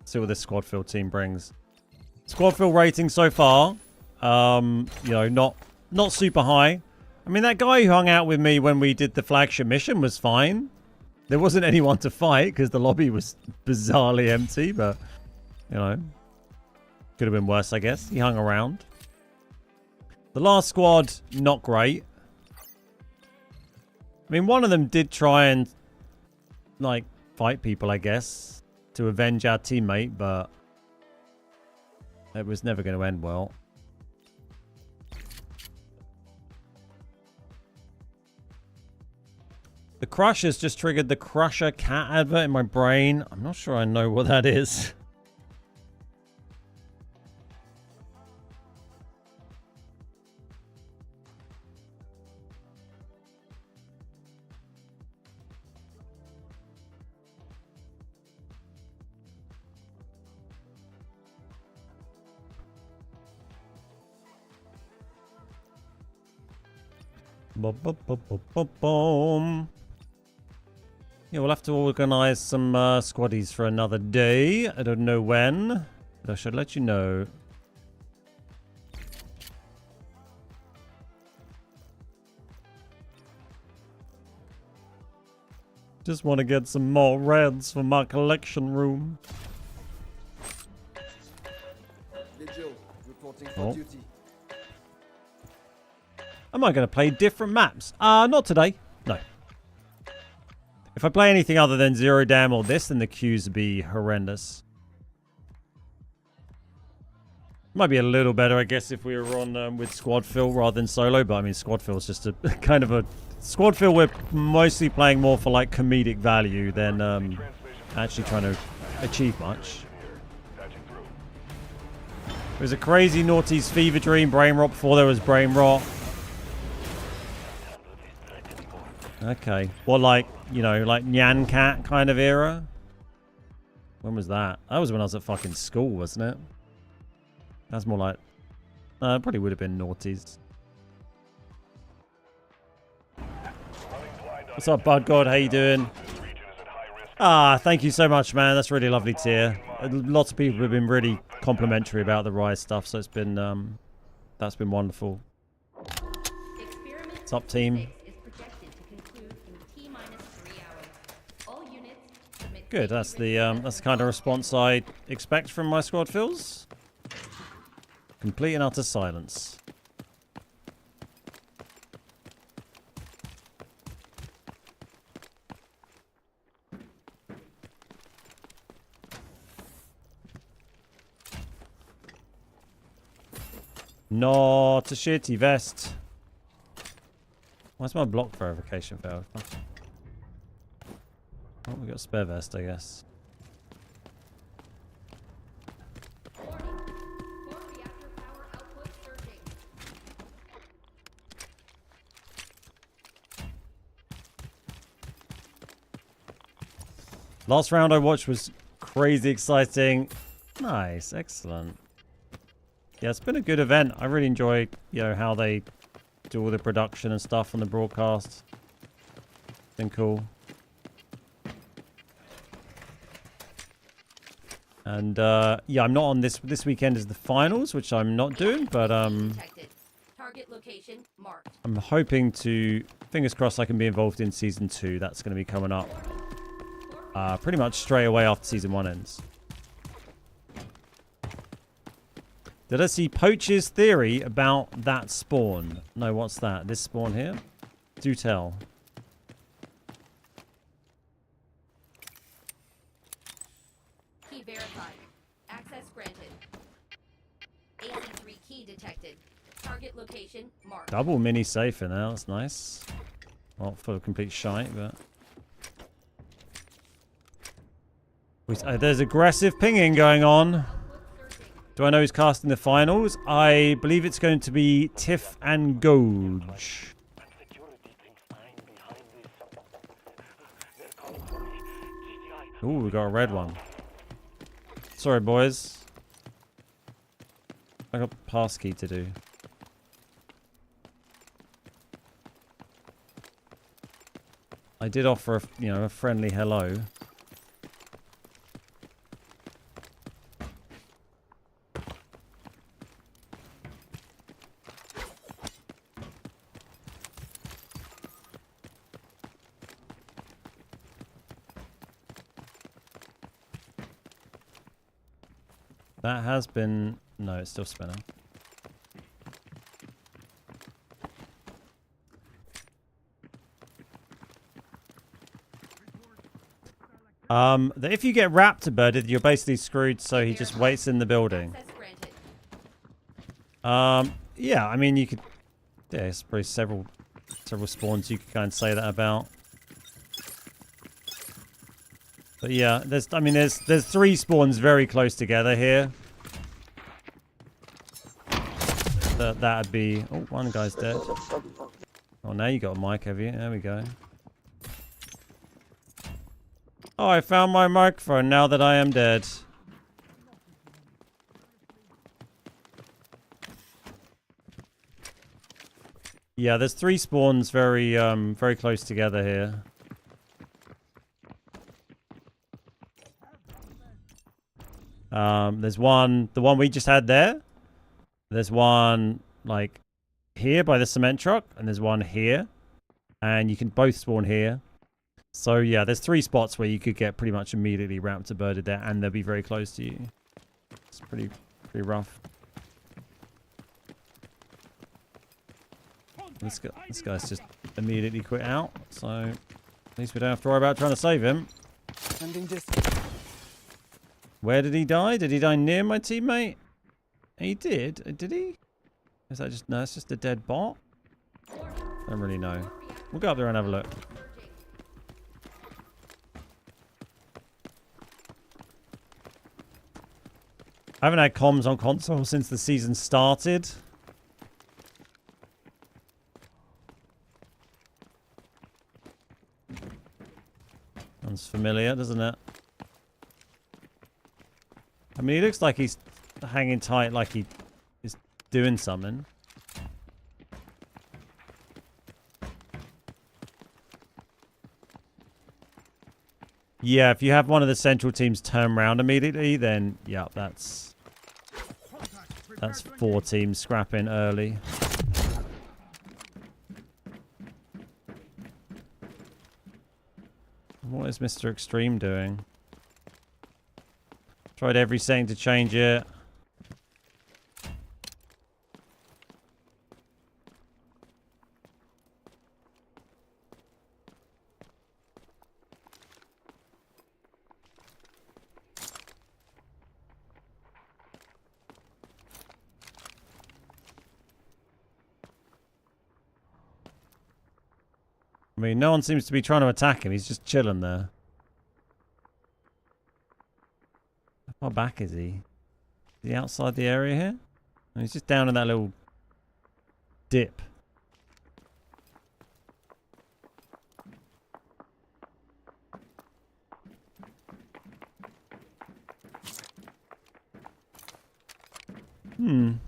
See what this squad fill team brings. Squad fill rating so far, you know, not super high. I mean, that guy who hung out with me when we did the flagship mission was fine. There wasn't anyone to fight because the lobby was bizarrely empty, but, you know, could have been worse, I guess. He hung around. The last squad, not great. I mean, one of them did try and, like, fight people, I guess, to avenge our teammate, but it was never going to end well. The Crusher's just triggered the Crusher cat advert in my brain. I'm not sure I know what that is. Boom. Yeah, we'll have to organise some squaddies for another day. I don't know when, but I should let you know. Just want to get some more reds for my collection room. Vigil, reporting for duty. Am I going to play different maps? Not today. No. If I play anything other than Zero Dam or this, then the queues would be horrendous. Might be a little better, I guess, if we were on with squad fill rather than solo. But I mean, squad fill is just a kind of a squad fill. We're mostly playing more for like comedic value than actually trying to achieve much. It was a crazy noughties fever dream brain rot before there was brain rot. Okay. Well, like, you know, like Nyan Cat kind of era. When was that? That was when I was at fucking school, wasn't it? That's more like... it probably would have been noughties. What's up, Bud God? How you doing? Thank you so much, man. That's really lovely to hear. Lots of people have been really complimentary about the Rise stuff, so it's been... that's been wonderful. What's up, team? Good, that's the kind of response I expect from my squad fills. Complete and utter silence. Not a shitty vest. Why's my block verification failed? Oh, we got a spare vest, I guess. Last round I watched was crazy exciting. Nice, excellent. Yeah, it's been a good event. I really enjoy, you know, how they do all the production and stuff on the broadcast. It's been cool. And yeah, I'm not on this weekend is the finals, which I'm not doing, but Target location marked. I'm hoping to, fingers crossed, I can be involved in season 2. That's going to be coming up pretty much straight away after season 1 ends. Did I see Poach's theory about that spawn? No, what's that? This spawn here? Do tell. Key verified. Access granted. AC3 key detected. Target location marked. Double mini safe in there. That's nice. Not full of complete shite, but... there's aggressive pinging going on. Do I know who's casting the finals? I believe it's going to be Tiff and Goj. And security thinks I'm behind this. They're coming for me. GTI. Ooh, we got a red one. Sorry, boys. I got passkey to do. I did offer a friendly hello. That has been... No, it's still spinning. If you get raptor birded, you're basically screwed, so he just waits in the building. Yeah, I mean, you could... Yeah, it's probably several spawns you could kind of say that about. But yeah, there's 3 spawns very close together here. That'd be... Oh, one guy's dead. Oh, now you got a mic, have you? There we go. Oh, I found my microphone now that I am dead. Yeah, there's 3 spawns very close together here. There's one, the one we just had there. There's one like here by the cement truck, and there's one here, and you can both spawn here. So yeah, there's 3 spots where you could get pretty much immediately raptor birded there, and they'll be very close to you. It's pretty rough. This guy's just immediately quit out, so at least we don't have to worry about trying to save him. Where did he die? Did he die near my teammate? He did. Did he? Is that just... No, it's just a dead bot? I don't really know. We'll go up there and have a look. I haven't had comms on console since the season started. Sounds familiar, doesn't it? I mean, he looks like he's hanging tight, like he is doing something. Yeah, if you have one of the central teams turn around immediately, then yeah, that's 4 teams scrapping early. What is Mr. Extreme doing? Tried every setting to change it. I mean, no one seems to be trying to attack him. He's just chilling there. How far back is he? Is he outside the area here? No, he's just down in that little dip. You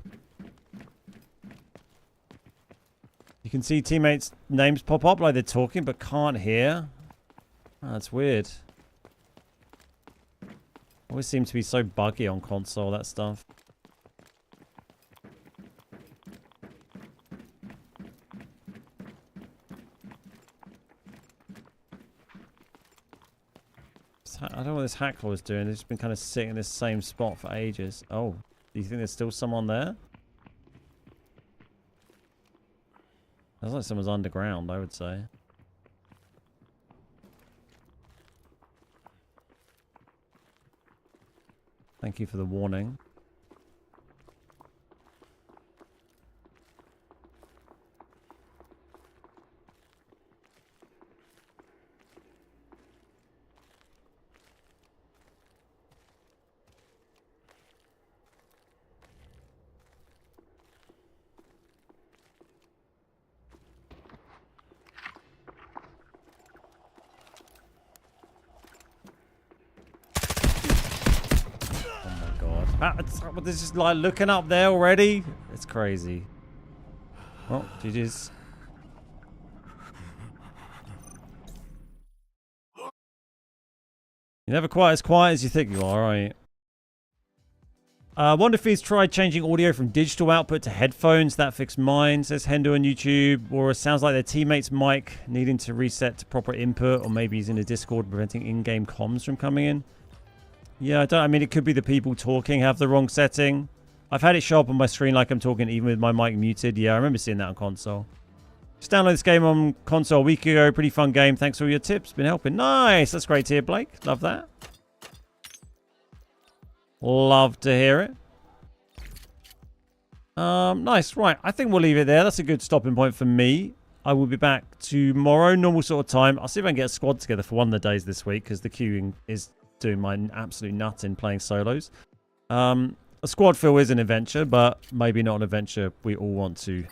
can see teammates' names pop up like they're talking, but can't hear. Oh, that's weird. Always seems to be so buggy on console, that stuff. I don't know what this hackler was doing. They've just been kind of sitting in this same spot for ages. Oh, do you think there's still someone there? Sounds like someone's underground, I would say. Thank you for the warning. This is like looking up there already. It's crazy. Oh, GG's. You're never quite as you think you are, right? Wonder if he's tried changing audio from digital output to headphones. That fixed mine, says Hendo on YouTube. Or it sounds like their teammate's mic needing to reset to proper input. Or maybe he's in a Discord preventing in-game comms from coming in. Yeah, I mean, it could be the people talking have the wrong setting. I've had it show up on my screen like I'm talking even with my mic muted. Yeah, I remember seeing that on console. Just downloaded this game on console a week ago. Pretty fun game. Thanks for all your tips. Been helping. Nice. That's great to hear, Blake. Love that. Love to hear it. Nice. Right. I think we'll leave it there. That's a good stopping point for me. I will be back tomorrow, normal sort of time. I'll see if I can get a squad together for one of the days this week because the queuing is doing my absolute nut in playing solos. A squad fill is an adventure, but maybe not an adventure we all want to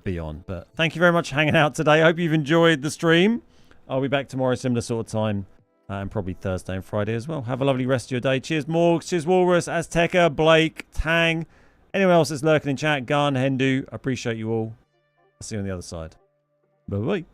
be on. But thank you very much for hanging out today. I hope you've enjoyed the stream. I'll be back tomorrow, similar sort of time. And probably Thursday and Friday as well. Have a lovely rest of your day. Cheers, Morgs. Cheers, Walrus, Azteca, Blake, Tang. Anyone else that's lurking in chat, Gun, Hendu. I appreciate you all. I'll see you on the other side. Bye-bye.